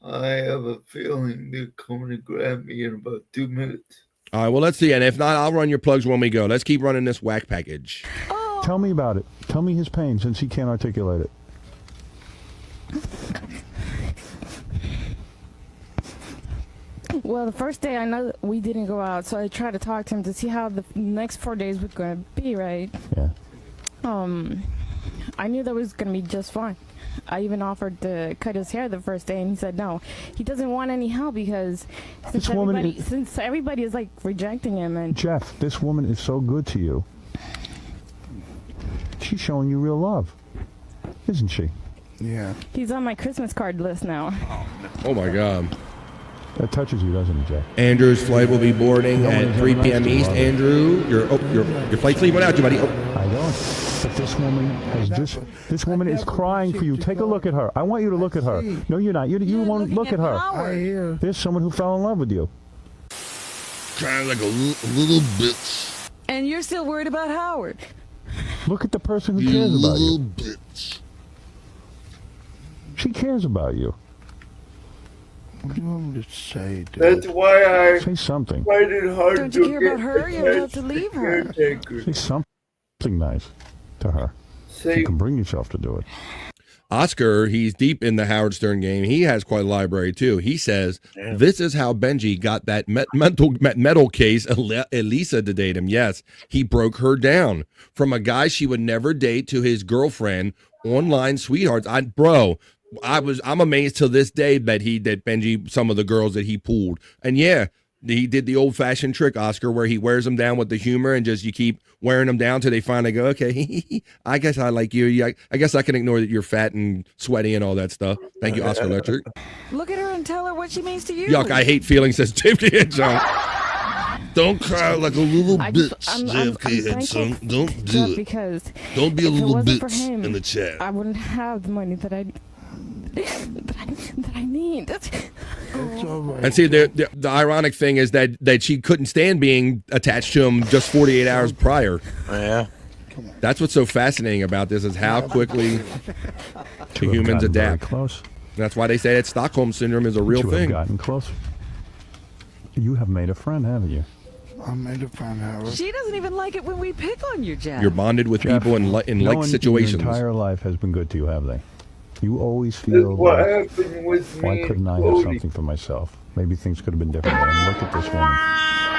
I have a feeling they're coming to grab me in about 2 minutes. All right, well, let's see. And if not, I'll run your plugs when we go. Let's keep running this whack package. Tell me about it. Tell me his pain since he can't articulate it. Well, the first day I know we didn't go out, so I tried to talk to him to see how the next 4 days were going to be, right? Yeah. I knew that was going to be just fine. I even offered to cut his hair the first day, and he said no. He doesn't want any help because since everybody is like rejecting him. And Jeff, this woman is so good to you. She's showing you real love, isn't she? Yeah. He's on my Christmas card list now. Oh my God. That touches you, doesn't it, Jeff? Andrew's flight will be boarding at 3 p.m. East. Andrew, your flight's leaving without you, buddy. Oh. I don't. But this woman has this woman is crying for you. Take a look at her. I want you to look at her. No, you're not. You won't look at her. I hear. There's someone who fell in love with you. Kind of like a little bitch. And you're still worried about Howard. Look at the person who cares about you. Little bitch. She cares about you. What do you want me to say, dude? That's why I Say something. find it hard Don't to you care get about her? You're allowed to leave her. Say something nice to her. Say, You can bring yourself to do it. Oscar, he's deep in the Howard Stern game. He has quite a library too. He says, this is how Benji got that metal case, Elisa, to date him. Yes, he broke her down from a guy she would never date to his girlfriend, online sweethearts. I'm amazed till this day that Benji, some of the girls that he pulled. And yeah, he did the old fashioned trick, Oscar, where he wears them down with the humor and just you keep wearing them down till they finally go, okay, I guess I like you. I guess I can ignore that you're fat and sweaty and all that stuff. Thank you, Oscar Electric. Look at her and tell her what she means to you. Yuck, I hate feelings, says JFK Headson. Don't cry like a little bitch, JFK Headson. Don't do it. Because don't be a little bitch for bitch him, in the chat. I wouldn't have the money that I need. And see, the ironic thing is that she couldn't stand being attached to him just 48 hours prior. Yeah. That's what's so fascinating about this is how quickly the humans adapt. Close. That's why they say that Stockholm Syndrome is a real You thing. have gotten closer. You have made a friend, haven't you? I made a friend, Howard. She doesn't even like it when we pick on you, Jeff. You're bonded with people in no like one situations. in your entire life has been good to you, have they? You always feel what like, happened with why me couldn't I have something for myself? Maybe things could have been different. And look at this woman.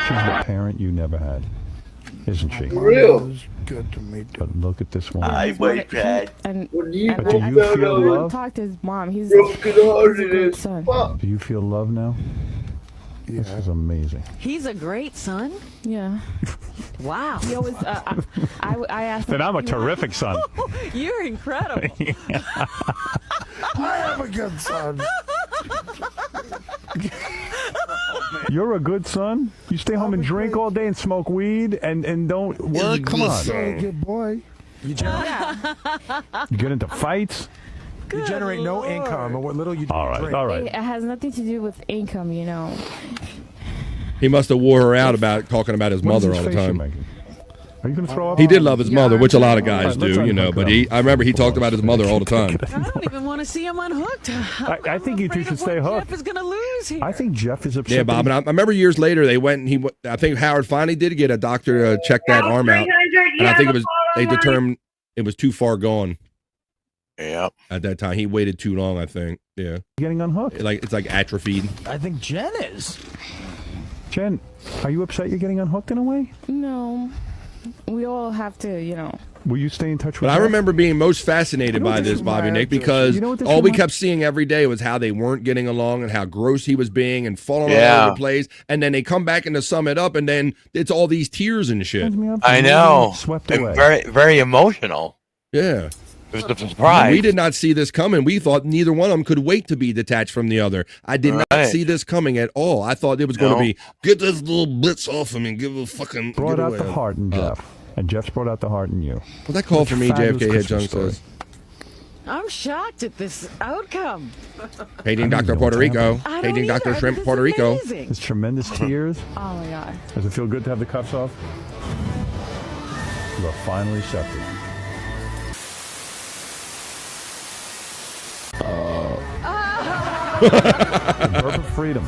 She's the parent you never had, isn't she? For real. It's good to meet you. But look at this woman. And When he But do you feel I love? talked to his mom. He's broken hearted good as son. fuck. Do you feel love now? This is amazing. He's a great son. Yeah. Wow. He always. I asked. Then I'm a terrific son. You're incredible. I am a good son. You're a good son? You stay home and drink all day and smoke weed and don't work? Come on. You're a good boy. You get into fights? You generate no income, and what little you All right, drink. all right. It has nothing to do with income, you know. He must have wore her out about talking about his mother all the time. Are you going to throw up? He did love his mother, which a lot of guys All right, let's do, you know. unhook But him. I remember he talked about his mother all the time. I don't even want to see him unhooked. I think you two should stay hooked. Jeff is going to lose here. I think Jeff is upset. Yeah, Bob. And I remember years later they went and I think Howard finally did get a doctor to check that arm out, and I think they determined it was too far gone. Yeah. At that time, he waited too long. I think. Yeah. Getting unhooked. It's like atrophied. I think Jen is. Jen, are you upset you're getting unhooked in a way? No. We all have to, you know. Will you stay in touch with But I Jeff? remember being most fascinated by this, Bobby Nick, because You know what this all we reminds- kept seeing every day was how they weren't getting along and how gross he was being and falling all Yeah. over the place. And then they come back and to sum it up, and then it's all these tears and shit. I know. Swept And away. very, very emotional. Yeah. It was a surprise. We did not see this coming. We thought neither one of them could wait to be detached from the other. I did not Right. see this coming at all. I thought it was going No. to be, get this little blitz off of me and give a fucking... Brought get out away. the heart in Jeff. And Jeff's brought out the heart in you. Well, that call for me, Fabulous JFK Head Christmas Junk story. says. I'm shocked at this outcome. Hating I don't Dr. know Puerto what's Rico. I don't Hating either. Dr. This Shrimp is Puerto Rico. amazing. There's tremendous tears. Oh my God. Does it feel good to have the cuffs off? You are finally accepted. The birth of freedom.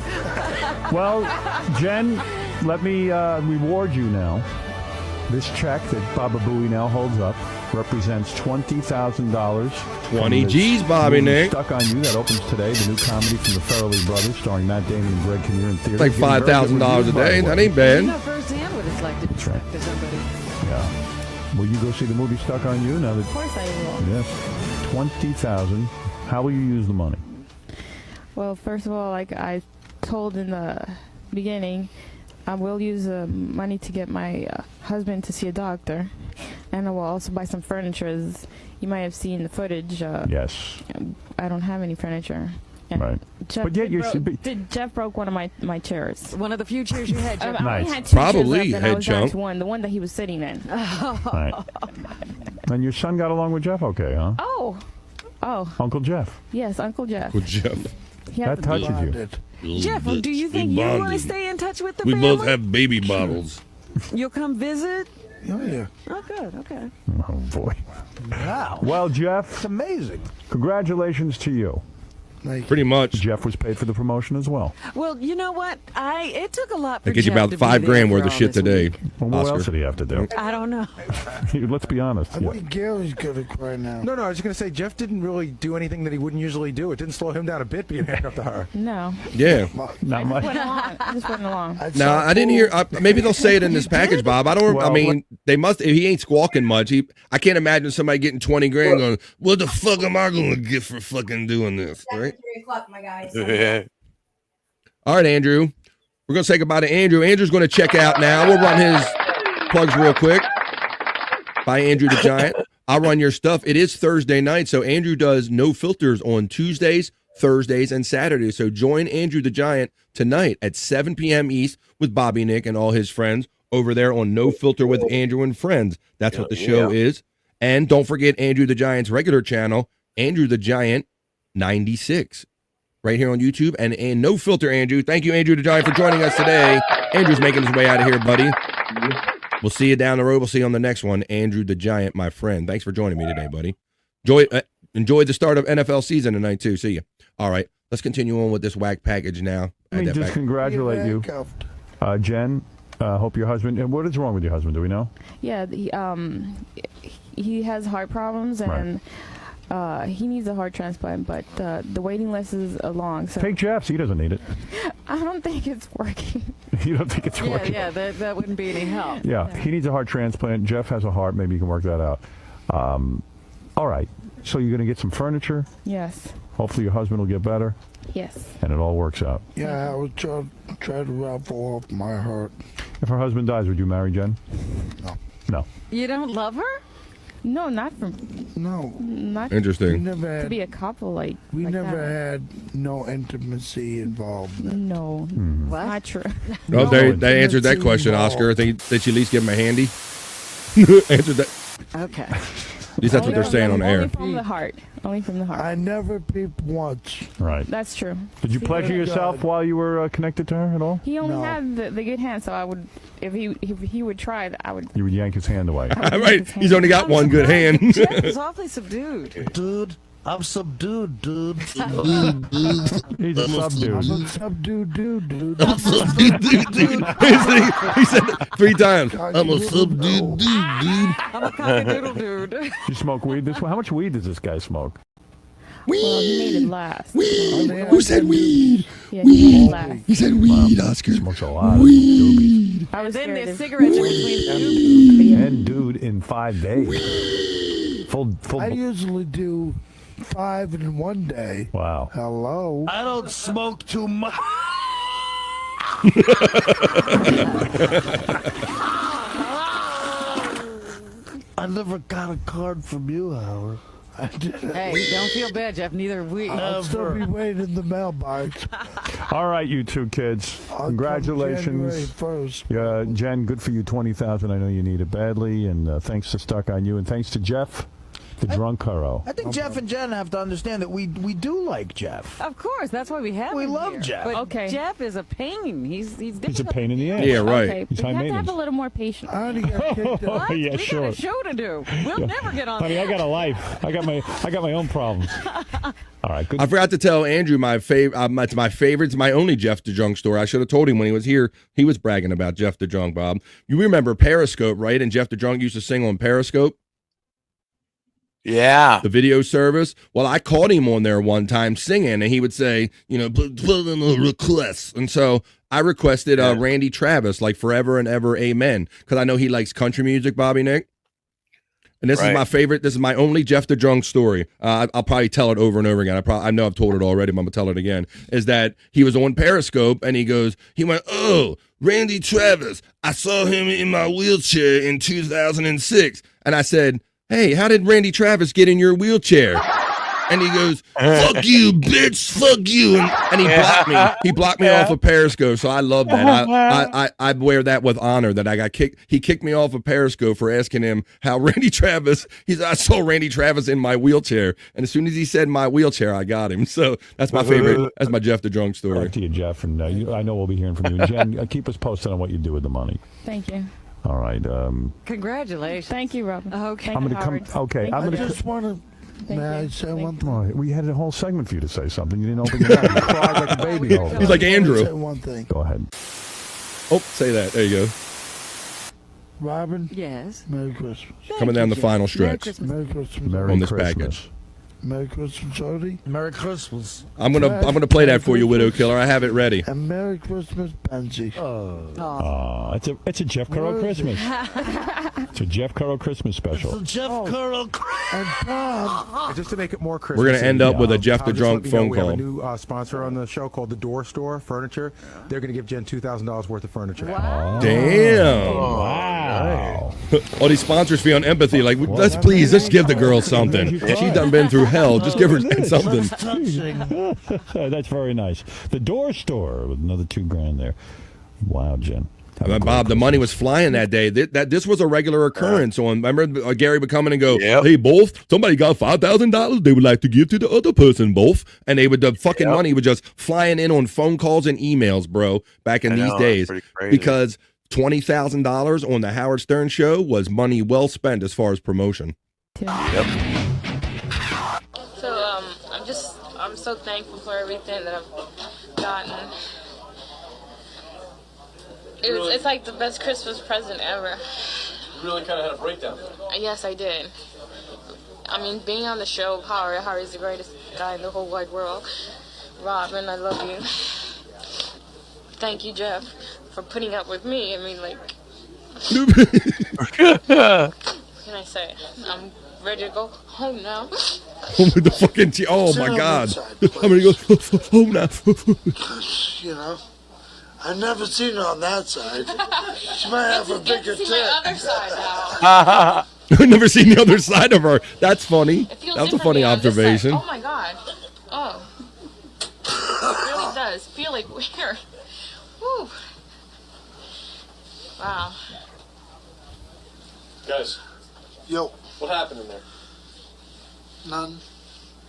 Well, Jen, let me reward you now. This check that Baba Booey now holds up represents $20,000. 20 G's, Bobby Nick. Stuck on You that opens today, the new comedy from the Farrelly Brothers, starring Matt Damon and Greg Kinnear in theaters. Like Getting very good $5,000 a reviews, by day. the way. That ain't You bad. know firsthand what it's like to be That's right. stuck to somebody. Yeah. Will you go see the movie Stuck on You now that? Of course I will. Yes. $20,000. How will you use the money? Well, first of all, like I told in the beginning, I will use money to get my husband to see a doctor, and I will also buy some furniture. As you might have seen the footage. Yes. I don't have any furniture. And Right. Jeff, But yet Jeff broke one of my chairs. One of the few chairs you had, Jeff. I only had two Probably chairs left, and I head was down chump. to one, the one that he was sitting in. Right. And your son got along with Jeff okay, huh? Oh, Uncle Jeff. yes, Uncle Jeff. With Jeff. He has That a touches you. Jeff, do you think you want to stay in touch with the We family? both have baby bottles. You'll come visit? Oh, yeah. Oh, good. Okay. Oh, boy. Wow. Well, Jeff, It's amazing. congratulations to you. Pretty much. Jeff was paid for the promotion as well. Well, you know what? It took a lot for That gets you Jeff about to be $5 there grand for worth of all shit this today. week. Well, what Oscar. else did he have to do? I don't know. Let's be honest. I think Gary's gonna cry now. No, I was just going to say, Jeff didn't really do anything that he wouldn't usually do. It didn't slow him down a bit being handcuffed to her. No. Yeah. Not much. I just went along. No, I didn't hear. Maybe they'll say it in this package, Bob. I don't. I Well, mean, they must. He ain't squawking much. I can't imagine somebody getting 20 grand going. What the fuck am I going to get for fucking doing this? Right. 3 o'clock, my guys. All right, Andrew. We're going to say goodbye to Andrew. Andrew's going to check out now. We'll run his plugs real quick. By Andrew the Giant. I'll run your stuff. It is Thursday night, so Andrew does No Filters on Tuesdays, Thursdays, and Saturdays. So join Andrew the Giant tonight at 7 p.m. East with Bobby Nick and all his friends over there on No Filter with Andrew and Friends. That's what the show is. And don't forget Andrew the Giant's regular channel, Andrew the Giant 96. Right here on YouTube and No Filter, Andrew. Thank you, Andrew the Giant, for joining us today. Andrew's making his way out of here, buddy. We'll see you down the road. We'll see you on the next one. Andrew the Giant, my friend. Thanks for joining me today, buddy. Enjoy the start of NFL season tonight, too. See you. All right, let's continue on with this whack package now. Let me just congratulate you. Jen, hope your husband, and what is wrong with your husband? Do we know? Yeah, he has heart problems and he needs a heart transplant, but the waiting list is long. So Take Jeff's. He doesn't need it. I don't think it's working. You don't think it's working? Yeah, that wouldn't be any help. Yeah, he needs a heart transplant. Jeff has a heart. Maybe you can work that out. All right. So you're going to get some furniture. Yes. Hopefully your husband will get better. Yes. And it all works out. Yeah, I would try to raffle off my heart. If her husband dies, would you marry Jen? No. No. You don't love her? No, not from. No. Not Interesting. We never to had, be a couple like. we like never that. had no intimacy involved. No, what? not true. Oh, they answered that question, Oscar. I think they should at least give him a handy. Answered that. Okay. At least that's what they're saying on air. Only from the heart. Only from the heart. I never peeped once. Right. That's true. Did you pleasure yourself while you were connected to her at all? He only No. had the good hand, so I would, if he would try, I would. You would yank his hand away. Right. He's only got one good hand. Jeff is awfully subdued. Dude, I'm subdued, dude. He's a subdude. I'm a subdued dude. I'm a subdued dude. He said it 3 times. I'm a subdued dude. I'm a cockadoodle dude. You smoke weed this way? How much weed does this guy smoke? Well, he made it last. Weed. Who said weed? Yeah, he made it last. He said weed, Oscar. Smokes a lot. Weed. I was then scared there's of- cigarettes in between. And dude in 5 days. Full. I usually do 5 in one day. Wow. Hello. I don't smoke too much. I never got a card from you, Howard. I didn't. Hey, don't feel bad, Jeff. Neither have we. I'll still be waiting in the mailbox. All right, you two kids. Congratulations. January 1st. Jen, good for you, 20,000. I know you need it badly. And thanks to Stuck on You. And thanks to Jeff, the drunk Haro. I think Jeff and Jen have to understand that we do like Jeff. Of course, that's why we have We him love here. Jeff. But Okay. Jeff is a pain. He's He's a difficult. pain in the ass. Yeah, right. Okay, He's you high have to have maintenance. a little more patience. I already got kicked out. What? Yeah, we sure. got a show to do. We'll never get on. Honey, I got a life. I got my own problems. All right, good. I forgot to tell Andrew my favorite. It's my favorite. It's my only Jeff the Drunk story. I should have told him when he was here. He was bragging about Jeff the Drunk, Bob. You remember Periscope, right? And Jeff the Drunk used to sing on Periscope. Yeah. The video service. Well, I caught him on there one time singing, and he would say, put in a request. And so I requested Randy Travis, like Forever and Ever, Amen, because I know he likes country music, Bobby Nick. And this is my favorite. This is my only Jeff the Drunk story. I'll probably tell it over and over again. I know I've told it already, but I'm going to tell it again. Is that he was on Periscope and he went, oh, Randy Travis, I saw him in my wheelchair in 2006. And I said, hey, how did Randy Travis get in your wheelchair? And he goes, fuck you, bitch, fuck you. And he blocked me. He blocked me off of Periscope. So I love that. I wear that with honor that I got kicked. He kicked me off of Periscope for asking him how Randy Travis, he said, I saw Randy Travis in my wheelchair. And as soon as he said my wheelchair, I got him. So that's my favorite. That's my Jeff the Drunk story. Back to you, Jeff. And I know we'll be hearing from you. Jen, keep us posted on what you do with the money. Thank you. All right. Congratulations. Thank you, Robin. Okay. I'm going to come. Okay. I'm I going to just want to. May I say one thing? Oh, we had a whole segment for you to say something. You didn't open your mouth. You cried like a baby. He's like Andrew. Say one thing. Go ahead. Oh, say that. There you go. Robin. Yes. Merry Christmas. Coming down the final stretch Merry Christmas. on this package. Merry Christmas, Jody. Merry Christmas. I'm gonna play that for you, Widow Killer. I have it ready. And Merry Christmas, Benji. It's a Jeff Curl Christmas. It's a Jeff Curl Christmas special. Jeff Curl and Tom. Just to make it more Christmas. We're gonna end up with a Jeff the just Drunk let me know phone we have call. a new sponsor on the show called the Door Store Furniture. They're going to give Jen $2,000 worth of furniture. Wow. Damn! Wow! All these sponsors feel empathy. Like, let's give the girl something. She done been through hell. Just give her something. That's very nice. The Door Store with another $2,000 there. Wow, Jen. Bob, the money was flying that day. This was a regular occurrence. I remember Gary would come in and go, "Hey, both, somebody got $5,000 they would like to give to the other person, both." And the fucking money was just flying in on phone calls and emails, bro. Back in these days, because $20,000 on the Howard Stern show was money well spent as far as promotion. So I'm so thankful for everything that I've gotten. It's like the best Christmas present ever. You really kind of had a breakdown. Yes, I did. I mean, being on the show, Howard's the greatest guy in the whole wide world. Robin, I love you. Thank you, Jeff, for putting up with me. I mean, like, what can I say? I'm ready to go home now. With the fucking oh my God! I'm gonna go home now. You know, I've never seen her on that side. She might have a bigger see tit. my other side now. I've never seen the other side of her. That's funny. It feels That was a different funny being on this side. observation. Oh my God. Oh. It really does feel like weird. Whew. Wow. Guys. Yo. What happened in there? None.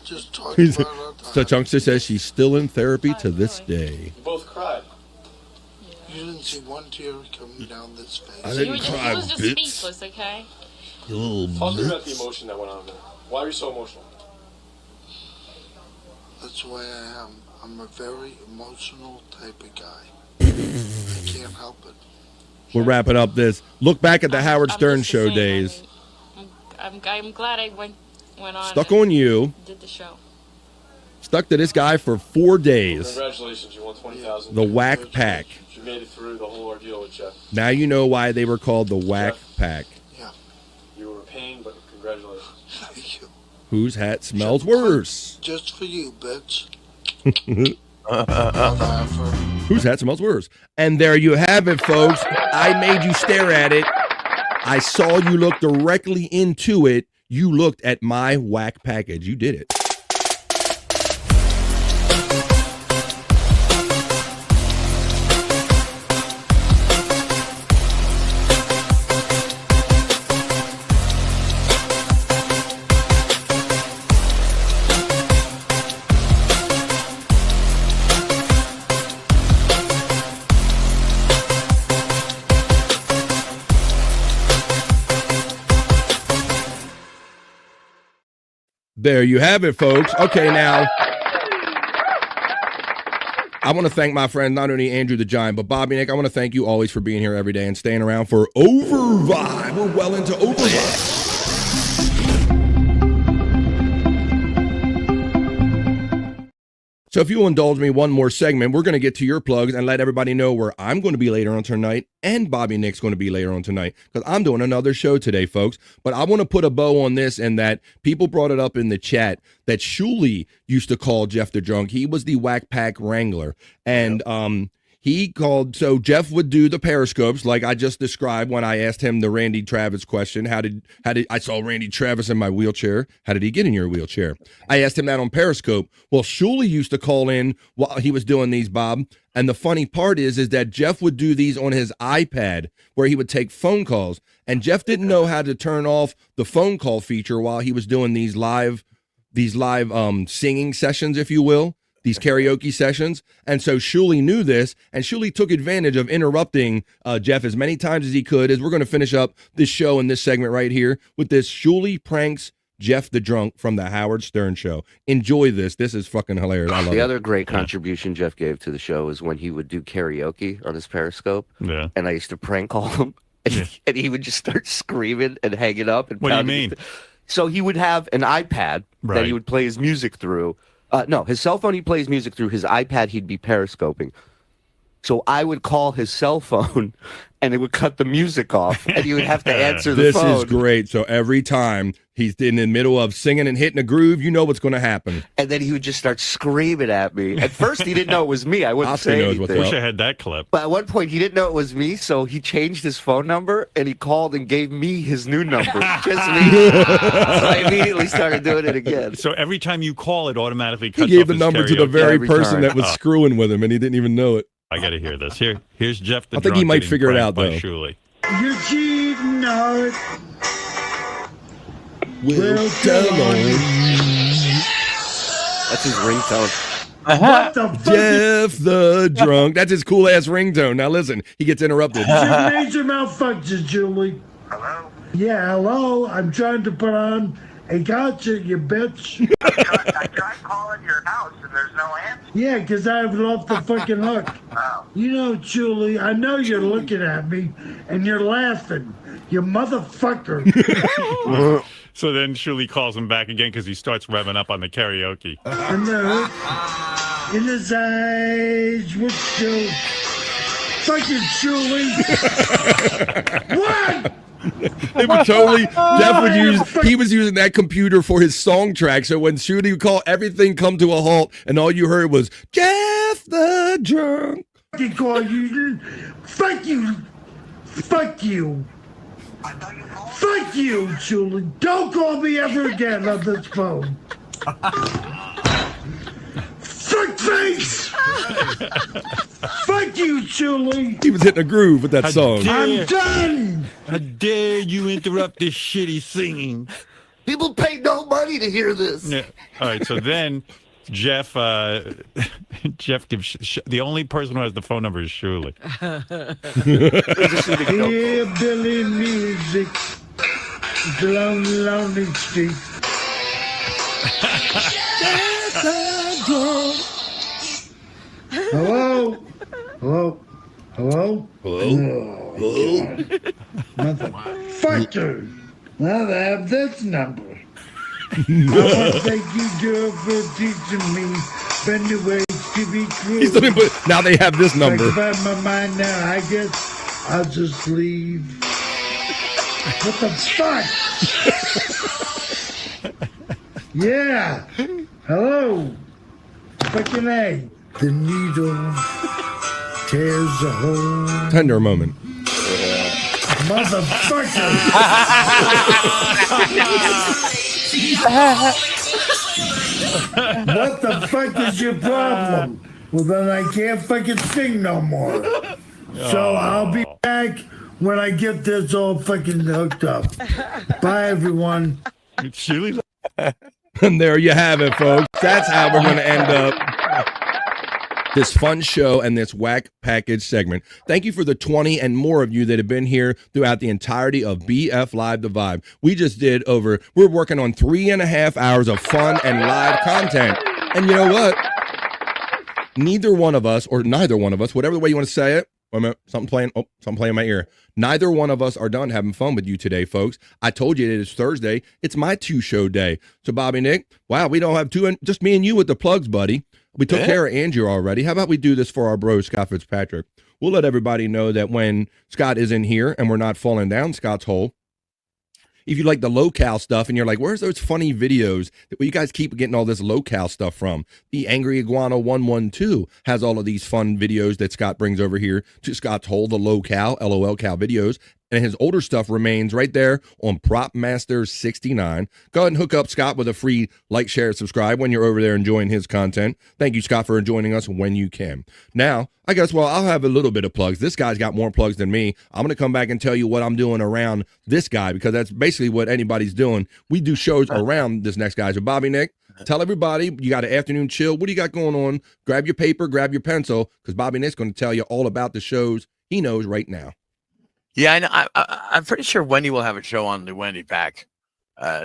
Just talking about our time. So Chunkster says she's still in therapy to this day. You both cried. You didn't see one tear coming down this face. I didn't cry, He was just bitch. speechless, okay? You little Talk to me about bitch. the emotion that went on there. Why are you so emotional? That's the way I am. I'm a very emotional type of guy. I can't help it. We're wrapping up this. Look back at the Howard Stern show days. I'm glad I went on. Stuck and on you. Did the show. Stuck to this guy for 4 days. Congratulations, you won $20,000. The Whack Pack. You made it through the whole ordeal with Jeff. Now you know why they were called the Whack Pack. Yeah. You were in pain, but congratulations. Thank you. Whose hat smells worse? Just for you, bitch. Whose hat smells worse? And there you have it, folks. I made you stare at it. I saw you look directly into it. You looked at my whack package. You did it. There you have it, folks. Okay, now, I want to thank my friend, not only Andrew the Giant, but Bobby Nick. I want to thank you always for being here every day and staying around for Overvibe. We're well into Overvibe. So if you'll indulge me one more segment, we're going to get to your plugs and let everybody know where I'm going to be later on tonight and Bobby Nick's going to be later on tonight because I'm doing another show today, folks. But I want to put a bow on this and that people brought it up in the chat that Shuli used to call Jeff the Drunk. He was the Whack Pack Wrangler. And he called, so Jeff would do the periscopes like I just described when I asked him the Randy Travis question. How did I saw Randy Travis in my wheelchair? How did he get in your wheelchair? I asked him that on Periscope. Well, Shuli used to call in while he was doing these, Bob. And the funny part is that Jeff would do these on his iPad where he would take phone calls. And Jeff didn't know how to turn off the phone call feature while he was doing these live singing sessions, if you will. These karaoke sessions. And so Shuli knew this, and Shuli took advantage of interrupting Jeff as many times as he could, as we're going to finish up this show and this segment right here with this Shuli pranks Jeff the Drunk from the Howard Stern Show. Enjoy this. This is fucking hilarious. I love The it. other great contribution Jeff gave to the show was when he would do karaoke on his Periscope. Yeah. And I used to prank call him, and he would just start screaming and hanging up. And What do you pounding mean? So he would have an iPad that Right. he would play his music through. No, his cell phone he plays music through. His iPad he'd be periscoping. So I would call his cell phone, and it would cut the music off, and he would have to answer the This phone. is great. So every time he's in the middle of singing and hitting a groove, you know what's going to happen. And then he would just start screaming at me. At first, he didn't know it was me. I wouldn't Oscar say knows what's anything. Wish I had that clip. But at one point, he didn't know it was me, so he changed his phone number, and he called and gave me his new number. Just me. So I immediately started doing it again. So every time you call, it automatically He cuts gave off the his number to the karaoke. very Every person time. that was screwing with him, and he didn't even know it. I got to hear this. Here's Jeff the I think he Drunk might getting figure it pranked out, by though. Shuli. You're cheating, Art. Will tell That's his ringtone. What the fuck? Jeff the Drunk. That's his cool ass ringtone. Now listen, he gets interrupted. Your major malfunction, Julie. Hello? Yeah, hello. I'm trying to put on a gotcha, you bitch. I tried calling your house and there's no answer. Yeah, because I've lost the fucking hook. Oh. You know, Julie, I know you're looking at me and you're laughing. You motherfucker. So then Shuli calls him back again because he starts revving up on the karaoke. And the hook in his eyes was still fucking Julie. What? They were totally, Jeff would use, he was using that computer for his song track. So when Shooty would call, everything come to a halt, and all you heard was, Jeff the Drunk. Fucking call you. Fuck you. Fuck you. Fuck you, Julie. Don't call me ever again on this phone. Fuck face! Fuck you, Julie! He was hitting a groove with that song. I'm done! How dare you interrupt this shitty singing? People pay no money to hear this. Yeah. All right, so then Jeff gives the only person who has the phone number is Shuli. Here, Billy music. Lonely, lonely street. Hello? Hello? Hello? Hello? Hello? Motherfucker! Now I have this number. I want to thank you, girl, for teaching me better ways to be true. He's looking, but now they have this number. Think about my mind now. I guess I'll just leave. What the fuck? Yeah. Hello. Fucking A. The needle tears a hole. Tender moment. Motherfucker. What the fuck is your problem? Well, then I can't fucking sing no more. So I'll be back when I get this all fucking hooked up. Bye, everyone. And there you have it, folks. That's how we're going to end up this fun show and this whack package segment. Thank you for the 20 and more of you that have been here throughout the entirety of BF Live The Vibe. We just did we're working on 3.5 hours of fun and live content. And you know what? Neither one of us, or neither one of us, whatever the way you want to say it, wait a minute, something playing in my ear. Neither one of us are done having fun with you today, folks. I told you it is Thursday. It's my 2-show day. So Bobby Nick, wow, we don't have two, just me and you with the plugs, buddy. We took care of Andrew already. How about we do this for our bro, Scott Fitzpatrick? We'll let everybody know that when Scott isn't here and we're not falling down Scott's hole, if you like the locale stuff and you're like, where's those funny videos that you guys keep getting all this locale stuff from? The Angry Iguana 112 has all of these fun videos that Scott brings over here to Scott's hole, the locale, LOL Cal videos. And his older stuff remains right there on Prop Master 69. Go ahead and hook up Scott with a free like, share, subscribe when you're over there enjoying his content. Thank you, Scott, for joining us when you can. Now, I guess, well, I'll have a little bit of plugs. This guy's got more plugs than me. I'm going to come back and tell you what I'm doing around this guy because that's basically what anybody's doing. We do shows around this next guy. So, Bobby Nick, tell everybody you got an afternoon chill. What do you got going on? Grab your paper, grab your pencil, because Bobby Nick's going to tell you all about the shows he knows right now. Yeah, I know. I'm pretty sure Wendy will have a show on the Wendy Pack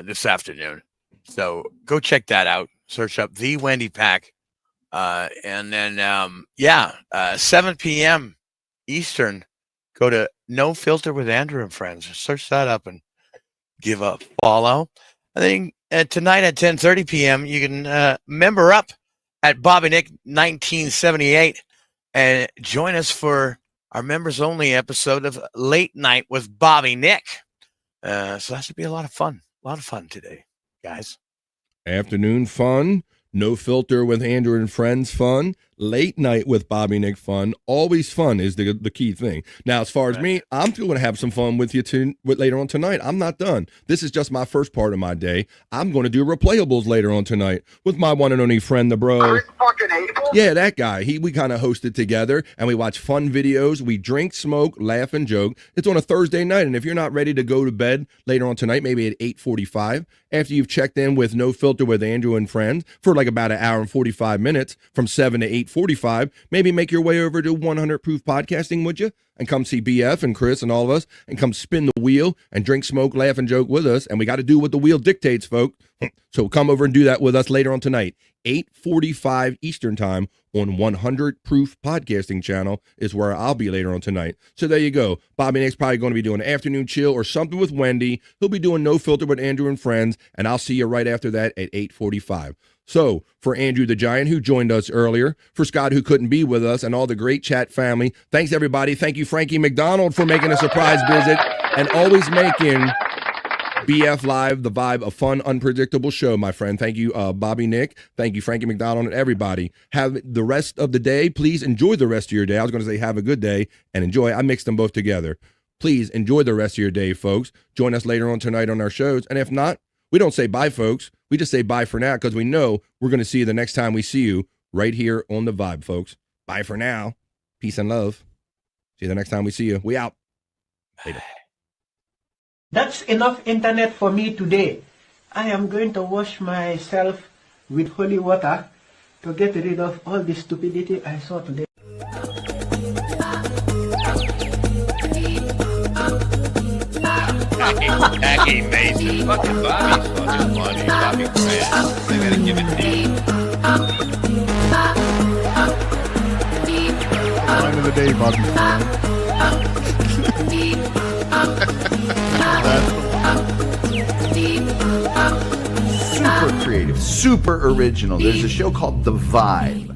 this afternoon. So go check that out. Search up the Wendy Pack. And then, 7 p.m. Eastern, go to No Filter with Andrew and Friends. Search that up and give a follow. I think tonight at 10:30 p.m., you can member up at Bobby Nick 1978 and join us for our members only episode of Late Night with Bobby Nick. So that should be a lot of fun. A lot of fun today, guys. Afternoon fun, No Filter with Andrew and Friends fun, Late Night with Bobby Nick fun. Always fun is the key thing. Now, as far as me, I'm still going to have some fun with you later on tonight. I'm not done. This is just my first part of my day. I'm going to do replayables later on tonight with my one and only friend, the bro. Yeah, that guy. We kind of hosted together, and we watch fun videos. We drink, smoke, laugh, and joke. It's on a Thursday night, and if you're not ready to go to bed later on tonight, maybe at 8:45, after you've checked in with No Filter with Andrew and Friends for like about an hour and 45 minutes from 7 to 8:45, maybe make your way over to 100 Proof Podcasting, would you? And come see BF and Chris and all of us, and come spin the wheel and drink, smoke, laugh, and joke with us. And we got to do what the wheel dictates, folks. So come over and do that with us later on tonight. 8:45 Eastern time on 100 Proof Podcasting channel is where I'll be later on tonight. So there you go. Bobby Nick's probably going to be doing an afternoon chill or something with Wendy. He'll be doing No Filter with Andrew and Friends, and I'll see you right after that at 8:45. So for Andrew the Giant, who joined us earlier, for Scott, who couldn't be with us, and all the great chat family, thanks everybody. Thank you, Frankie McDonald, for making a surprise visit and always making BF Live the vibe, a fun, unpredictable show, my friend. Thank you, Bobby Nick. Thank you, Frankie McDonald, and everybody. Have the rest of the day. Please enjoy the rest of your day. I was going to say have a good day and enjoy. I mixed them both together. Please enjoy the rest of your day, folks. Join us later on tonight on our shows. And if not, we don't say bye, folks. We just say bye for now because we know we're going to see you the next time we see you right here on The Vibe, folks. Bye for now. Peace and love. See you the next time we see you. We out. Later. That's enough internet for me today. I am going to wash myself with holy water to get rid of all the stupidity I saw today. Jackie Mason. Fucking Bobby's fucking funny. Bobby Grant. I gotta give it to you. Line of the day, Bobby Super creative, super original. There's a show called The Vibe.